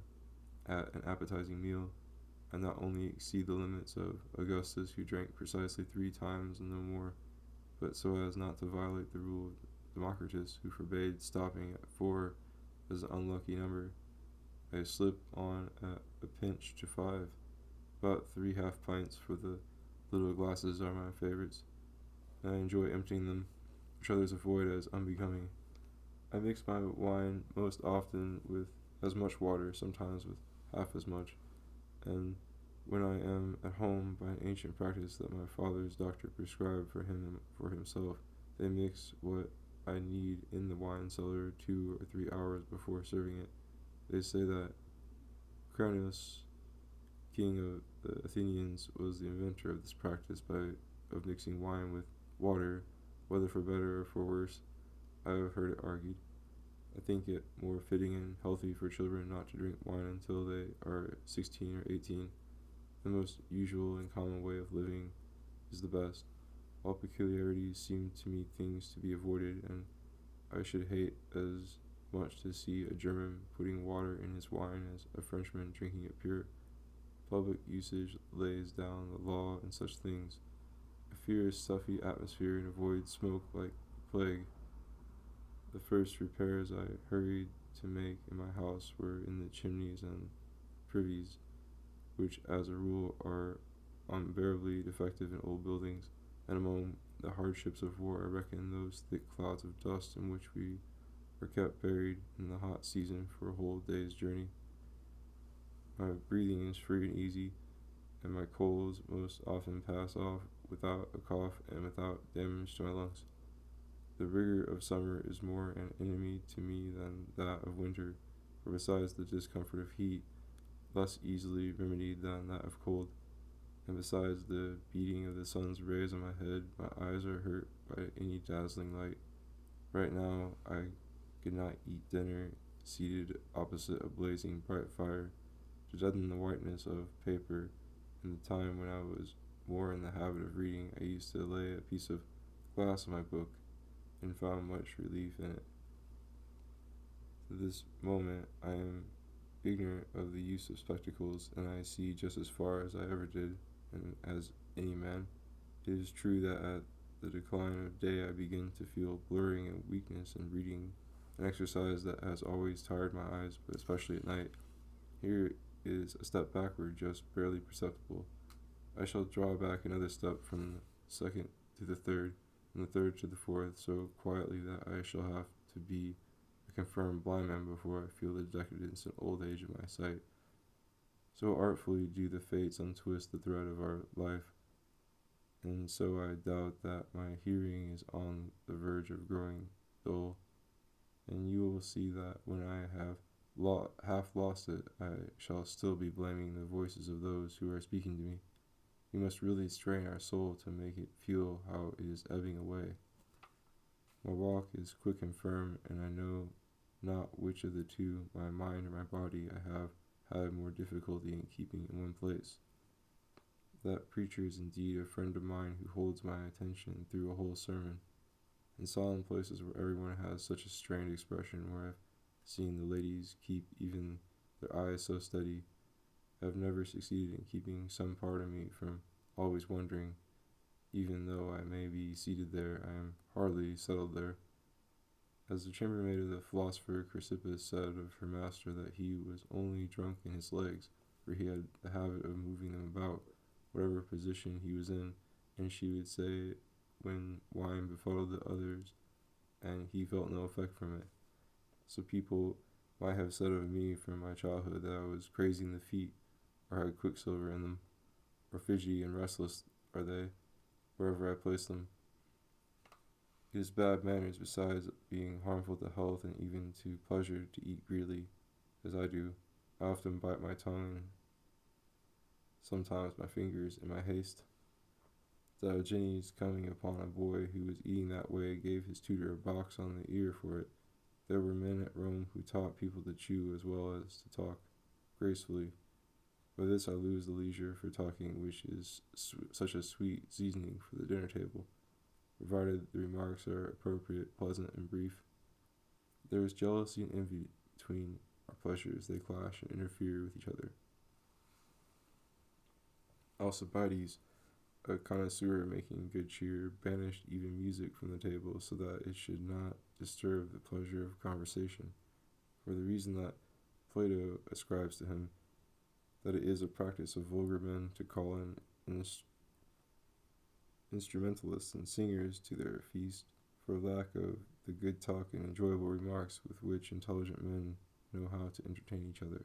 at an appetizing meal. I not only exceed the limits of Augustus, who drank precisely 3 times and no more, but so as not to violate the rule of Democritus, who forbade stopping at 4 as an unlucky number. I slip on at a pinch to 5. About 3 half pints for the little glasses are my favorites, and I enjoy emptying them, which others avoid as unbecoming. I mix my wine most often with as much water, sometimes with half as much, and when I am at home, by an ancient practice that my father's doctor prescribed for him and for himself, they mix what I need in the wine cellar 2 or 3 hours before serving it. They say that Cronos, king of the Athenians, was the inventor of this practice of mixing wine with water, whether for better or for worse. I have heard it argued. I think it more fitting and healthy for children not to drink wine until they are 16 or 18. The most usual and common way of living is the best. All peculiarities seem to me things to be avoided, and I should hate as much to see a German putting water in his wine as a Frenchman drinking it pure. Public usage lays down the law in such things. I fear a stuffy atmosphere and avoid smoke like the plague. The first repairs I hurried to make in my house were in the chimneys and privies, which as a rule are unbearably defective in old buildings, and among the hardships of war I reckon those thick clouds of dust in which we are kept buried in the hot season for a whole day's journey. My breathing is free and easy, and my colds most often pass off without a cough and without damage to my lungs. The rigor of summer is more an enemy to me than that of winter, for besides the discomfort of heat, less easily remedied than that of cold, and besides the beating of the sun's rays on my head, my eyes are hurt by any dazzling light. Right now I could not eat dinner seated opposite a blazing bright fire, to deaden the whiteness of paper. In the time when I was more in the habit of reading, I used to lay a piece of glass on my book, and found much relief in it. To this moment I am ignorant of the use of spectacles, and I see just as far as I ever did, and as any man. It is true that at the decline of day I begin to feel blurring and weakness in reading, an exercise that has always tired my eyes, but especially at night. Here is a step backward, just barely perceptible. I shall draw back another step from the second to the third, and the third to the fourth, so quietly that I shall have to be a confirmed blind man before I feel the decadence and old age of my sight. So artfully do the fates untwist the thread of our life, and so I doubt that my hearing is on the verge of growing dull, and you will see that when I have half lost it, I shall still be blaming the voices of those who are speaking to me. We must really strain our soul to make it feel how it is ebbing away. My walk is quick and firm, and I know not which of the two, my mind or my body, I have had more difficulty in keeping in one place. That preacher is indeed a friend of mine who holds my attention through a whole sermon. In solemn places where everyone has such a strained expression, where I've seen the ladies keep even their eyes so steady, I have never succeeded in keeping some part of me from always wondering. Even though I may be seated there, I am hardly settled there. As the chambermaid of the philosopher Chrysippus said of her master that he was only drunk in his legs, for he had the habit of moving them about, whatever position he was in, and she would say when wine befuddled the others, and he felt no effect from it. So people might have said of me from my childhood that I was crazy in the feet, or had quicksilver in them, or fidgety and restless are they, wherever I place them. It is bad manners, besides being harmful to health and even to pleasure, to eat greedily, as I do. I often bite my tongue and sometimes my fingers in my haste. Diogenes, coming upon a boy who was eating that way, gave his tutor a box on the ear for it. There were men at Rome who taught people to chew as well as to talk gracefully. By this I lose the leisure for talking, which is such a sweet seasoning for the dinner table, provided the remarks are appropriate, pleasant, and brief. There is jealousy and envy between our pleasures. They clash and interfere with each other. Alcibiades, a connoisseur making good cheer, banished even music from the table so that it should not disturb the pleasure of conversation, for the reason that Plato ascribes to him, that it is a practice of vulgar men to call in instrumentalists and singers to their feast, for lack of the good talk and enjoyable remarks with which intelligent men know how to entertain each other.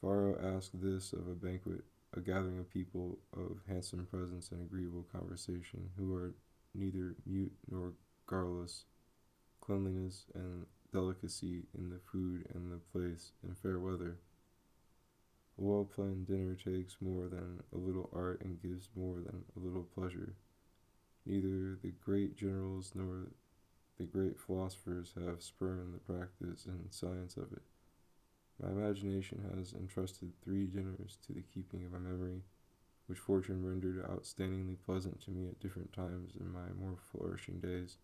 Varro asked this of a banquet, a gathering of people of handsome presence and agreeable conversation, who are neither mute nor garrulous, cleanliness and delicacy in the food and the place, in fair weather. A well-planned dinner takes more than a little art and gives more than a little pleasure. Neither the great generals nor the great philosophers have spurned the practice and science of it. My imagination has entrusted 3 dinners to the keeping of my memory, which fortune rendered outstandingly pleasant to me at different times in my more flourishing days,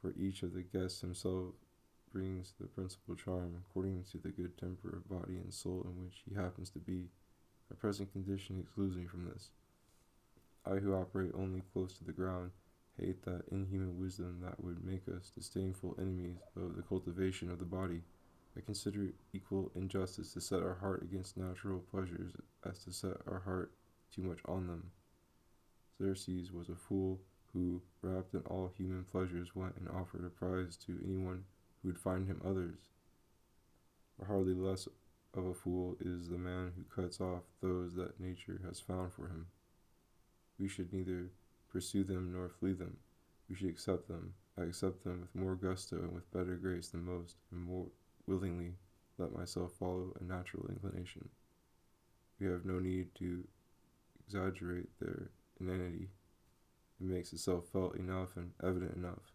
for each of the guests himself brings the principal charm according to the good temper of body and soul in which he happens to be. My present condition excludes me from this. I, who operate only close to the ground, hate that inhuman wisdom that would make us disdainful enemies of the cultivation of the body. I consider it equal injustice to set our heart against natural pleasures as to set our heart too much on them. Xerxes was a fool who, wrapped in all human pleasures, went and offered a prize to anyone who would find him others. But hardly less of a fool is the man who cuts off those that nature has found for him. We should neither pursue them nor flee them. We should accept them. I accept them with more gusto and with better grace than most, and more willingly let myself follow a natural inclination. We have no need to exaggerate their inanity. It makes itself felt enough and evident enough.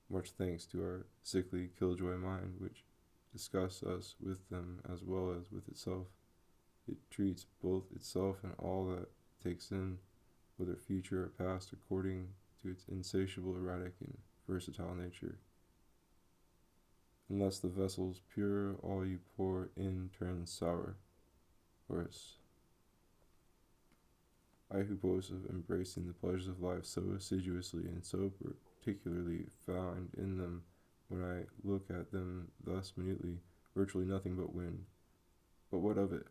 Much thanks to our sickly killjoy mind, which disgusts us with them as well as with itself. It treats both itself and all that it takes in, whether future or past, according to its insatiable, erratic, and versatile nature. Unless the vessel's pure, all you pour in turns sour. Horace. I, who boast of embracing the pleasures of life so assiduously and so particularly, find in them, when I look at them thus minutely, virtually nothing but wind. But what of it?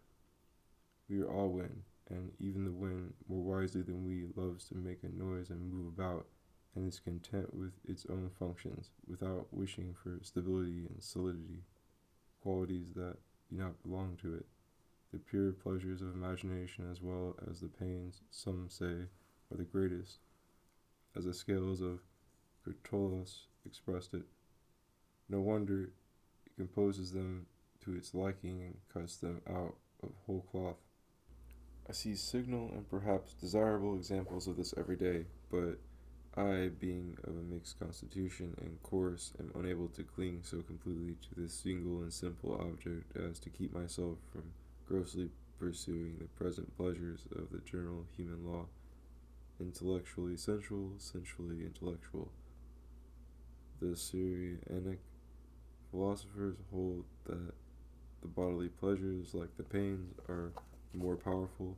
We are all wind, and even the wind, more wisely than we, loves to make a noise and move about, and is content with its own functions, without wishing for stability and solidity, qualities that do not belong to it. The pure pleasures of imagination, as well as the pains, some say, are the greatest, as the scales of Catullus expressed it. No wonder it composes them to its liking and cuts them out of whole cloth. I see signal and perhaps desirable examples of this every day, but I, being of a mixed constitution and coarse, am unable to cling so completely to this single and simple object as to keep myself from grossly pursuing the present pleasures of the general human law, intellectually sensual, sensually intellectual. The Cyrenaic philosophers hold that the bodily pleasures, like the pains, are more powerful,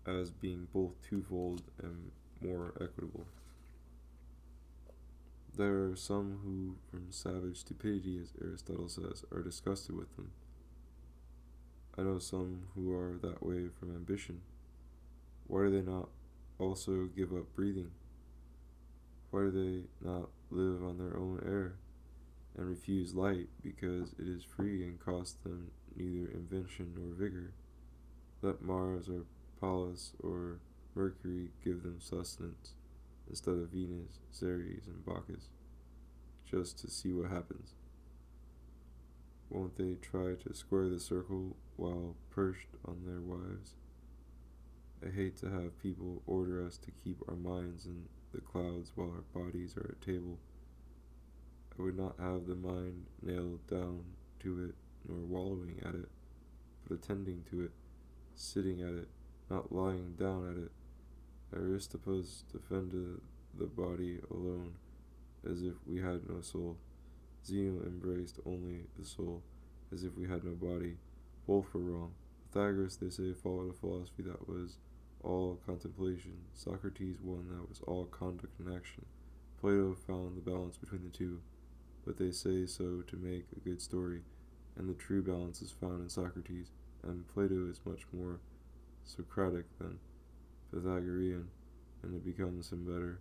as being both twofold and more equitable. There are some who, from savage stupidity, as Aristotle says, are disgusted with them. I know some who are that way from ambition. Why do they not also give up breathing? Why do they not live on their own air, and refuse light because it is free and costs them neither invention nor vigor? Let Mars or Pallas or Mercury give them sustenance, instead of Venus, Ceres, and Bacchus, just to see what happens. Won't they try to square the circle while perched on their wives? I hate to have people order us to keep our minds in the clouds while our bodies are at table. I would not have the mind nailed down to it, nor wallowing at it, but attending to it, sitting at it, not lying down at it. Aristippus defended the body alone, as if we had no soul. Zeno embraced only the soul, as if we had no body. Both were wrong. Pythagoras, they say, followed a philosophy that was all contemplation. Socrates one that was all conduct and action. Plato found the balance between the two, but they say so to make a good story, and the true balance is found in Socrates, and Plato is much more Socratic than Pythagorean, and it becomes him better.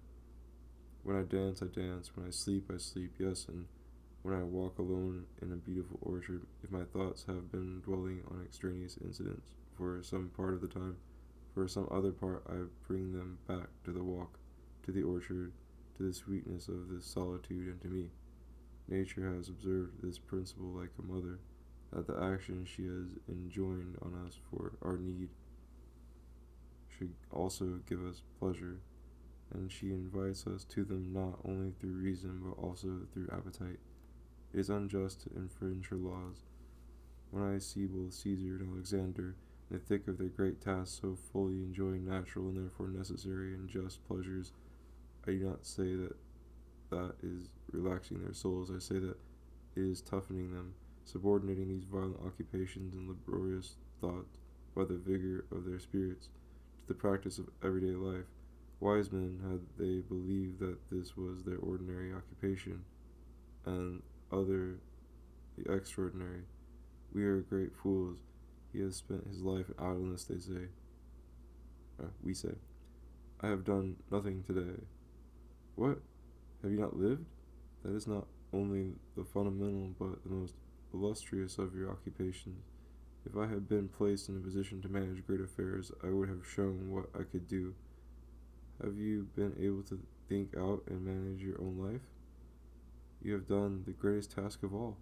When I dance, I dance. When I sleep, yes, and when I walk alone in a beautiful orchard, if my thoughts have been dwelling on extraneous incidents for some part of the time, for some other part I bring them back to the walk, to the orchard, to the sweetness of this solitude, and to me. Nature has observed this principle like a mother, that the action she has enjoined on us for our need should also give us pleasure, and she invites us to them not only through reason but also through appetite. It is unjust to infringe her laws. When I see both Caesar and Alexander, in the thick of their great tasks, so fully enjoying natural and therefore necessary and just pleasures, I do not say that that is relaxing their souls. I say that it is toughening them, subordinating these violent occupations and laborious thoughts by the vigor of their spirits to the practice of everyday life. Wise men, had they believed that this was their ordinary occupation, and other the extraordinary. We are great fools. He has spent his life in idleness, they say. We say. I have done nothing today. What? Have you not lived? That is not only the fundamental, but the most illustrious of your occupations. If I had been placed in a position to manage great affairs, I would have shown what I could do. Have you been able to think out and manage your own life? You have done the greatest task of all.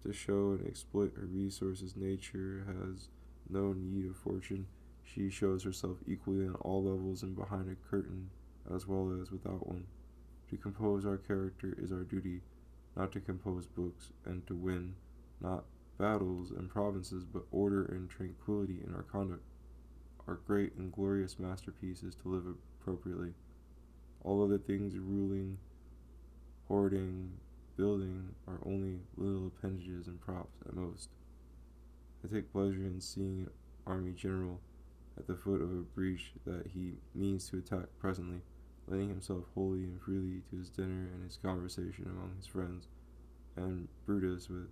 To show and exploit her resources, nature has no need of fortune. She shows herself equally on all levels and behind a curtain as well as without one. To compose our character is our duty, not to compose books, and to win, not battles and provinces, but order and tranquility in our conduct. Our great and glorious masterpiece is to live appropriately. All other things, ruling, hoarding, building, are only little appendages and props at most. I take pleasure in seeing an army general at the foot of a breach that he means to attack presently, lending himself wholly and freely to his dinner and his conversation among his friends, and Brutus, with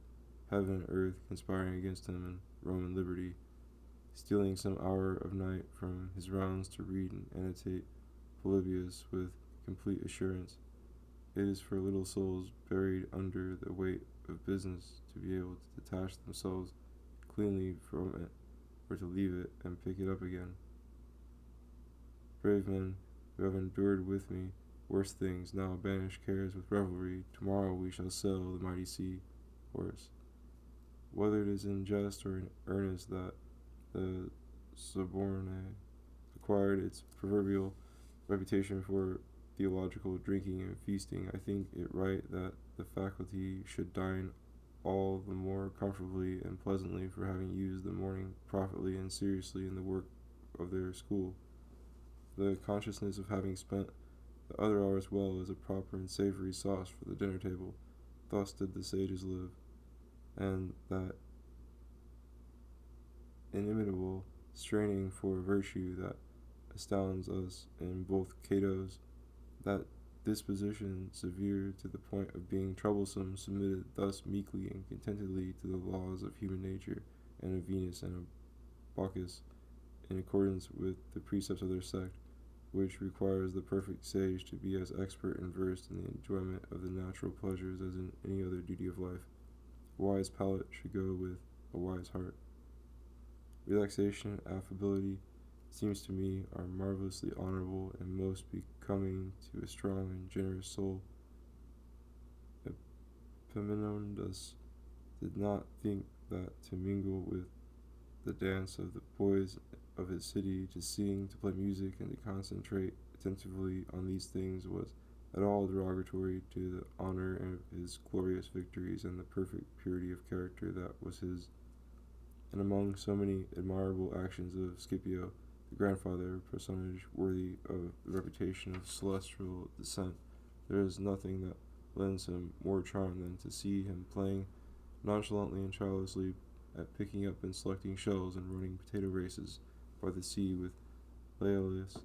heaven and earth conspiring against him and Roman liberty, stealing some hour of night from his rounds to read and annotate Polybius with complete assurance. It is for little souls buried under the weight of business to be able to detach themselves cleanly from it, or to leave it and pick it up again. Brave men who have endured with me worse things now banish cares with revelry. Tomorrow we shall sail the mighty sea. Horace. Whether it is in jest or in earnest that the Sorbonne acquired its proverbial reputation for theological drinking and feasting, I think it right that the faculty should dine all the more comfortably and pleasantly for having used the morning profitably and seriously in the work of their school. The consciousness of having spent the other hours well is a proper and savory sauce for the dinner table. Thus did the sages live, and that inimitable straining for virtue that astounds us in both Cato's, that disposition severe to the point of being troublesome, submitted thus meekly and contentedly to the laws of human nature and of Venus and of Bacchus, in accordance with the precepts of their sect, which requires the perfect sage to be as expert and versed in the enjoyment of the natural pleasures as in any other duty of life. A wise palate should go with a wise heart. Relaxation and affability, seems to me, are marvelously honorable and most becoming to a strong and generous soul. Epaminondas did not think that to mingle with the dance of the boys of his city, to sing, to play music, and to concentrate attentively on these things was at all derogatory to the honor of his glorious victories and the perfect purity of character that was his. And among so many admirable actions of Scipio, the grandfather, a personage worthy of the reputation of celestial descent, there is nothing that lends him more charm than to see him playing nonchalantly and childishly at picking up and selecting shells and running potato races by the sea with Laelius,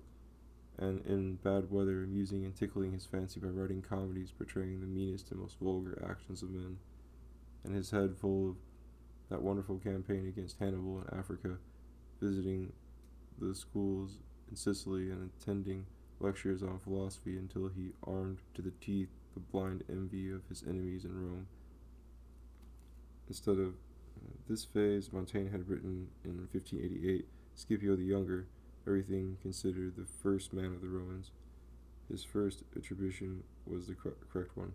and in bad weather amusing and tickling his fancy by writing comedies portraying the meanest and most vulgar actions of men, and his head full of that wonderful campaign against Hannibal in Africa, visiting the schools in Sicily and attending lectures on philosophy until he armed to the teeth the blind envy of his enemies in Rome. Instead of this phase, Montaigne had written in 1588, Scipio the Younger, everything considered the first man of the Romans. His first attribution was the correct one.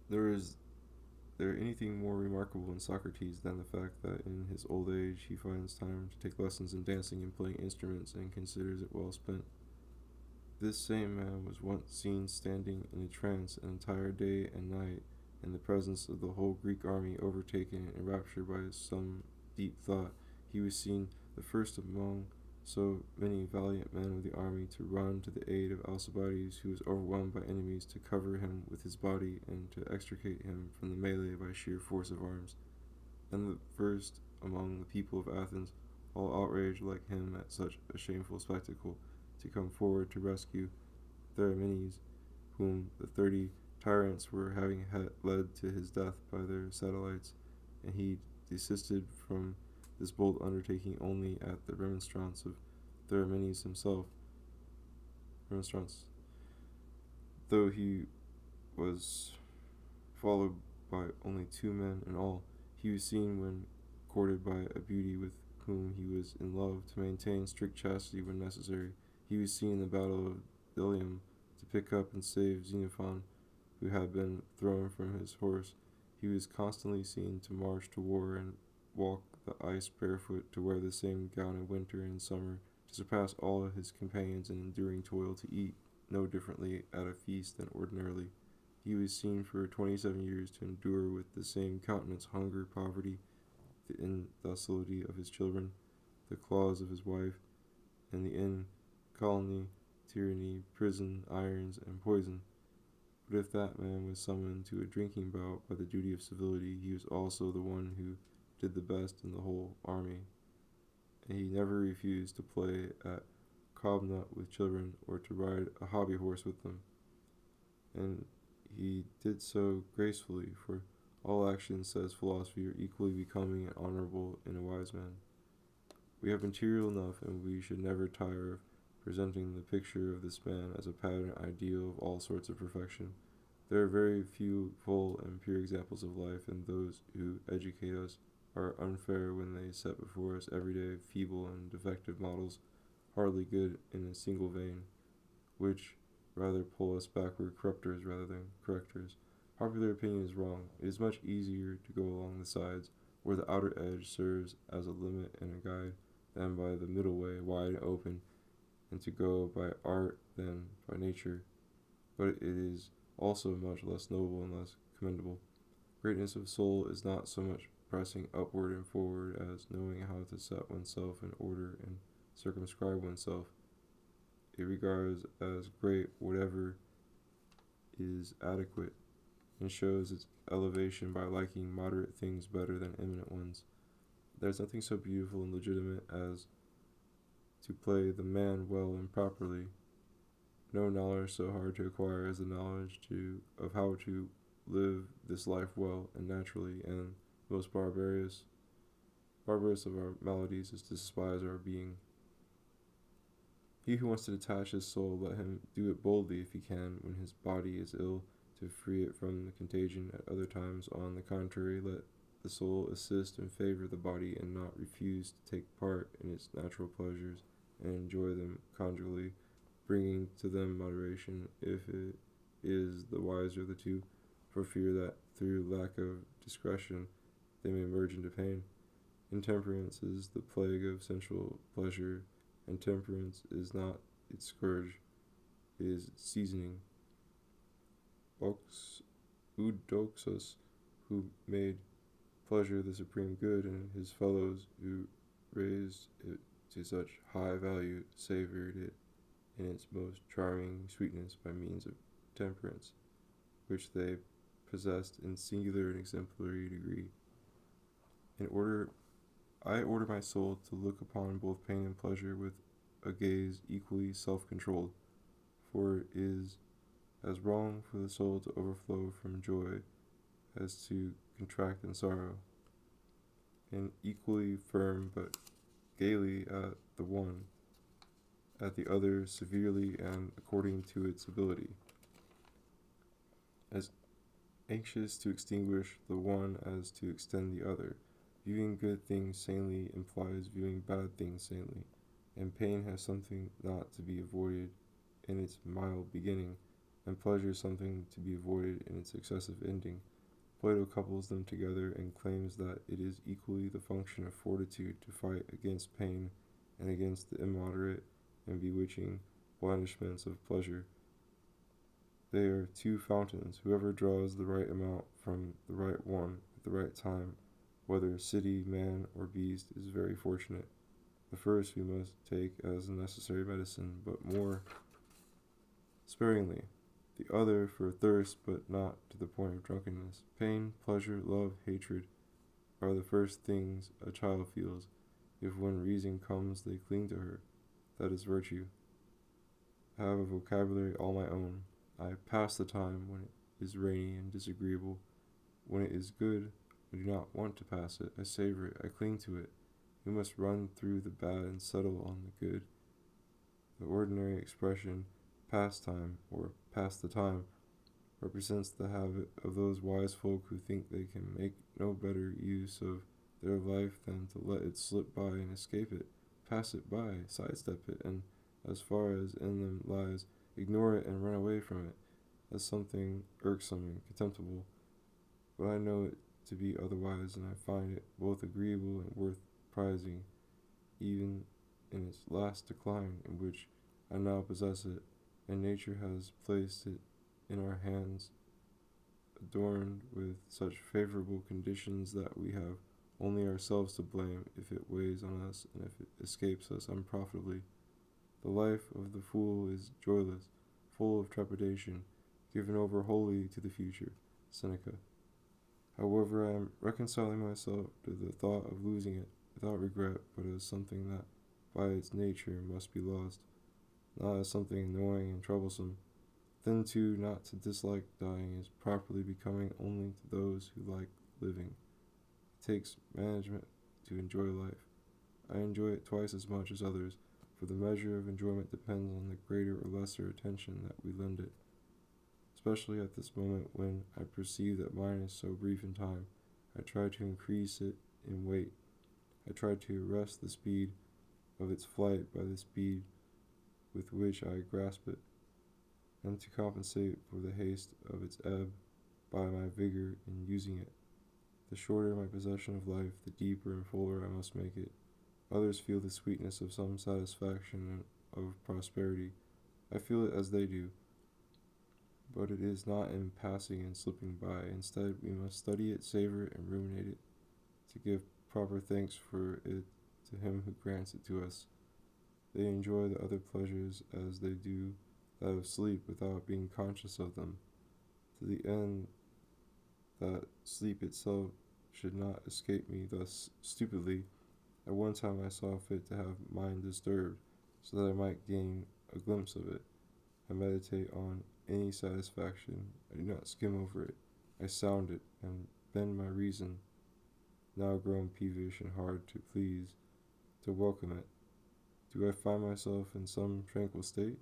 Is there anything more remarkable in Socrates than the fact that in his old age he finds time to take lessons in dancing and playing instruments and considers it well spent? This same man was once seen standing in a trance an entire day and night in the presence of the whole Greek army, overtaken and enraptured by some deep thought. He was seen the first among so many valiant men of the army to run to the aid of Alcibiades, who was overwhelmed by enemies, to cover him with his body and to extricate him from the melee by sheer force of arms. And the first among the people of Athens, all outraged like him at such a shameful spectacle, to come forward to rescue Theramenes, whom the 30 tyrants were having led to his death by their satellites, and he desisted from this bold undertaking only at the remonstrance of Theramenes himself. Though he was followed by only 2 men in all, he was seen when courted by a beauty with whom he was in love to maintain strict chastity when necessary. He was seen in the battle of Ilium to pick up and save Xenophon, who had been thrown from his horse. He was constantly seen to march to war and walk the ice barefoot, to wear the same gown in winter and summer, to surpass all his companions in enduring toil, to eat no differently at a feast than ordinarily. He was seen for 27 years to endure with the same countenance hunger, poverty, the indocility of his children, the claws of his wife, and the colony, tyranny, prison, irons, and poison. But if that man was summoned to a drinking bout by the duty of civility, he was also the one who did the best in the whole army, and he never refused to play at cobnut with children or to ride a hobby horse with them. And he did so gracefully, for all actions, says philosophy, are equally becoming and honorable in a wise man. We have material enough, and we should never tire of presenting the picture of this man as a pattern ideal of all sorts of perfection. There are very few full and pure examples of life, and those who educate us are unfair when they set before us everyday feeble and defective models, hardly good in a single vein, which rather pull us backward, corrupters rather than correctors. Popular opinion is wrong. It is much easier to go along the sides, where the outer edge serves as a limit and a guide, than by the middle way, wide and open, and to go by art than by nature. But it is also much less noble and less commendable. Greatness of soul is not so much pressing upward and forward as knowing how to set oneself in order and circumscribe oneself. It regards as great whatever is adequate, and shows its elevation by liking moderate things better than eminent ones. There is nothing so beautiful and legitimate as to play the man well and properly. No knowledge so hard to acquire as the knowledge of how to live this life well and naturally, and most barbarous of our maladies is to despise our being. He who wants to detach his soul, let him do it boldly if he can, when his body is ill, to free it from the contagion. At other times, on the contrary, let the soul assist and favor the body and not refuse to take part in its natural pleasures and enjoy them conjugally, bringing to them moderation if it is the wiser of the two, for fear that through lack of discretion they may merge into pain. Intemperance is the plague of sensual pleasure, and temperance is not its scourge, it is its seasoning. Eudoxus, who made pleasure the supreme good, and his fellows who raised it to such high value savored it in its most charming sweetness by means of temperance, which they possessed in singular and exemplary degree. I order my soul to look upon both pain and pleasure with a gaze equally self-controlled, for it is as wrong for the soul to overflow from joy as to contract in sorrow, and equally firm but gaily at the one, at the other severely and according to its ability, as anxious to extinguish the one as to extend the other. Viewing good things sanely implies viewing bad things sanely, and pain has something not to be avoided in its mild beginning, and pleasure something to be avoided in its excessive ending. Plato couples them together and claims that it is equally the function of fortitude to fight against pain and against the immoderate and bewitching blandishments of pleasure. They are two fountains. Whoever draws the right amount from the right one at the right time, whether city, man, or beast, is very fortunate. The first we must take as a necessary medicine, but more sparingly. The other for thirst, but not to the point of drunkenness. Pain, pleasure, love, hatred are the first things a child feels. If when reason comes, they cling to her. That is virtue. I have a vocabulary all my own. I pass the time when it is rainy and disagreeable. When it is good, I do not want to pass it. I savor it. I cling to it. We must run through the bad and settle on the good. The ordinary expression, pastime, or pass the time, represents the habit of those wise folk who think they can make no better use of their life than to let it slip by and escape it, pass it by, sidestep it, and, as far as in them lies, ignore it and run away from it as something irksome and contemptible. But I know it to be otherwise, and I find it both agreeable and worth prizing, even in its last decline, in which I now possess it, and nature has placed it in our hands, adorned with such favorable conditions that we have only ourselves to blame if it weighs on us and if it escapes us unprofitably. The life of the fool is joyless, full of trepidation, given over wholly to the future. Seneca. However, I am reconciling myself to the thought of losing it without regret, but as something that by its nature must be lost, not as something annoying and troublesome. Then too, not to dislike dying is properly becoming only to those who like living. It takes management to enjoy life. I enjoy it twice as much as others, for the measure of enjoyment depends on the greater or lesser attention that we lend it. Especially at this moment when I perceive that mine is so brief in time, I try to increase it in weight. I try to arrest the speed of its flight by the speed with which I grasp it, and to compensate for the haste of its ebb by my vigor in using it. The shorter my possession of life, the deeper and fuller I must make it. Others feel the sweetness of some satisfaction and of prosperity. I feel it as they do, but it is not in passing and slipping by. Instead, we must study it, savor it, and ruminate it, to give proper thanks for it to him who grants it to us. They enjoy the other pleasures as they do that of sleep without being conscious of them, to the end that sleep itself should not escape me thus stupidly. At one time I saw fit to have mind disturbed, so that I might gain a glimpse of it. I meditate on any satisfaction. I do not skim over it. I sound it, and bend my reason, now grown peevish and hard to please, to welcome it. Do I find myself in some tranquil state?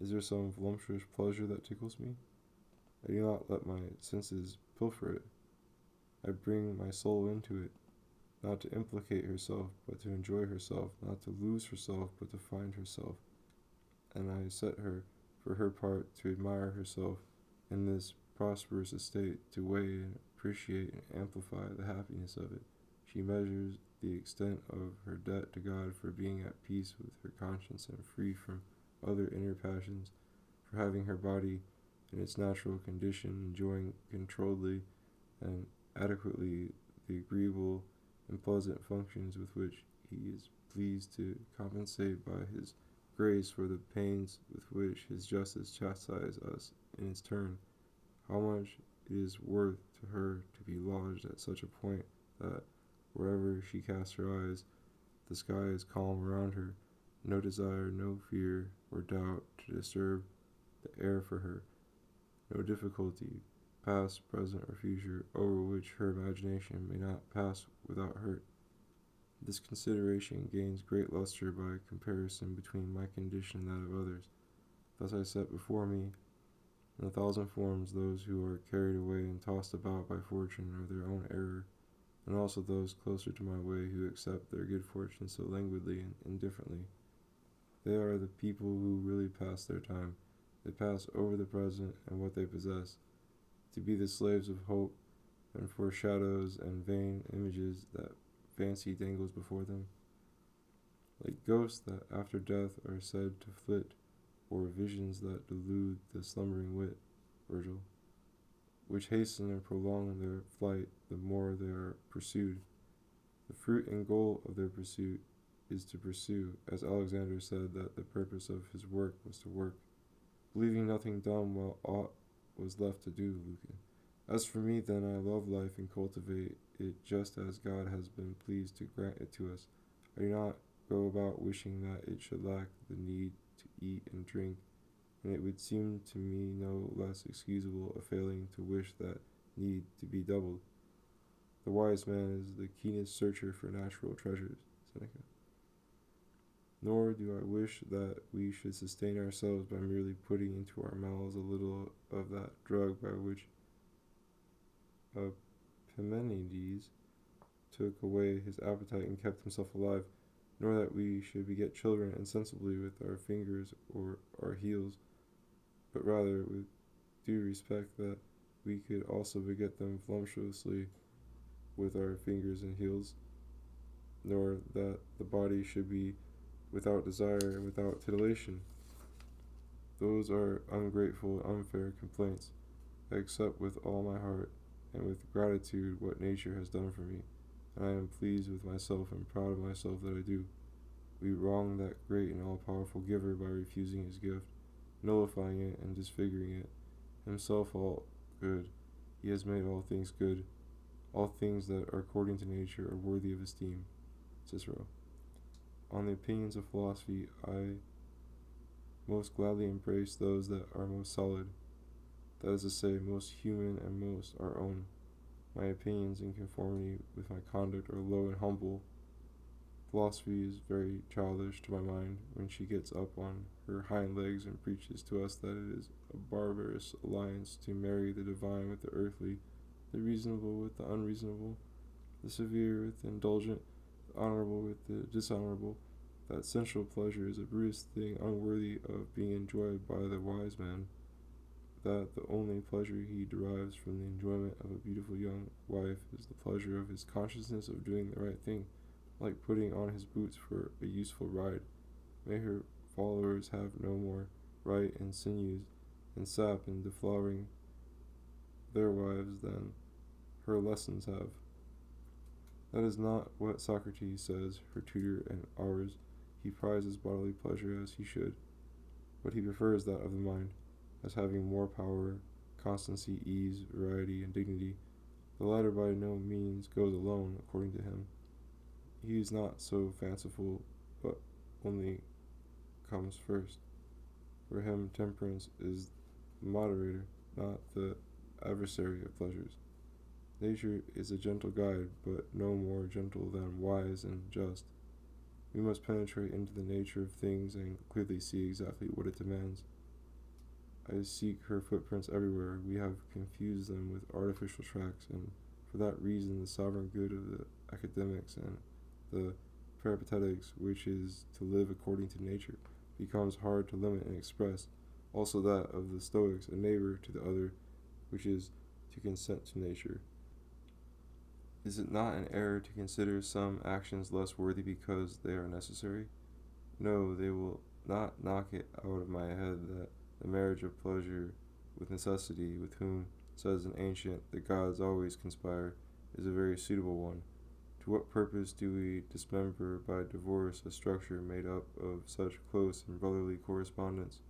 Is there some voluptuous pleasure that tickles me? I do not let my senses pilfer it. I bring my soul into it, not to implicate herself, but to enjoy herself, not to lose herself, but to find herself. And I set her, for her part, to admire herself in this prosperous estate, to weigh and appreciate and amplify the happiness of it. She measures the extent of her debt to God for being at peace with her conscience and free from other inner passions, for having her body in its natural condition, enjoying controlledly and adequately the agreeable and pleasant functions with which he is pleased to compensate by his grace for the pains with which his justice chastises us in its turn. How much it is worth to her to be lodged at such a point that wherever she casts her eyes, the sky is calm around her, no desire, no fear or doubt to disturb the air for her, no difficulty, past, present, or future, over which her imagination may not pass without hurt. This consideration gains great lustre by comparison between my condition and that of others. Thus I set before me, in a thousand forms, those who are carried away and tossed about by fortune or their own error, and also those closer to my way who accept their good fortune so languidly and indifferently. They are the people who really pass their time. They pass over the present and what they possess, to be the slaves of hope and for shadows and vain images that fancy dangles before them, like ghosts that after death are said to flit, or visions that delude the slumbering wit, Virgil, which hasten and prolong their flight the more they are pursued. The fruit and goal of their pursuit is to pursue, as Alexander said that the purpose of his work was to work, leaving nothing done while aught was left to do, Lucan. As for me, then, I love life and cultivate it just as God has been pleased to grant it to us. I do not go about wishing that it should lack the need to eat and drink, and it would seem to me no less excusable a failing to wish that need to be doubled. The wise man is the keenest searcher for natural treasures, Seneca. Nor do I wish that we should sustain ourselves by merely putting into our mouths a little of that drug by which Epimenides took away his appetite and kept himself alive, nor that we should beget children insensibly with our fingers or our heels, but rather with due respect that we could also beget them voluptuously with our fingers and heels, nor that the body should be without desire and without titillation. Those are ungrateful and unfair complaints. I accept with all my heart and with gratitude what nature has done for me, and I am pleased with myself and proud of myself that I do. We wrong that great and all-powerful giver by refusing his gift, nullifying it and disfiguring it. Himself all good, he has made all things good. All things that are according to nature are worthy of esteem. Cicero. On the opinions of philosophy, I most gladly embrace those that are most solid, that is to say, most human and most our own. My opinions in conformity with my conduct are low and humble. Philosophy is very childish to my mind when she gets up on her hind legs and preaches to us that it is a barbarous alliance to marry the divine with the earthly, the reasonable with the unreasonable, the severe with the indulgent, the honorable with the dishonorable, that sensual pleasure is a brutish thing unworthy of being enjoyed by the wise man, that the only pleasure he derives from the enjoyment of a beautiful young wife is the pleasure of his consciousness of doing the right thing, like putting on his boots for a useful ride. May her followers have no more right in sinews and sap in deflowering their wives than her lessons have. That is not what Socrates says, her tutor and ours. He prizes bodily pleasure as he should, but he prefers that of the mind, as having more power, constancy, ease, variety, and dignity. The latter by no means goes alone, according to him. He is not so fanciful, but only comes first. For him, temperance is the moderator, not the adversary of pleasures. Nature is a gentle guide, but no more gentle than wise and just. We must penetrate into the nature of things and clearly see exactly what it demands. I seek her footprints everywhere. We have confused them with artificial tracks, and For that reason, the sovereign good of the academics and the peripatetics, which is to live according to nature, becomes hard to limit and express. Also that of the Stoics, a neighbor to the other, which is to consent to nature. Is it not an error to consider some actions less worthy because they are necessary? No, they will not knock it out of my head that the marriage of pleasure with necessity, with whom, says an ancient, the gods always conspire, is a very suitable one. To what purpose do we dismember by divorce a structure made up of such close and brotherly correspondence?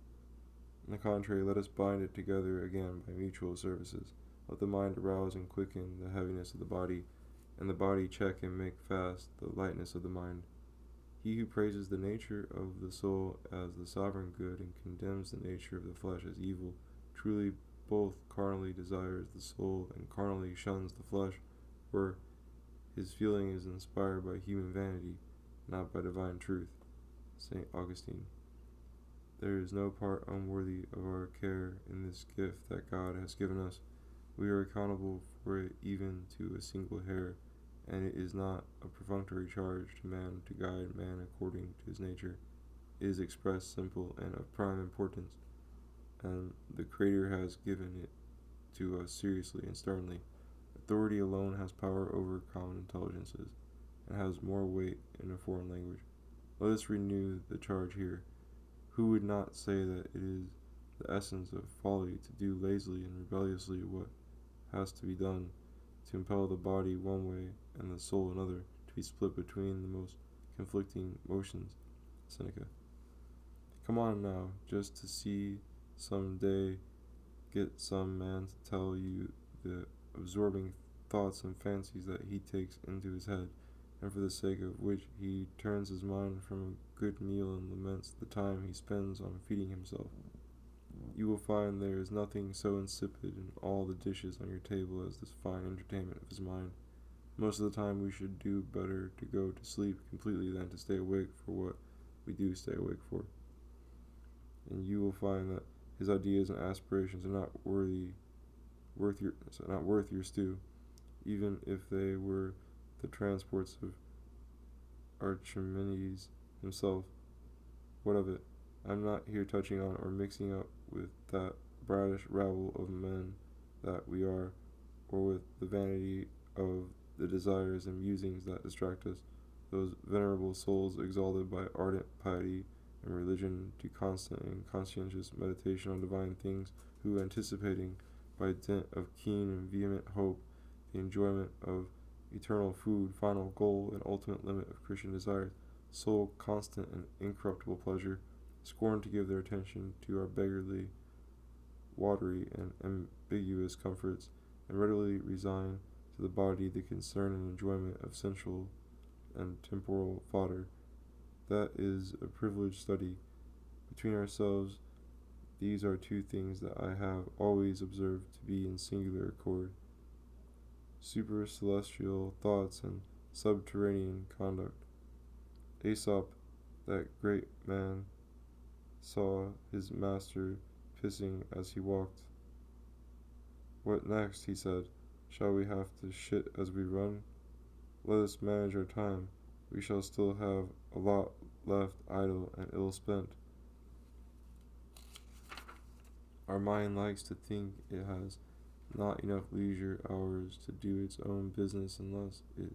On the contrary, let us bind it together again by mutual services. Let the mind arouse and quicken the heaviness of the body, and the body check and make fast the lightness of the mind. He who praises the nature of the soul as the sovereign good and condemns the nature of the flesh as evil, truly both carnally desires the soul and carnally shuns the flesh, for his feeling is inspired by human vanity, not by divine truth. St. Augustine. There is no part unworthy of our care in this gift that God has given us. We are accountable for it even to a single hair, and it is not a perfunctory charge to man to guide man according to his nature. It is expressed simple and of prime importance, and the Creator has given it to us seriously and sternly. Authority alone has power over common intelligences, and has more weight in a foreign language. Let us renew the charge here. Who would not say that it is the essence of folly to do lazily and rebelliously what has to be done, to impel the body one way and the soul another, to be split between the most conflicting motions? Seneca. Come on now, just to see some day get some man to tell you the absorbing thoughts and fancies that he takes into his head, and for the sake of which he turns his mind from a good meal and laments the time he spends on feeding himself. You will find there is nothing so insipid in all the dishes on your table as this fine entertainment of his mind. Most of the time we should do better to go to sleep completely than to stay awake for what we do stay awake for. And you will find that his ideas and aspirations are not worth your stew, even if they were the transports of Archimedes himself. What of it? I'm not here touching on or mixing up with that bratish rabble of men that we are, or with the vanity of the desires and musings that distract us, those venerable souls exalted by ardent piety and religion to constant and conscientious meditation on divine things, who, anticipating by dint of keen and vehement hope the enjoyment of eternal food, final goal and ultimate limit of Christian desires, sole constant and incorruptible pleasure, scorn to give their attention to our beggarly, watery, and ambiguous comforts, and readily resign to the body the concern and enjoyment of sensual and temporal fodder. That is a privileged study. Between ourselves, these are two things that I have always observed to be in singular accord: supercelestial thoughts and subterranean conduct. Aesop, that great man, saw his master pissing as he walked. What next? He said. Shall we have to shit as we run? Let us manage our time. We shall still have a lot left idle and ill spent. Our mind likes to think it has not enough leisure hours to do its own business unless it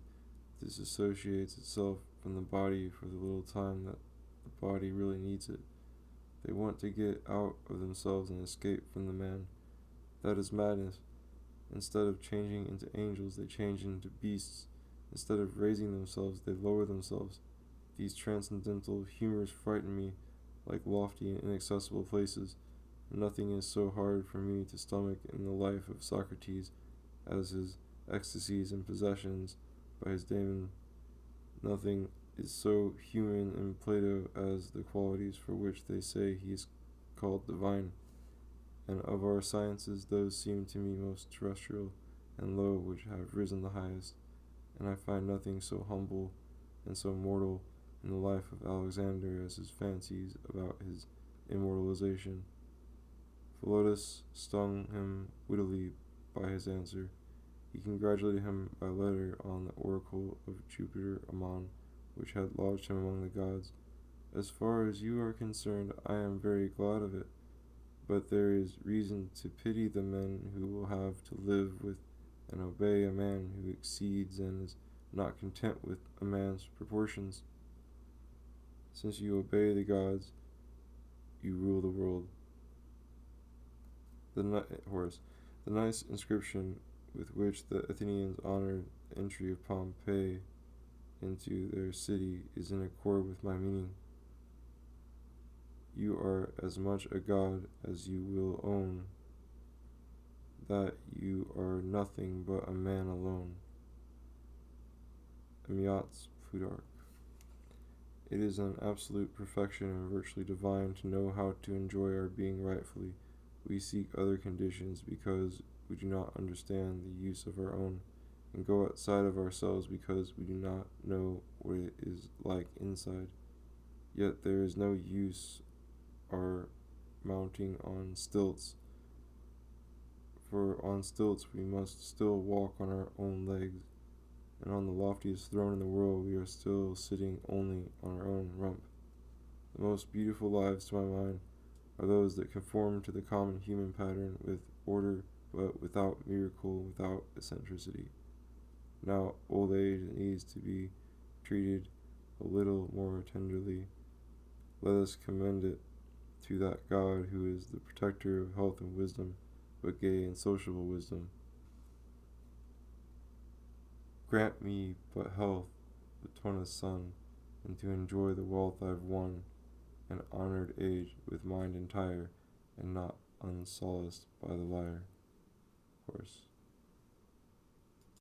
disassociates itself from the body for the little time that the body really needs it. They want to get out of themselves and escape from the man. That is madness. Instead of changing into angels, they change into beasts. Instead of raising themselves, they lower themselves. These transcendental humors frighten me like lofty and inaccessible places. Nothing is so hard for me to stomach in the life of Socrates as his ecstasies and possessions by his daemon. Nothing is so human in Plato as the qualities for which they say he is called divine. And of our sciences, those seem to me most terrestrial and low which have risen the highest, and I find nothing so humble and so mortal in the life of Alexander as his fancies about his immortalization. Philotas stung him wittily by his answer. He congratulated him by letter on the oracle of Jupiter Ammon, which had lodged him among the gods. As far as you are concerned, I am very glad of it, but there is reason to pity the men who will have to live with and obey a man who exceeds and is not content with a man's proportions. Since you obey the gods, you rule the world. Horace. The nice inscription with which the Athenians honored the entry of Pompey into their city is in accord with my meaning. You are as much a god as you will own that you are nothing but a man alone. Amyot's Plutarch. It is an absolute perfection and virtually divine to know how to enjoy our being rightfully. We seek other conditions because we do not understand the use of our own, and go outside of ourselves because we do not know what it is like inside. Yet there is no use our mounting on stilts, for on stilts we must still walk on our own legs, and on the loftiest throne in the world we are still sitting only on our own rump. The most beautiful lives, to my mind, are those that conform to the common human pattern with order, but without miracle, without eccentricity. Now old age needs to be treated a little more tenderly. Let us commend it to that God who is the protector of health and wisdom, but gay and sociable wisdom. Grant me but health, Latona's son, and to enjoy the wealth I've won, an honored age with mind entire, and not unsolaced by the lyre. Horse.